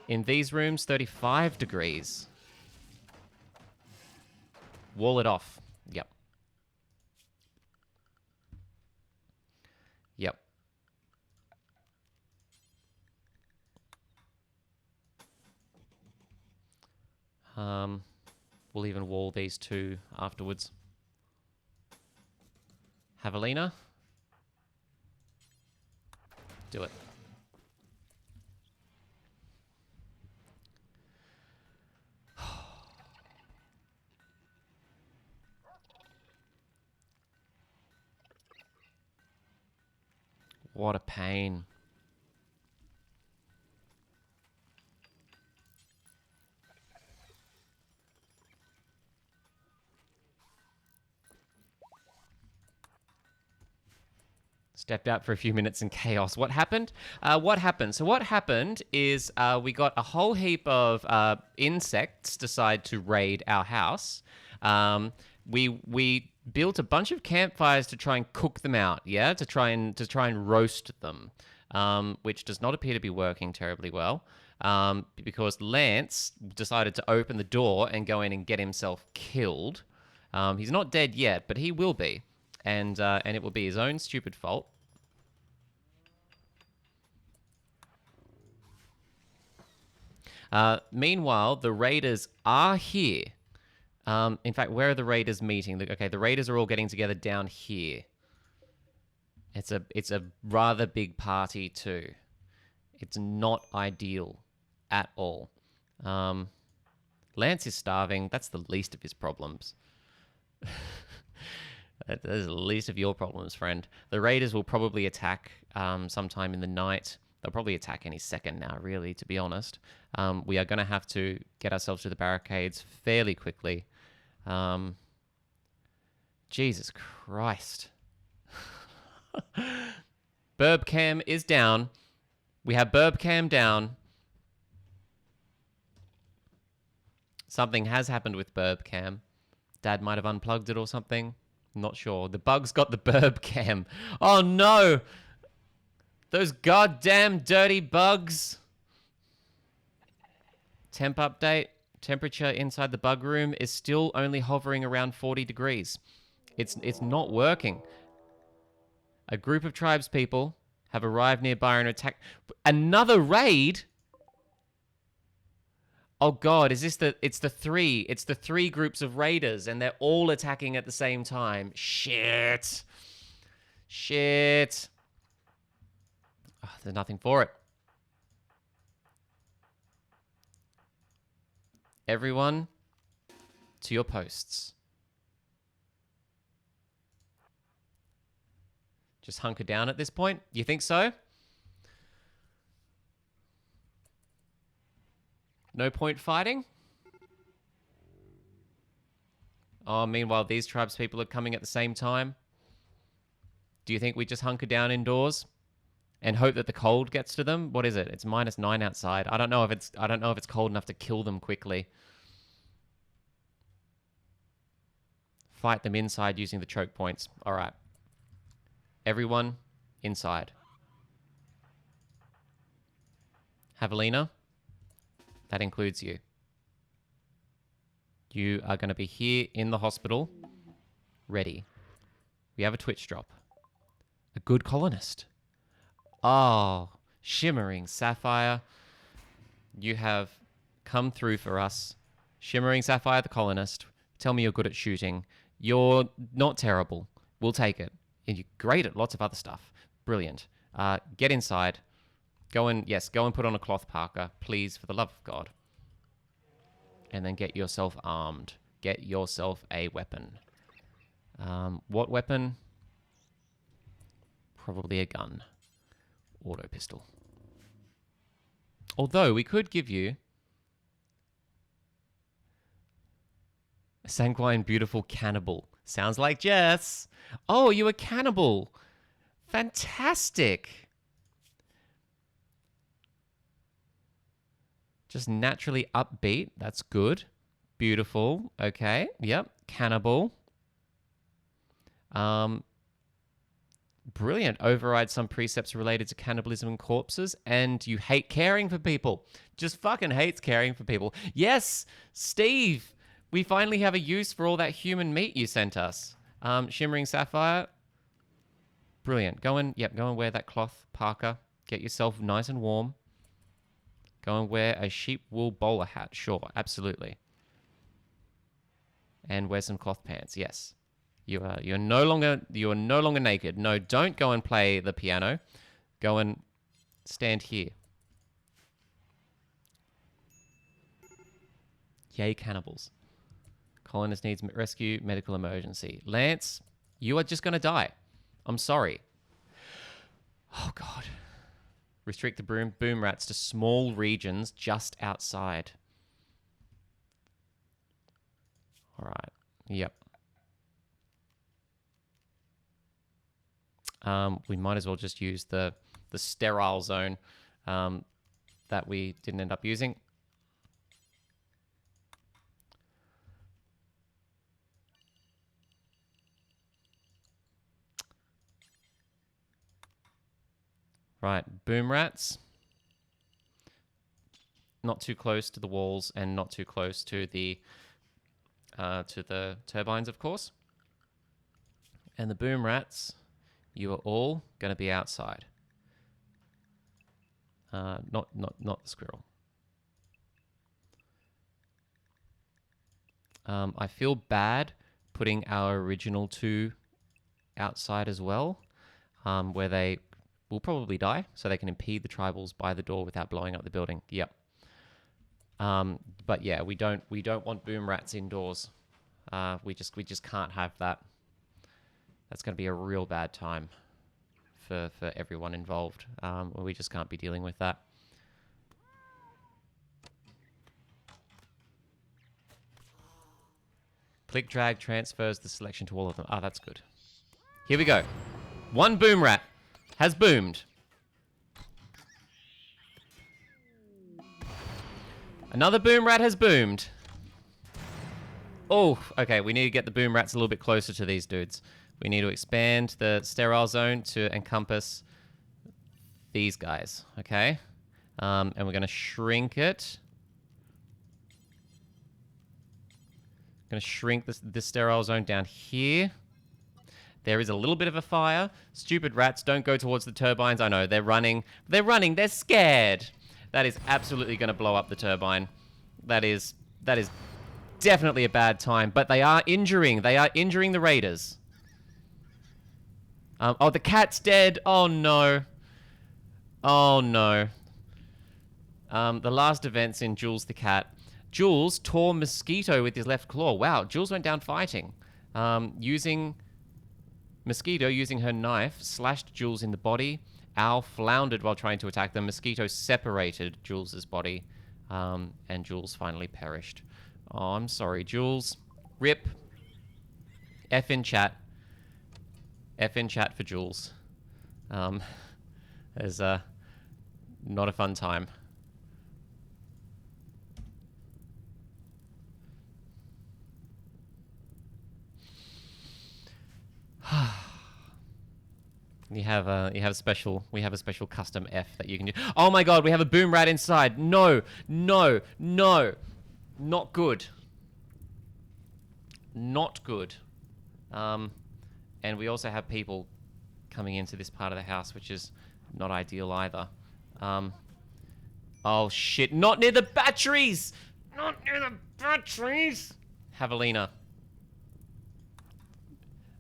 In these rooms, 35 degrees. Wall it off. Yep. Yep. We'll even wall these two afterwards. Javelina. Do it. What a pain. Stepped out for a few minutes in chaos. What happened? What happened? So what happened is we got a whole heap of insects decide to raid our house. We built a bunch of campfires to try and cook them out. Yeah, to try and roast them, which does not appear to be working terribly well. Because Lance decided to open the door and go in and get himself killed. He's not dead yet, but he will be. And it will be his own stupid fault. Meanwhile, the raiders are here. In fact, where are the raiders meeting? Okay, the raiders are all getting together down here. It's a rather big party too. It's not ideal at all. Lance is starving. That's the least of his problems. That is the least of your problems, friend. The raiders will probably attack sometime in the night. They'll probably attack any second now, really, to be honest. We are going to have to get ourselves to the barricades fairly quickly. Jesus Christ. Burb cam is down. We have burb cam down. Something has happened with burb cam. Dad might have unplugged it or something. Not sure. The bug's got the burb cam. Oh no! Those goddamn dirty bugs. Temp update. Temperature inside the bug room is still only hovering around 40 degrees. It's not working. A group of tribespeople have arrived nearby and attacked. Another raid? Oh god, is this the... It's the three groups of raiders, and they're all attacking at the same time. Shit. Shit. Oh, there's nothing for it. Everyone, to your posts. Just hunker down at this point? You think so? No point fighting? Oh, meanwhile, these tribes people are coming at the same time. Do you think we just hunker down indoors and hope that the cold gets to them? What is it? It's -9 outside. I don't know if it's cold enough to kill them quickly. Fight them inside using the choke points. All right. Everyone inside. Javelina, that includes you. You are going to be here in the hospital, ready. We have a Twitch drop. A good colonist. Oh, Shimmering Sapphire. You have come through for us. Shimmering Sapphire, the colonist. Tell me you're good at shooting. You're not terrible. We'll take it. And you're great at lots of other stuff. Brilliant. Get inside. Go and put on a cloth parka, please, for the love of God. And then get yourself armed. Get yourself a weapon. What weapon? Probably a gun. Auto pistol. Although we could give you a sanguine, beautiful cannibal. Sounds like Jess. Oh, you a cannibal. Fantastic. Just naturally upbeat. That's good. Beautiful. Okay. Yep. Cannibal. Brilliant. Override some precepts related to cannibalism and corpses. And you hate caring for people. Just fucking hates caring for people. Yes, Steve. We finally have a use for all that human meat you sent us. Shimmering Sapphire. Brilliant. Go and wear that cloth parka. Get yourself nice and warm. Go and wear a sheep wool bowler hat. Sure, absolutely. And wear some cloth pants. Yes. You're no longer naked. No, don't go and play the piano. Go and stand here. Yay, cannibals. Colonist needs rescue, medical emergency. Lance, you are just going to die. I'm sorry. Oh, God. Restrict the boom rats to small regions just outside. All right. Yep. We might as well just use the sterile zone that we didn't end up using. Right, boom rats. Not too close to the walls and not too close to the turbines, of course. And the boom rats, you are all going to be outside. Not the squirrel. I feel bad putting our original two outside as well, where they will probably die, so they can impede the tribals by the door without blowing up the building. Yep. But yeah, we don't want boom rats indoors. We just can't have that. That's going to be a real bad time for everyone involved. We just can't be dealing with that. Click drag transfers the selection to all of them. Ah, that's good. Here we go. One boom rat. has boomed. Another boom rat has boomed. Oh, okay. We need to get the boom rats a little bit closer to these dudes. We need to expand the sterile zone to encompass these guys, okay? And we're going to shrink it. Going to shrink this sterile zone down here. There is a little bit of a fire. Stupid rats, don't go towards the turbines. I know, they're running. They're running. They're scared. That is absolutely going to blow up the turbine. That is definitely a bad time. But they are injuring. They are injuring the raiders. Oh, the cat's dead. Oh, no. Oh, no. The last events in Jules the cat. Jules tore Mosquito with his left claw. Wow, Jules went down fighting. Mosquito, using her knife, slashed Jules in the body. Owl floundered while trying to attack them. Mosquito separated Jules's body, and Jules finally perished. Oh, I'm sorry, Jules. RIP. F in chat. F in chat for Jules. There's not a fun time. We have a special custom F that you can do. Oh my god, we have a boom rat inside. No, no, no. Not good. Not good. And we also have people coming into this part of the house, which is not ideal either. Oh shit, not near the batteries! Not near the batteries! Javelina.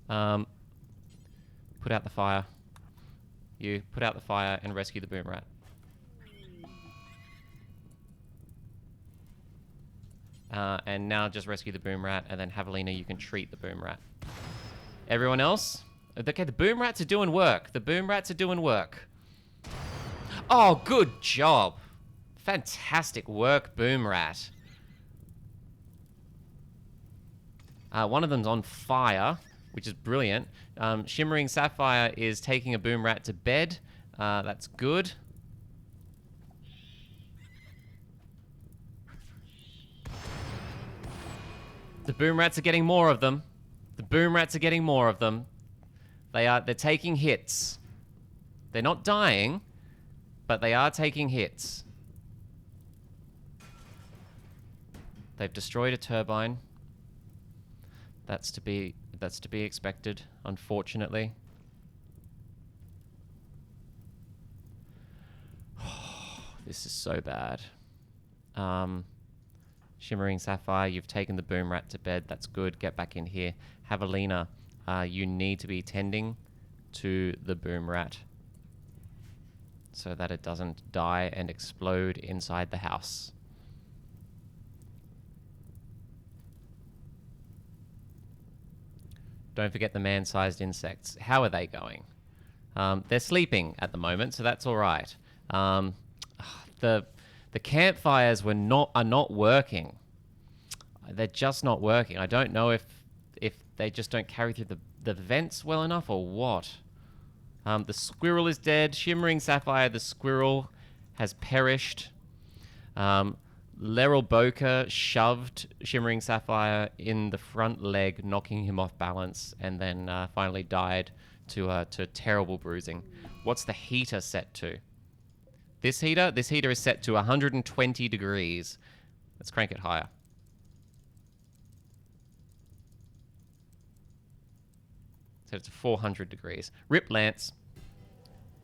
Put out the fire. You put out the fire and rescue the boom rat. And now just rescue the boom rat, and then Javelina, you can treat the boom rat. Everyone else? Okay, the boom rats are doing work. The boom rats are doing work. Oh, good job. Fantastic work, boom rat. One of them's on fire, which is brilliant. Shimmering Sapphire is taking a boom rat to bed. That's good. The boom rats are getting more of them. The boom rats are getting more of them. They're taking hits. They're not dying, but they are taking hits. They've destroyed a turbine. That's to be expected, unfortunately. This is so bad. Shimmering Sapphire, you've taken the boom rat to bed. That's good. Get back in here. Javelina, you need to be tending to the boom rat so that it doesn't die and explode inside the house. Don't forget the man-sized insects. How are they going? They're sleeping at the moment, so that's all right. The campfires are not working. They're just not working. I don't know if they just don't carry through the vents well enough or what. The squirrel is dead. Shimmering Sapphire, the squirrel, has perished. Leral Boker shoved Shimmering Sapphire in the front leg, knocking him off balance, and then finally died to terrible bruising. What's the heater set to? This heater is set to 120 degrees. Let's crank it higher. Set it to 400 degrees. Rip Lance.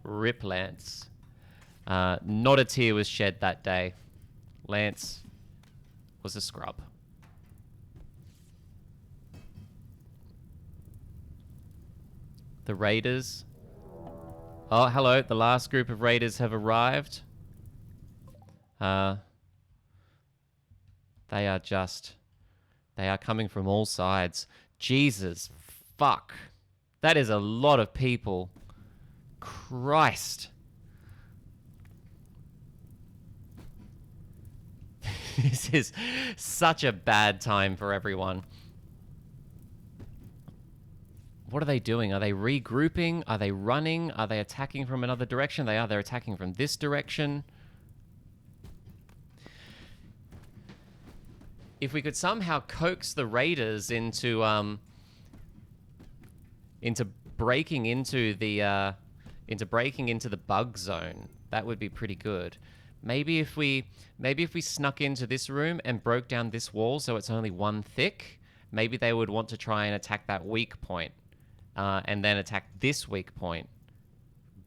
Rip Lance. Not a tear was shed that day. Lance was a scrub. The raiders. Oh, hello. The last group of raiders have arrived. They are coming from all sides. Jesus fuck. That is a lot of people. Christ. This is such a bad time for everyone. What are they doing? Are they regrouping? Are they running? Are they attacking from another direction? They are. They're attacking from this direction. If we could somehow coax the raiders into breaking into the bug zone, that would be pretty good. Maybe if we snuck into this room and broke down this wall so it's only one thick, maybe they would want to try and attack that weak point, and then attack this weak point,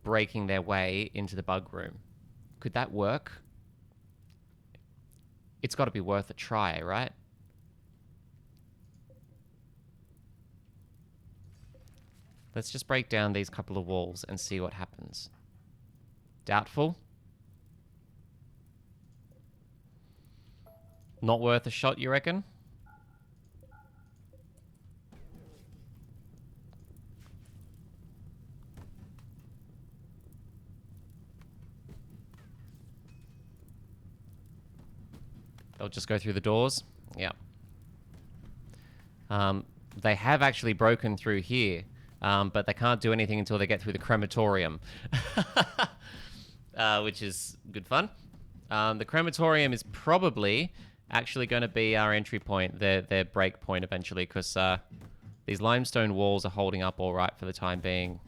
breaking their way into the bug room. Could that work? It's got to be worth a try, right? Let's just break down these couple of walls and see what happens. Doubtful? Not worth a shot, you reckon? They'll just go through the doors. Yeah. They have actually broken through here, but they can't do anything until they get through the crematorium, which is good fun. The crematorium is probably actually going to be our entry point, their break point eventually, because these limestone walls are holding up all right for the time being.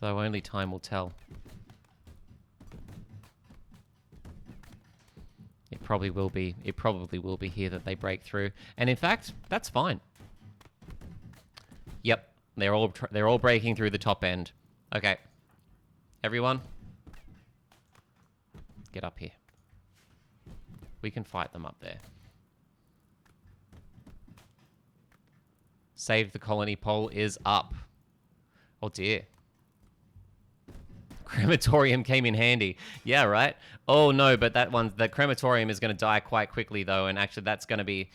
Though only time will tell. It probably will be here that they break through. And in fact, that's fine. Yep, they're all breaking through the top end. Okay. Everyone, get up here. We can fight them up there. Save the colony poll is up. Oh dear. Crematorium came in handy. Yeah, right? Oh no, but the crematorium is going to die quite quickly though, and actually that's going to be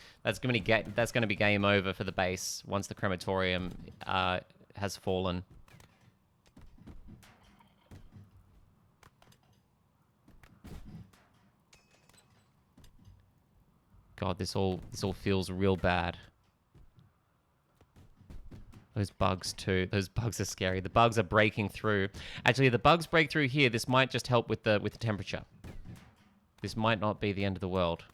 game over for the base once the crematorium has fallen. God, this all feels real bad. Those bugs too. Those bugs are scary. The bugs are breaking through. Actually, the bugs break through here. This might just help with the temperature. This might not be the end of the world.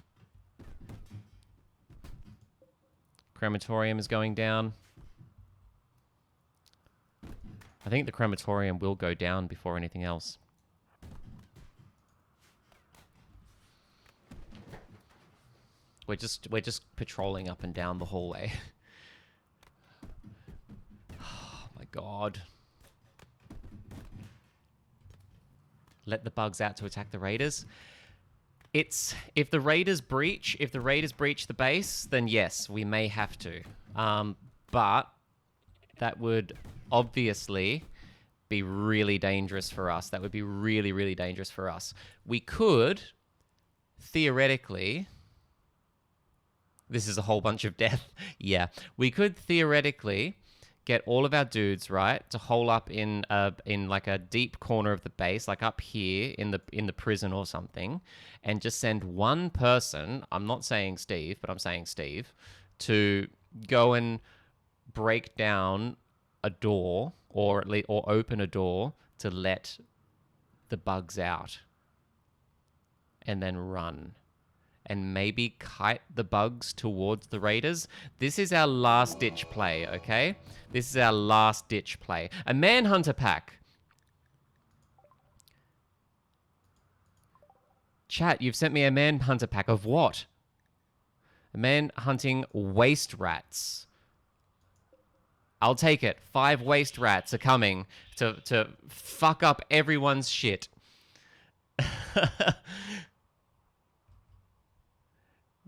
Crematorium is going down. I think the crematorium will go down before anything else. We're just patrolling up and down the hallway. God. Let the bugs out to attack the raiders. If the raiders breach the base, then yes, we may have to. But that would obviously be really dangerous for us. That would be really, really dangerous for us. We could theoretically, this is a whole bunch of death. Yeah, we could theoretically get all of our dudes, right, to hole up in like a deep corner of the base, like up here in the prison or something, and just send one person, I'm not saying Steve, but I'm saying Steve, to go and break down a door or open a door to let the bugs out and then run. And maybe kite the bugs towards the raiders. This is our last-ditch play, okay? This is our last-ditch play. A manhunter pack. Chat, you've sent me a manhunter pack of what? A man hunting waste rats. I'll take it. 5 waste rats are coming to fuck up everyone's shit.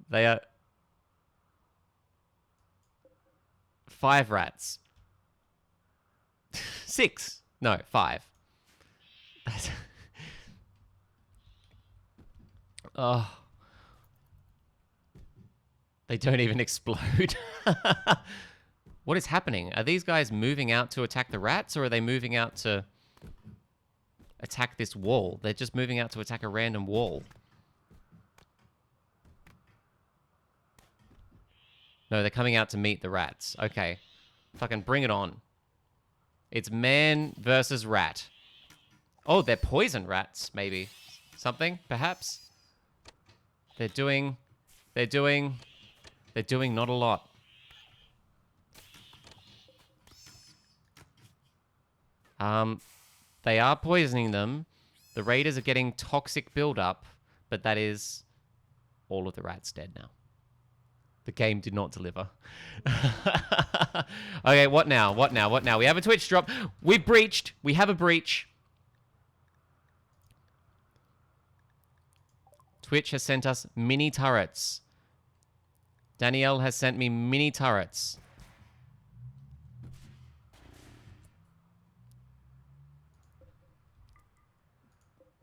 They are 5 rats. 6. No, 5. Oh. They don't even explode. What is happening? Are these guys moving out to attack the rats, or are they moving out to attack this wall? They're just moving out to attack a random wall. No, they're coming out to meet the rats. Okay. Fucking bring it on. It's man versus rat. Oh, they're poison rats, maybe. Something, perhaps? They're doing not a lot. They are poisoning them. The raiders are getting toxic buildup, but that is all of the rats dead now. The game did not deliver. Okay, what now? What now? What now? We have a Twitch drop. We breached. We have a breach. Twitch has sent us mini turrets. Danielle has sent me mini turrets.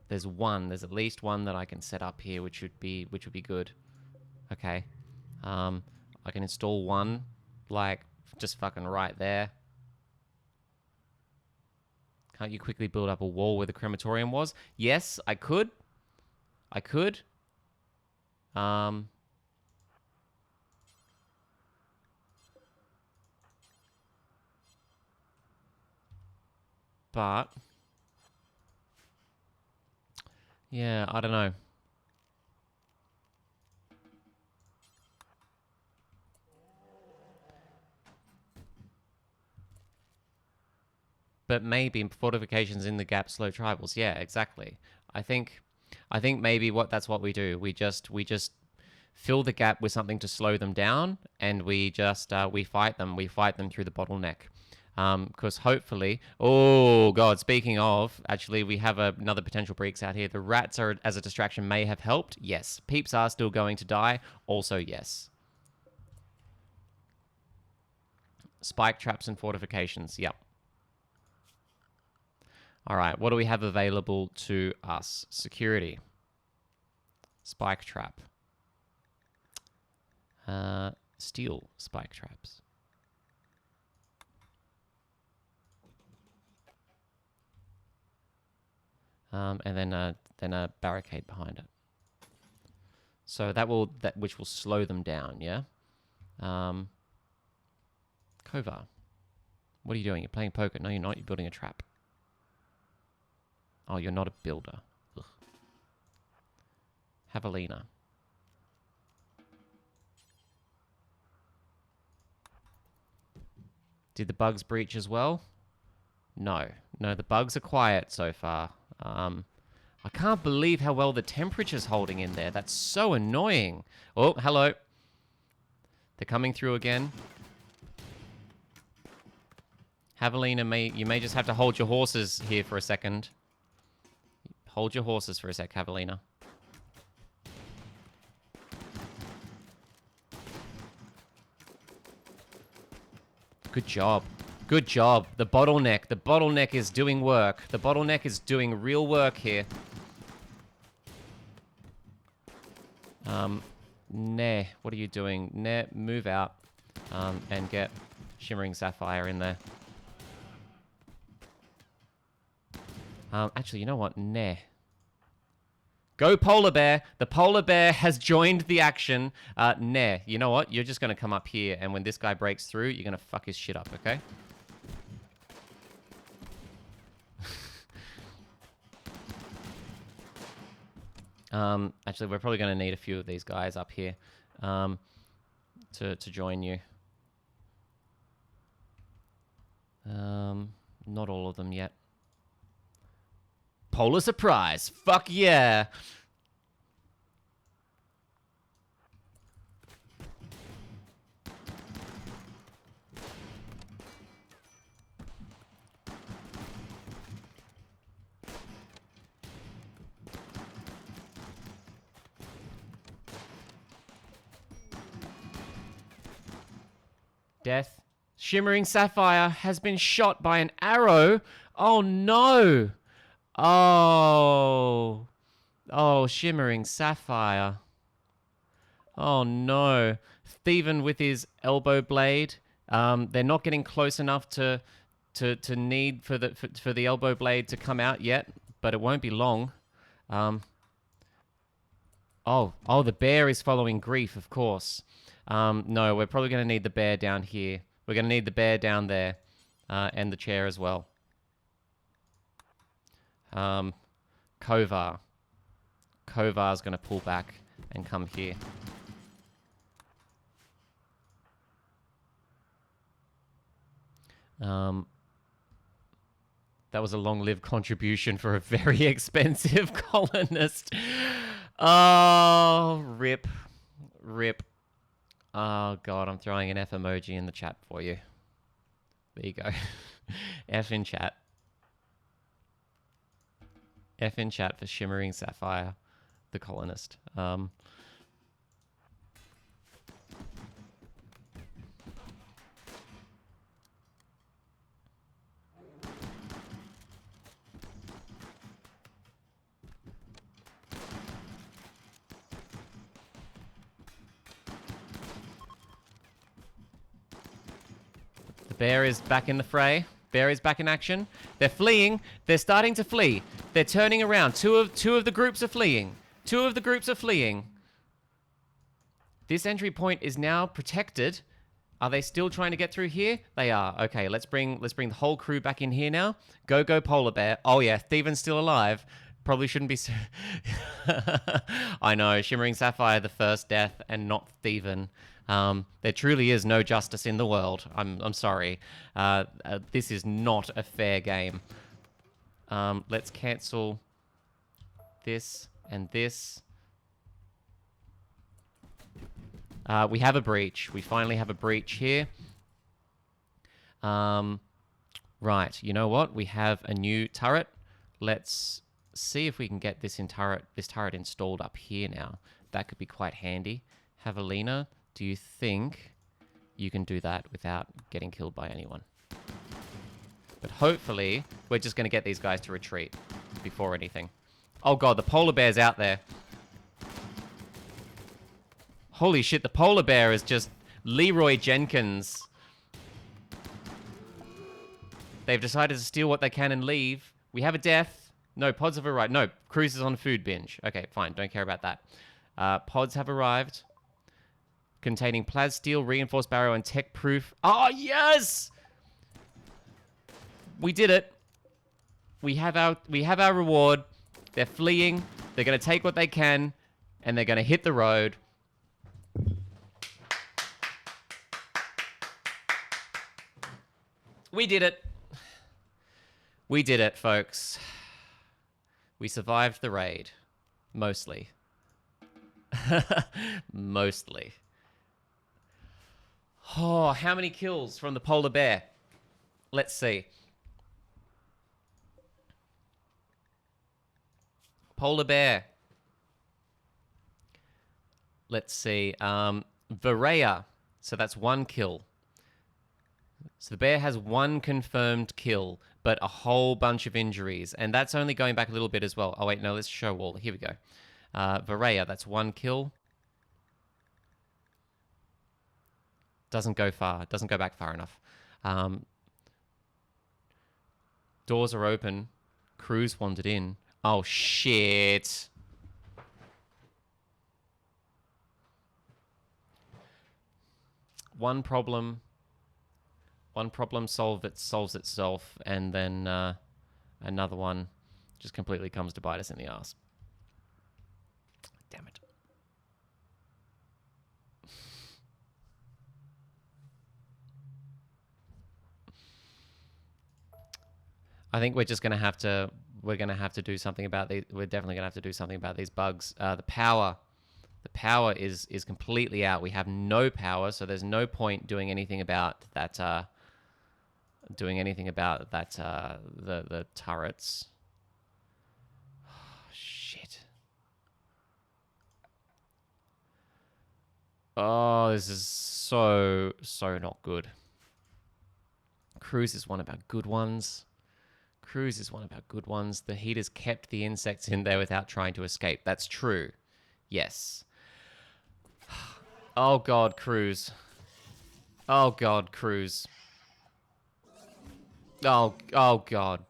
There's one. There's at least one that I can set up here, which would be good. Okay. I can install one, like, just fucking right there. Can't you quickly build up a wall where the crematorium was? Yes, I could. I could. But yeah, I don't know. But maybe fortifications in the gap slow tribals. Yeah, exactly. I think maybe that's what we do. We just fill the gap with something to slow them down, and we just we fight them. We fight them through the bottleneck. Because hopefully, oh god, speaking of, actually we have another potential breaks out here. The rats are as a distraction may have helped. Yes. Peeps are still going to die. Also yes. Spike traps and fortifications. Yep. All right, what do we have available to us? Security. Spike trap. Steel spike traps. And then a barricade behind it. So which will slow them down, yeah? Kovar. What are you doing? You're playing poker. No, you're not. You're building a trap. Oh, you're not a builder. Ugh. Javelina. Did the bugs breach as well? No. No, the bugs are quiet so far. I can't believe how well the temperature's holding in there. That's so annoying. Oh, hello. They're coming through again. Javelina, you may just have to hold your horses here for a second. Hold your horses for a sec, Javelina. Good job. Good job. The bottleneck. The bottleneck is doing work. The bottleneck is doing real work here. Nah, what are you doing? Nah, move out. And get Shimmering Sapphire in there. Actually, you know what? Nah. Go Polar Bear. The Polar Bear has joined the action. Nah, you know what? You're just going to come up here, and when this guy breaks through, you're going to fuck his shit up, okay? Actually, we're probably going to need a few of these guys up here to join you. Not all of them yet. Polar Surprise. Fuck yeah. Death. Shimmering Sapphire has been shot by an arrow. Oh no. Oh. Oh, Shimmering Sapphire. Oh no. Steven with his elbow blade. They're not getting close enough to need for the elbow blade to come out yet, but it won't be long. Oh, the bear is following Grief, of course. No, we're probably going to need the bear down here. We're going to need the bear down there, and the chair as well. Kovar. Kovar's going to pull back and come here. That was a long-lived contribution for a very expensive colonist. Oh, rip. Rip. Oh, God, I'm throwing an F emoji in the chat for you. There you go. F in chat. F in chat for Shimmering Sapphire, the colonist. The bear is back in the fray. Bear is back in action. They're fleeing. They're starting to flee. They're turning around. Two of the groups are fleeing. Two of the groups are fleeing. This entry point is now protected. Are they still trying to get through here? They are. Okay, let's bring the whole crew back in here now. Go polar bear. Oh yeah, Steven's still alive. Probably shouldn't be. I know. Shimmering Sapphire, the first death, and not Steven. There truly is no justice in the world. I'm sorry. This is not a fair game. Let's cancel this and this. We have a breach. We finally have a breach here. Right. You know what? We have a new turret. Let's see if we can get this turret installed up here now. That could be quite handy. Javelina, do you think you can do that without getting killed by anyone? But hopefully, we're just going to get these guys to retreat before anything. Oh god, the polar bear's out there. Holy shit, the polar bear is just Leroy Jenkins. They've decided to steal what they can and leave. We have a death. No, pods have arrived. No, Cruz is on food binge. Okay, fine. Don't care about that. Pods have arrived. Containing plasteel, reinforced barrow, and tech-proof. Oh, yes! We did it. We have our reward. They're fleeing. They're going to take what they can, and they're going to hit the road. We did it. We did it, folks. We survived the raid. Mostly. Mostly. Oh, how many kills from the polar bear? Let's see. Polar bear. Let's see. Varaya. So that's 1 kill. So the bear has 1 confirmed kill, but a whole bunch of injuries. And that's only going back a little bit as well. Oh, wait, no, let's show all. Here we go. Varaya, that's 1 kill. Doesn't go far. Doesn't go back far enough. Doors are open. Cruz wandered in. Oh, shit. One problem solves itself, and then another one just completely comes to bite us in the ass. Damn it. I think we're just gonna have to do something about these. We're definitely gonna have to do something about these bugs. The power is completely out. We have no power, so there's no point doing anything about that. The turrets. Oh, shit. Oh, this is so not good. Cruz is one of our good ones. The heaters kept the insects in there without trying to escape. That's true. Yes. Oh god, Cruz. Oh god, Cruz. Oh god.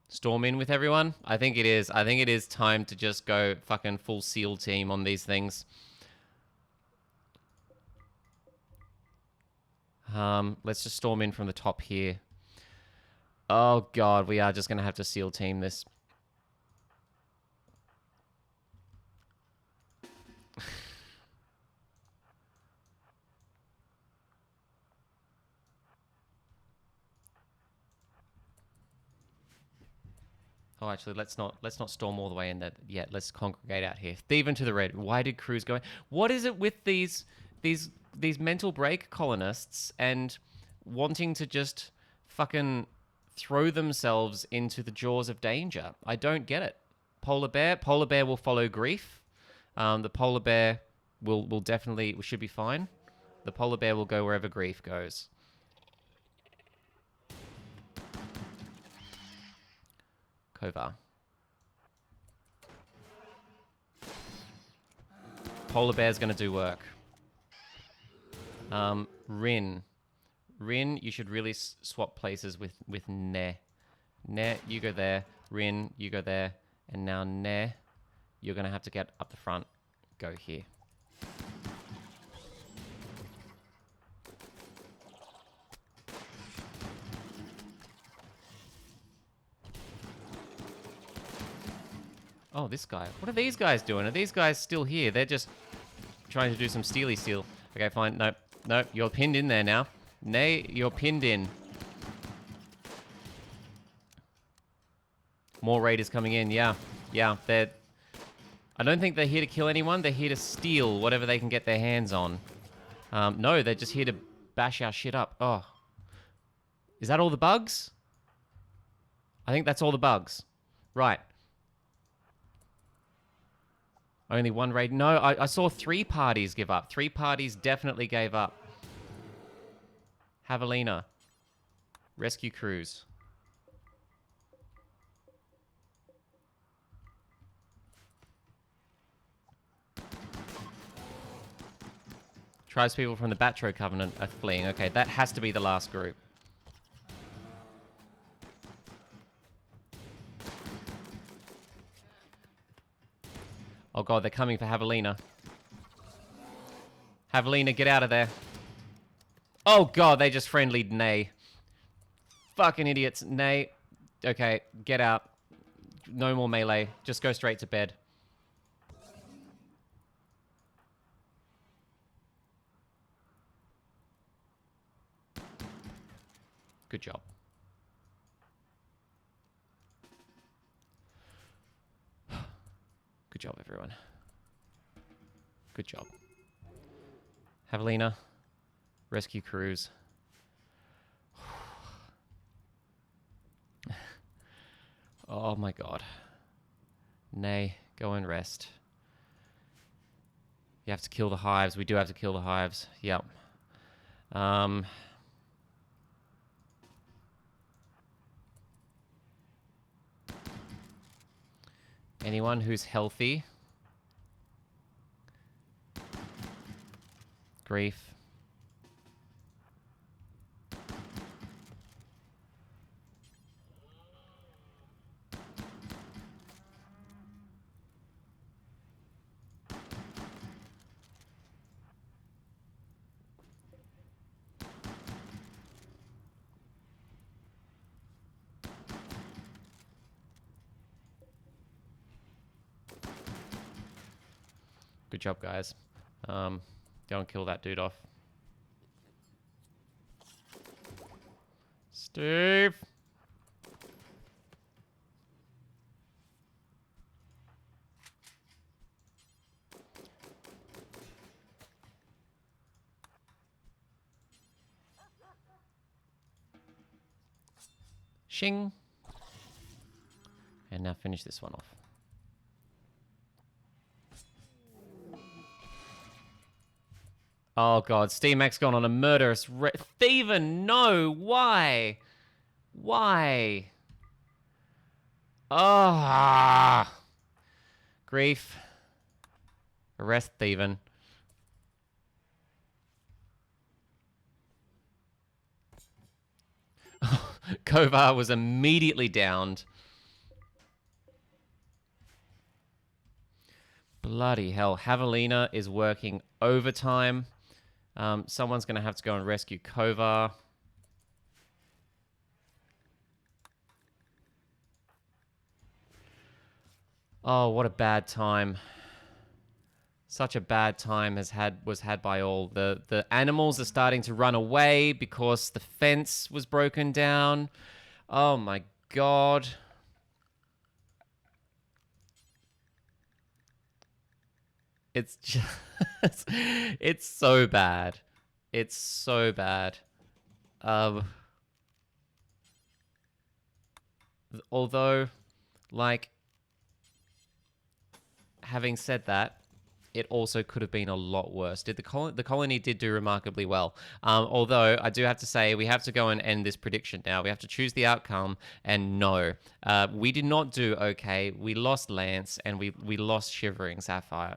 Storm in with everyone? I think it is. I think it is time to just go fucking full SEAL team on these things. Let's just storm in from the top here. Oh, God, we are just going to have to SEAL team this. Oh, actually, let's not storm all the way in there yet. Let's congregate out here. Thieving to the red. Why did crews go in? What is it with these mental break colonists and wanting to just fucking throw themselves into the jaws of danger? I don't get it. Polar bear will follow grief. The polar bear will definitely should be fine. The polar bear will go wherever grief goes. Kovar. Polar bear's gonna do work. Rin, you should really swap places with Ne. Ne, you go there. Rin, you go there. And now Ne, you're gonna have to get up the front. Go here. Oh, this guy. What are these guys doing? Are these guys still here? They're just trying to do some steely steal. Okay, fine. Nope. Nope. You're pinned in there now. Nay, you're pinned in. More raiders coming in. Yeah. Yeah. I don't think they're here to kill anyone. They're here to steal whatever they can get their hands on. No, they're just here to bash our shit up. Oh. Is that all the bugs? I think that's all the bugs. Right. Only one raid. No, I saw 3 parties give up. 3 parties definitely gave up. Javelina. Rescue crews. Tribespeople from the Batro Covenant are fleeing. Okay, that has to be the last group. Oh god, they're coming for Javelina. Javelina, get out of there. Oh god, they just friendlied Nay. Fucking idiots. Nay. Okay, get out. No more melee. Just go straight to bed. Good job. Good job, everyone. Good job. Javelina. Rescue crews. Oh my god. Nay, go and rest. You have to kill the hives. We do have to kill the hives. Yep. Anyone who's healthy. Grief. Good job, guys. Don't kill that dude off. Steve! Shing! And now finish this one off. Oh god, Steamac's gone on a murderous Thievin, no! Why? Why? Ah! Grief. Arrest Thievin. Kovar was immediately downed. Bloody hell. Javelina is working overtime. Someone's going to have to go and rescue Kova. Oh, what a bad time. Such a bad time was had by all. The animals are starting to run away because the fence was broken down. Oh my god. It's just it's so bad. It's so bad. Um Although, like, having said that, it also could have been a lot worse. The colony did do remarkably well. Although I do have to say, we have to go and end this prediction now. We have to choose the outcome, and no, we did not do okay. We lost Lance, and we lost Shimmering Sapphire.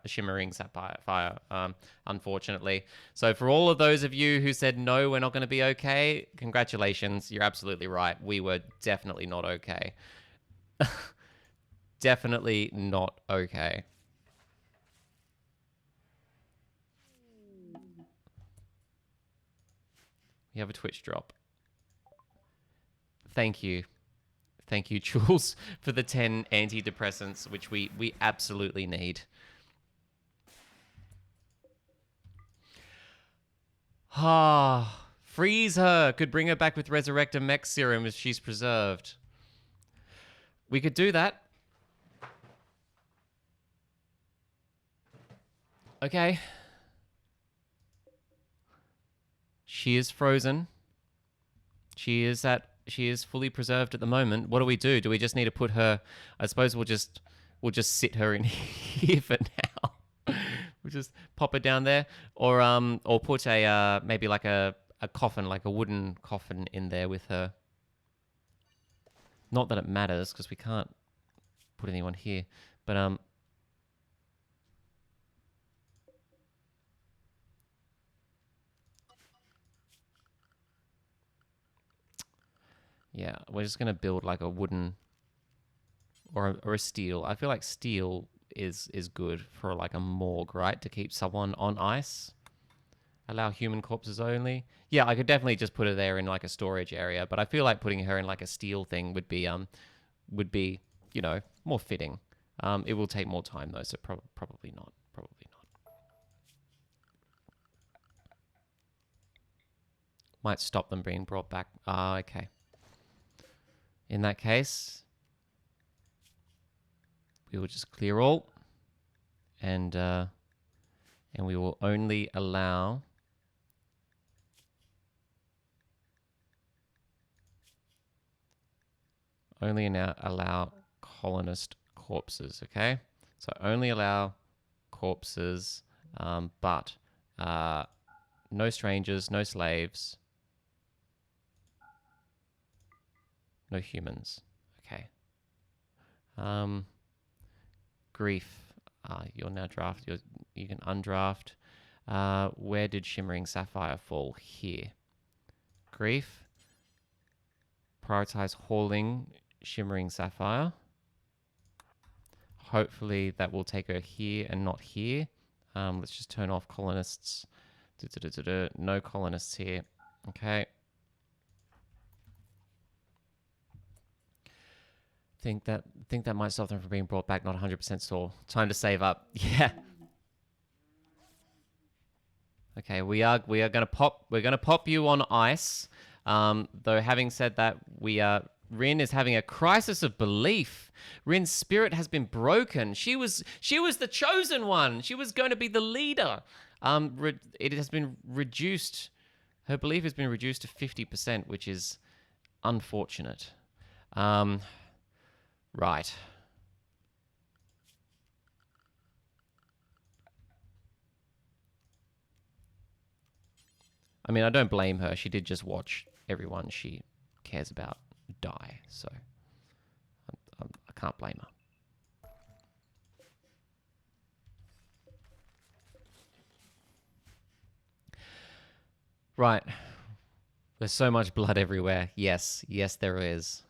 Unfortunately. So for all of those of you who said no, we're not going to be okay, congratulations. You're absolutely right. We were definitely not okay. Definitely not okay. We have a Twitch drop. Thank you. Thank you, Jules, for the 10 antidepressants, which we absolutely need. Ah, freeze her. Could bring her back with Resurrector Mech Serum if she's preserved. We could do that. Okay. She is frozen. She is fully preserved at the moment. What do we do? Do we just need to put her? I suppose we'll just sit her in here for now. We'll just pop her down there, or put a maybe like a coffin, like a wooden coffin in there with her. Not that it matters because we can't put anyone here, but yeah, we're just gonna build like a wooden or a steel. I feel like steel is good for like a morgue, right? To keep someone on ice. Allow human corpses only. Yeah, I could definitely just put her there in like a storage area, but I feel like putting her in like a steel thing would be more fitting. It will take more time though, so probably not. Probably not. Might stop them being brought back. Ah, okay. In that case, we will just clear all, and we will only allow colonist corpses. Okay, so only allow corpses, but no strangers, no slaves, no humans. Okay. Grief. You're now draft. You can undraft. Where did Shimmering Sapphire fall? Here. Grief. Prioritize hauling Shimmering Sapphire. Hopefully that will take her here and not here. Let's just turn off colonists. No colonists here. Okay. Think that might stop them from being brought back. Not 100% sure. Time to save up. Yeah. Okay, we're gonna pop you on ice. Though having said that, Rin is having a crisis of belief. Rin's spirit has been broken. She was the chosen one. She was going to be the leader. It has been reduced. Her belief has been reduced to 50%, which is unfortunate. Right. I mean, I don't blame her. She did just watch everyone she cares about die, so I can't blame her. Right. There's so much blood everywhere. Yes, there is.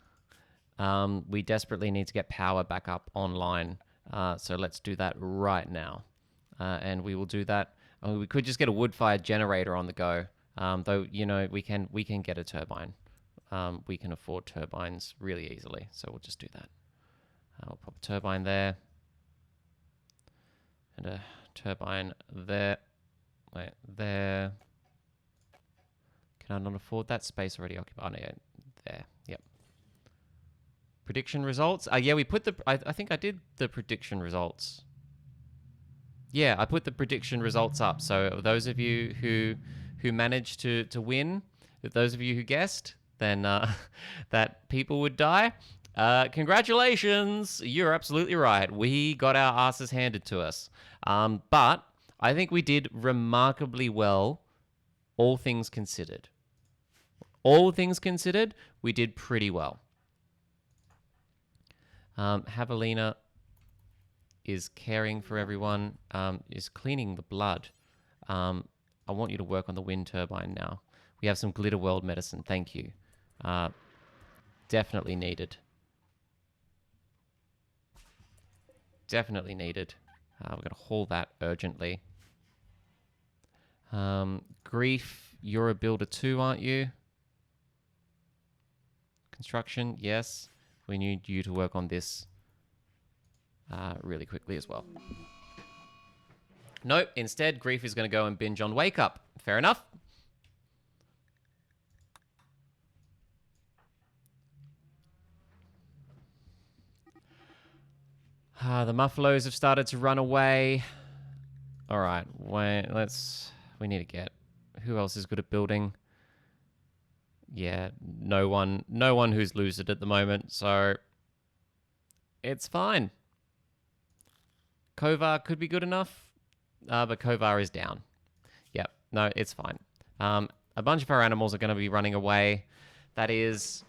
We desperately need to get power back up online. So let's do that right now. And we will do that Oh, we could just get a wood-fired generator on the go. Though, you know, we can get a turbine. We can afford turbines really easily, so we'll just do that. We'll pop a turbine there. And a turbine there. Wait, there. Can I not afford that space already occupied? Oh, no, yeah, there. Yep. Prediction results? Yeah, we put the... I think I did the prediction results. Yeah, I put the prediction results up. So those of you who managed to win, those of you who guessed, then that people would die, congratulations! You're absolutely right. We got our asses handed to us. But I think we did remarkably well, all things considered. All things considered, we did pretty well. Javelina is caring for everyone, is cleaning the blood. I want you to work on the wind turbine now. We have some Glitter World medicine. Thank you. Definitely needed. Definitely needed. We're going to haul that urgently. Grief, you're a builder too, aren't you? Construction, yes. We need you to work on this really quickly as well. Nope, instead, Grief is going to go and binge on Wake Up. Fair enough. The Muffalos have started to run away. All right, wait, we need to get... Who else is good at building? Yeah, no one who's lucid at the moment, so it's fine. Kovar could be good enough, but Kovar is down. Yep, no, it's fine. A bunch of our animals are going to be running away. That is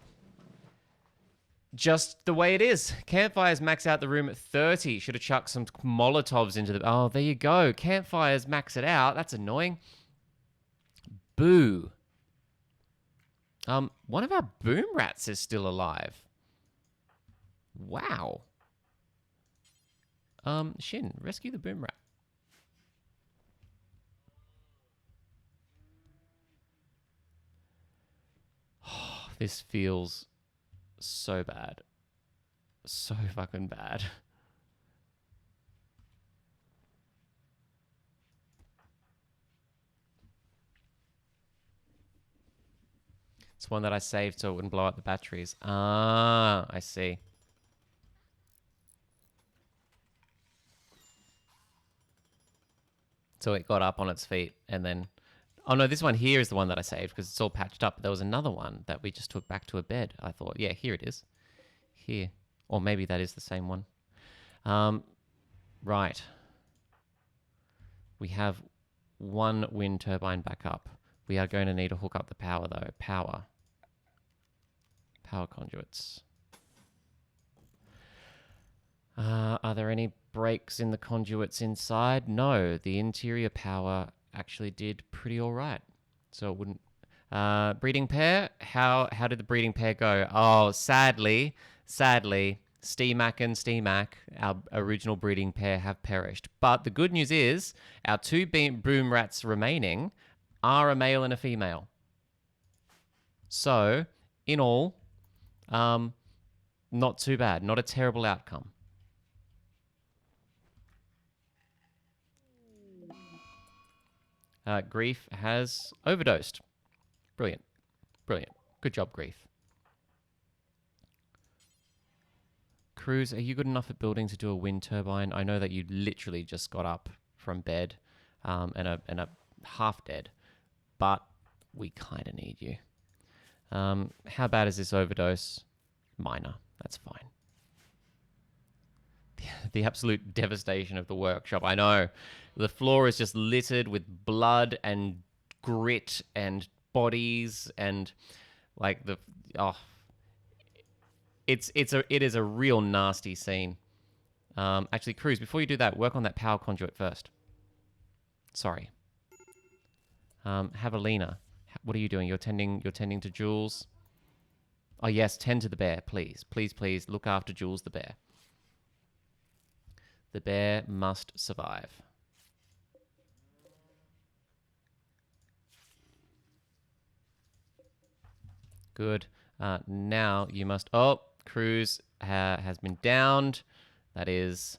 just the way it is. Campfires max out the room at 30. Should have chucked some Molotovs into the... Oh, there you go. Campfires max it out. That's annoying. Boo. One of our boom rats is still alive. Wow. Shin, rescue the boom rat. Oh, this feels so bad. So fucking bad. It's one that I saved so it wouldn't blow up the batteries. Ah, I see. So it got up on its feet and then... Oh no, this one here is the one that I saved because it's all patched up. There was another one that we just took back to a bed. I thought, yeah, here it is. Here. Or maybe that is the same one. Right. We have one wind turbine back up. We are going to need to hook up the power though. Power conduits. Are there any breaks in the conduits inside? No, the interior power actually did pretty all right. So it wouldn't... breeding pair? How did the breeding pair go? Oh, sadly, Steamac and Steamac, our original breeding pair, have perished. But the good news is our two boom rats remaining are a male and a female. So, in all, not too bad. Not a terrible outcome. Grief has overdosed. Brilliant. Brilliant. Good job, Grief. Cruz, are you good enough at building to do a wind turbine? I know that you literally just got up from bed and are half dead, but we kind of need you. How bad is this overdose? Minor. That's fine. The absolute devastation of the workshop. I know. The floor is just littered with blood and grit and bodies and like the... Oh. It is a real nasty scene. Actually, Cruz, before you do that, work on that power conduit first. Sorry. Javelina, what are you doing? You're tending to Jules. Oh yes, tend to the bear, please. Please, look after Jules the bear. The bear must survive. Good. Now you must... Oh, Cruz has been downed. That is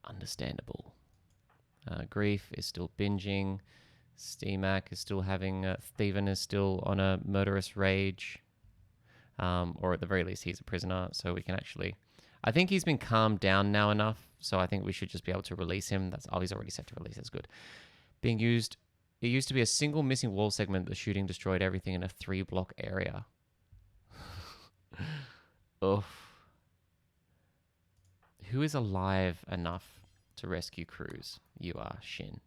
understandable. Grief is still binging. Steamac is still having... Steven is still on a murderous rage. Or at the very least, he's a prisoner, so we can actually... I think he's been calmed down now enough, so I think we should just be able to release him. He's already set to release. That's good. Being used... It used to be a single missing wall segment. The shooting destroyed everything in a 3-block area. Oof. Who is alive enough to rescue Cruz? You are, Shin.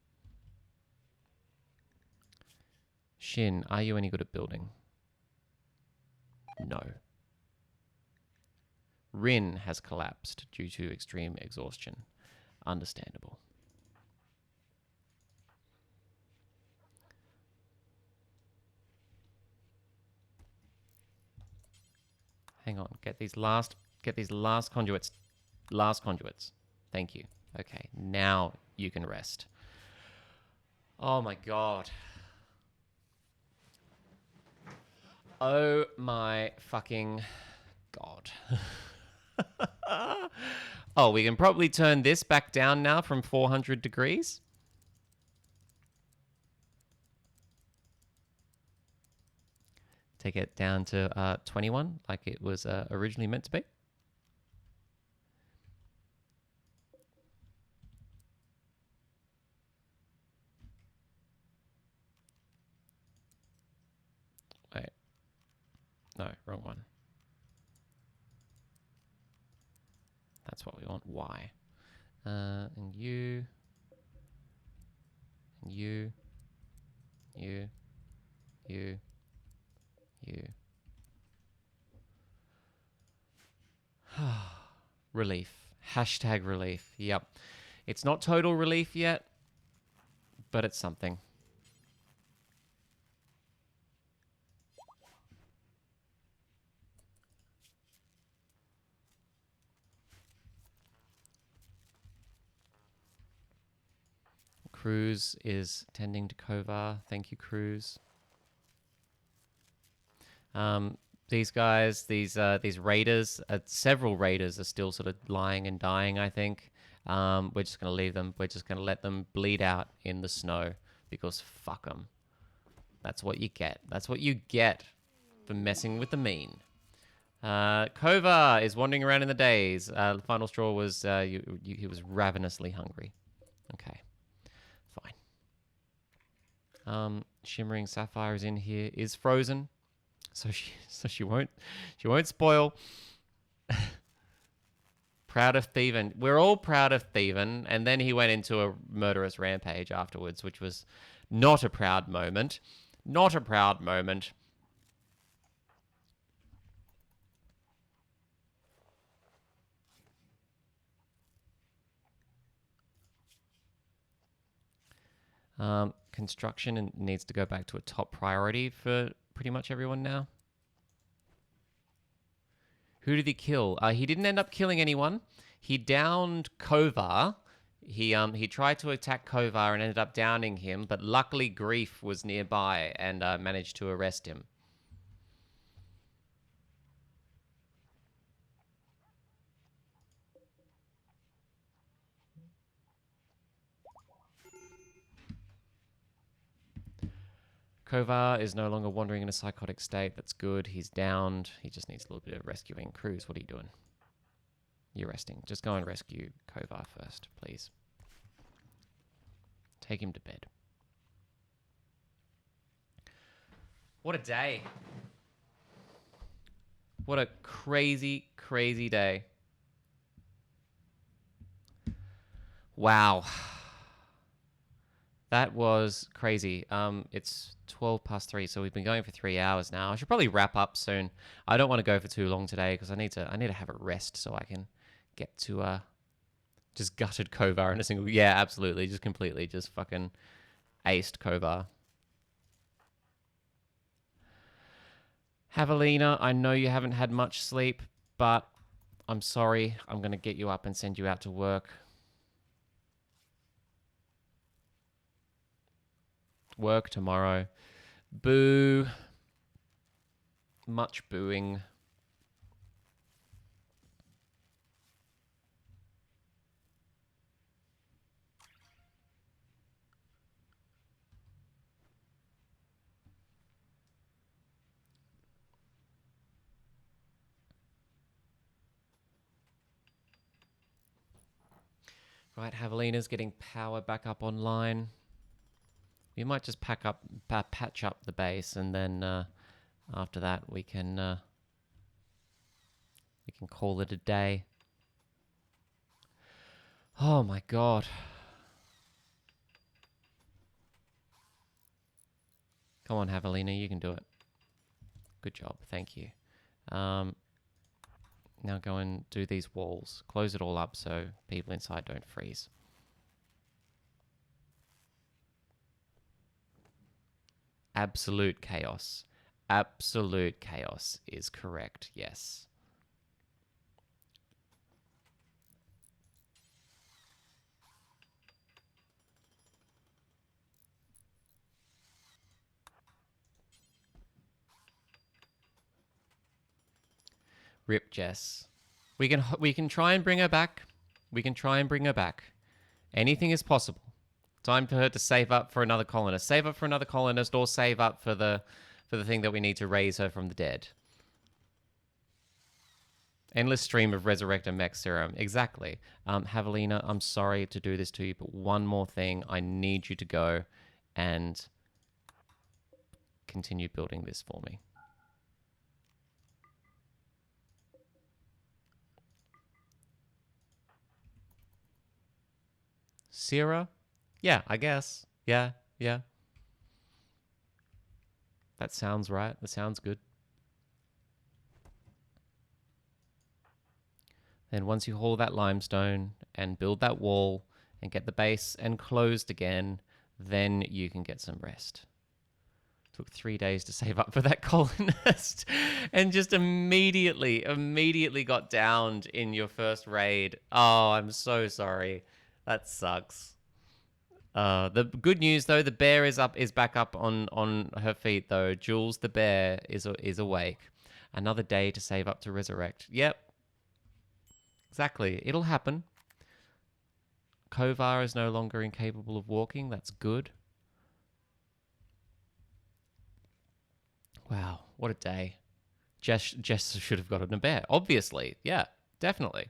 Shin, are you any good at building? No. Rin has collapsed due to extreme exhaustion. Understandable. Hang on, get these last conduits. Last conduits. Thank you. Okay, now you can rest. Oh my god. Oh my fucking god. Oh, we can probably turn this back down now from 400 degrees. Take it down to 21, like it was originally meant to be. Wait. No, wrong one. That's what we want. Y. And you. And you. You. You. You. Relief. Hashtag relief. Yep. It's not total relief yet, but it's something. Cruz is tending to Kovar. Thank you, Cruz. These guys, these raiders, several raiders are still sort of lying and dying, I think. We're just going to leave them. We're just going to let them bleed out in the snow because fuck them. That's what you get. That's what you get for messing with the mean. Kovar is wandering around in the days. The final straw was he was ravenously hungry. Okay, fine. Shimmering Sapphire is in here. Is frozen. So she won't spoil. Proud of Thievin. We're all proud of Thievin, and then he went into a murderous rampage afterwards, which was not a proud moment. Not a proud moment. Construction needs to go back to a top priority for pretty much everyone now. Who did he kill? He didn't end up killing anyone. He downed Kovar. He tried to attack Kovar and ended up downing him, but luckily Grief was nearby and managed to arrest him. Kovar is no longer wandering in a psychotic state. That's good. He's downed. He just needs a little bit of rescuing. Cruz, what are you doing? You're resting. Just go and rescue Kovar first, please. Take him to bed. What a day. What a crazy, crazy day. Wow. That was crazy. It's 3:12, so we've been going for 3 hours now. I should probably wrap up soon. I don't want to go for too long today because I need to have a rest so I can get to just gutted Kovar in a single. Yeah, absolutely, just completely, just fucking aced Kovar. Javelina, I know you haven't had much sleep, but I'm sorry. I'm gonna get you up and send you out to work. Work tomorrow. Boo. much booing. Right, Javelina's getting power back up online. We might just patch up the base, and then after that we can call it a day. Oh my god! Come on, Javelina, you can do it. Good job, thank you. Now go and do these walls. Close it all up so people inside don't freeze. Absolute chaos. Absolute chaos is correct, yes. Rip Jess. We can try and bring her back. We can try and bring her back. Anything is possible. Time for her to save up for another colonist. Save up for another colonist, or save up for the thing that we need to raise her from the dead. Endless stream of Resurrector Mech Serum. Exactly. Javelina, I'm sorry to do this to you, but one more thing. I need you to go and continue building this for me. Sierra? Yeah, I guess. Yeah. That sounds right. That sounds good. Then once you haul that limestone and build that wall and get the base enclosed again, then you can get some rest. Took 3 days to save up for that colonist and just immediately got downed in your first raid. Oh, I'm so sorry. That sucks. The good news though, the bear is back up on her feet though. Jules the bear is awake. Another day to save up to resurrect. Yep. Exactly. It'll happen. Kovar is no longer incapable of walking. That's good. Wow, what a day. Jess should have gotten a bear. Obviously. Yeah, definitely.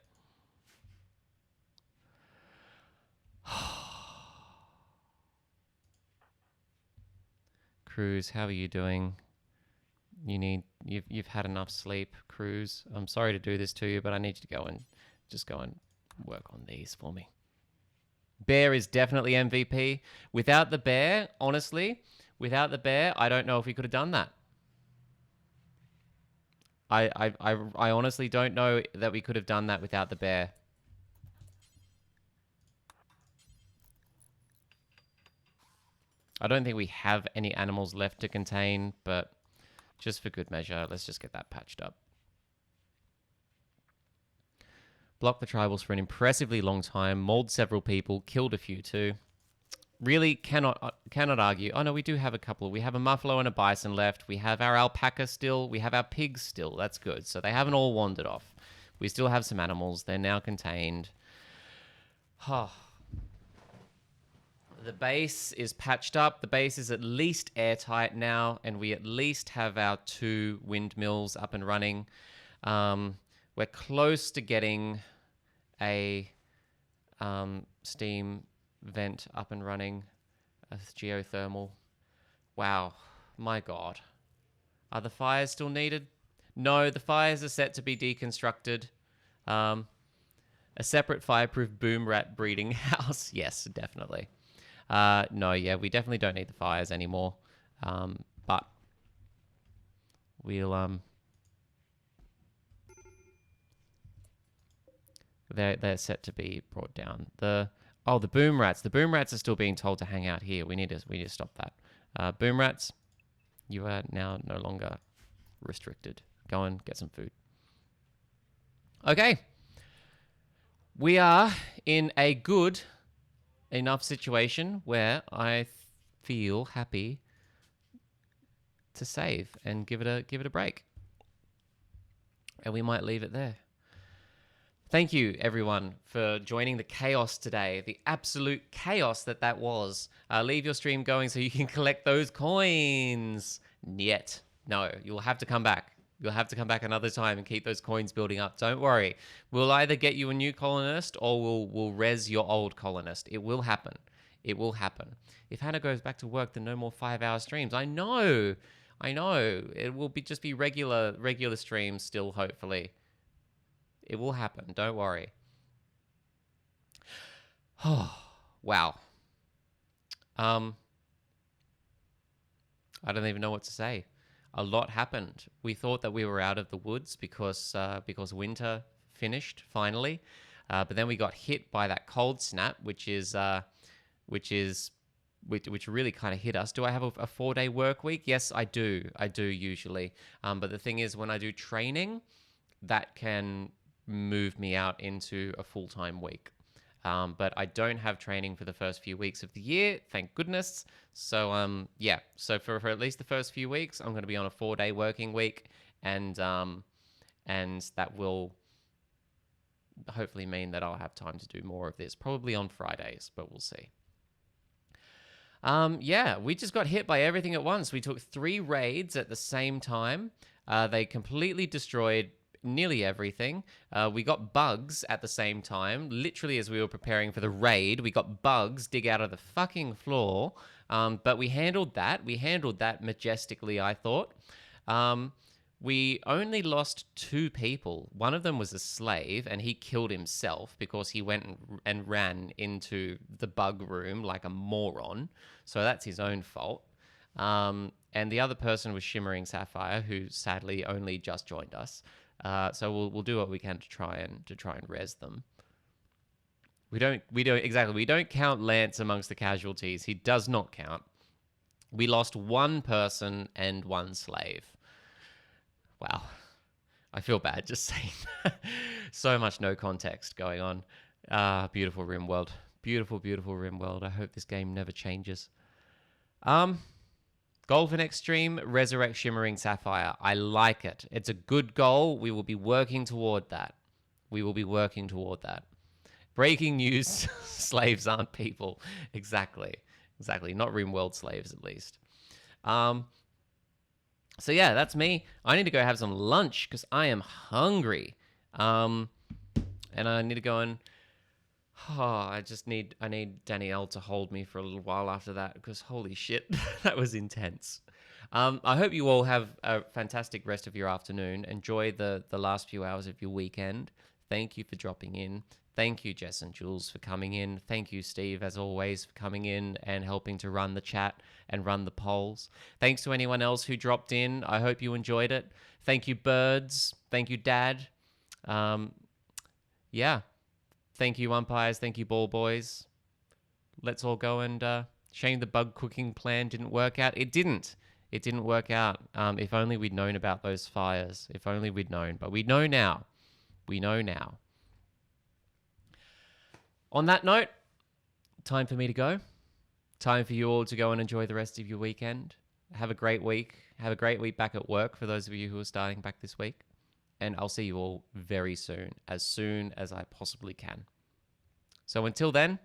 Cruz, how are you doing? You've had enough sleep, Cruz. I'm sorry to do this to you, but I need you to go and work on these for me. Bear is definitely MVP. Without the bear, honestly, I don't know if we could have done that. I honestly don't know that we could have done that without the bear. I don't think we have any animals left to contain, but just for good measure, let's just get that patched up. Blocked the tribals for an impressively long time, mauled several people, killed a few too. Really cannot argue. Oh no, we do have a couple. We have a muffalo and a bison left. We have our alpaca still. We have our pigs still. That's good. So they haven't all wandered off. We still have some animals. They're now contained. The base is patched up. The base is at least airtight now, and we at least have our 2 windmills up and running. We're close to getting a steam vent up and running, a geothermal. Wow, my god. Are the fires still needed? No, the fires are set to be deconstructed. A separate fireproof boom rat breeding house. Yes, definitely. No, yeah, we definitely don't need the fires anymore. But we'll they're set to be brought down. The boom rats. The boom rats are still being told to hang out here. We need to stop that. Boom rats, you are now no longer restricted. Go and get some food. Okay. We are in a good enough situation where I feel happy to save and give it a break. And we might leave it there. Thank you, everyone, for joining the chaos today. The absolute chaos that was. Leave your stream going so you can collect those coins. Yet. No, you'll have to come back. You'll have to come back another time and keep those coins building up. Don't worry. We'll either get you a new colonist or we'll res your old colonist. It will happen. It will happen. If Hannah goes back to work, then no more 5-hour streams. I know. It will just be regular streams still, hopefully. It will happen. Don't worry. Oh, wow. I don't even know what to say. A lot happened. We thought that we were out of the woods because winter finished finally, but then we got hit by that cold snap, which really kind of hit us. Do I have a 4-day work week? Yes, I do. I do usually. But the thing is, when I do training, that can move me out into a full-time week. But I don't have training for the first few weeks of the year, thank goodness. So yeah, so for at least the first few weeks, I'm going to be on a 4-day working week, and that will hopefully mean that I'll have time to do more of this, probably on Fridays, but we'll see. Yeah, we just got hit by everything at once. We took 3 raids at the same time. They completely destroyed nearly everything. We got bugs at the same time. Literally, as we were preparing for the raid, we got bugs dig out of the fucking floor. But we handled that. We handled that majestically, I thought. We only lost 2 people. One of them was a slave, and he killed himself because he went and ran into the bug room like a moron. So that's his own fault. And the other person was Shimmering Sapphire, who sadly only just joined us. So we'll do what we can to try and res them. We don't count Lance amongst the casualties. He does not count. We lost 1 person and 1 slave. Wow. I feel bad just saying that. So much no context going on. Beautiful RimWorld. Beautiful, beautiful RimWorld. I hope this game never changes. Goal for next stream, resurrect Shimmering Sapphire. I like it. It's a good goal. We will be working toward that. Breaking news, slaves aren't people. Exactly. Not RimWorld slaves, at least. So yeah, that's me. I need to go have some lunch because I am hungry. And I need to go and... I need Danielle to hold me for a little while after that because holy shit, that was intense. I hope you all have a fantastic rest of your afternoon. Enjoy the last few hours of your weekend. Thank you for dropping in. Thank you, Jess and Jules, for coming in. Thank you, Steve, as always, for coming in and helping to run the chat and run the polls. Thanks to anyone else who dropped in. I hope you enjoyed it. Thank you, Birds. Thank you, Dad. Yeah. Thank you, umpires. Thank you, ball boys. Let's all go and... shame the bug cooking plan didn't work out. It didn't. It didn't work out. If only we'd known about those fires. If only we'd known. But we know now. We know now. On that note, time for me to go. Time for you all to go and enjoy the rest of your weekend. Have a great week. Have a great week back at work for those of you who are starting back this week. And I'll see you all very soon as I possibly can. So until then,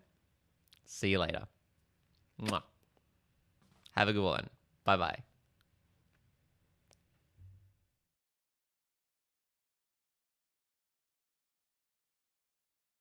see you later. Mwah. Have a good one. Bye-bye.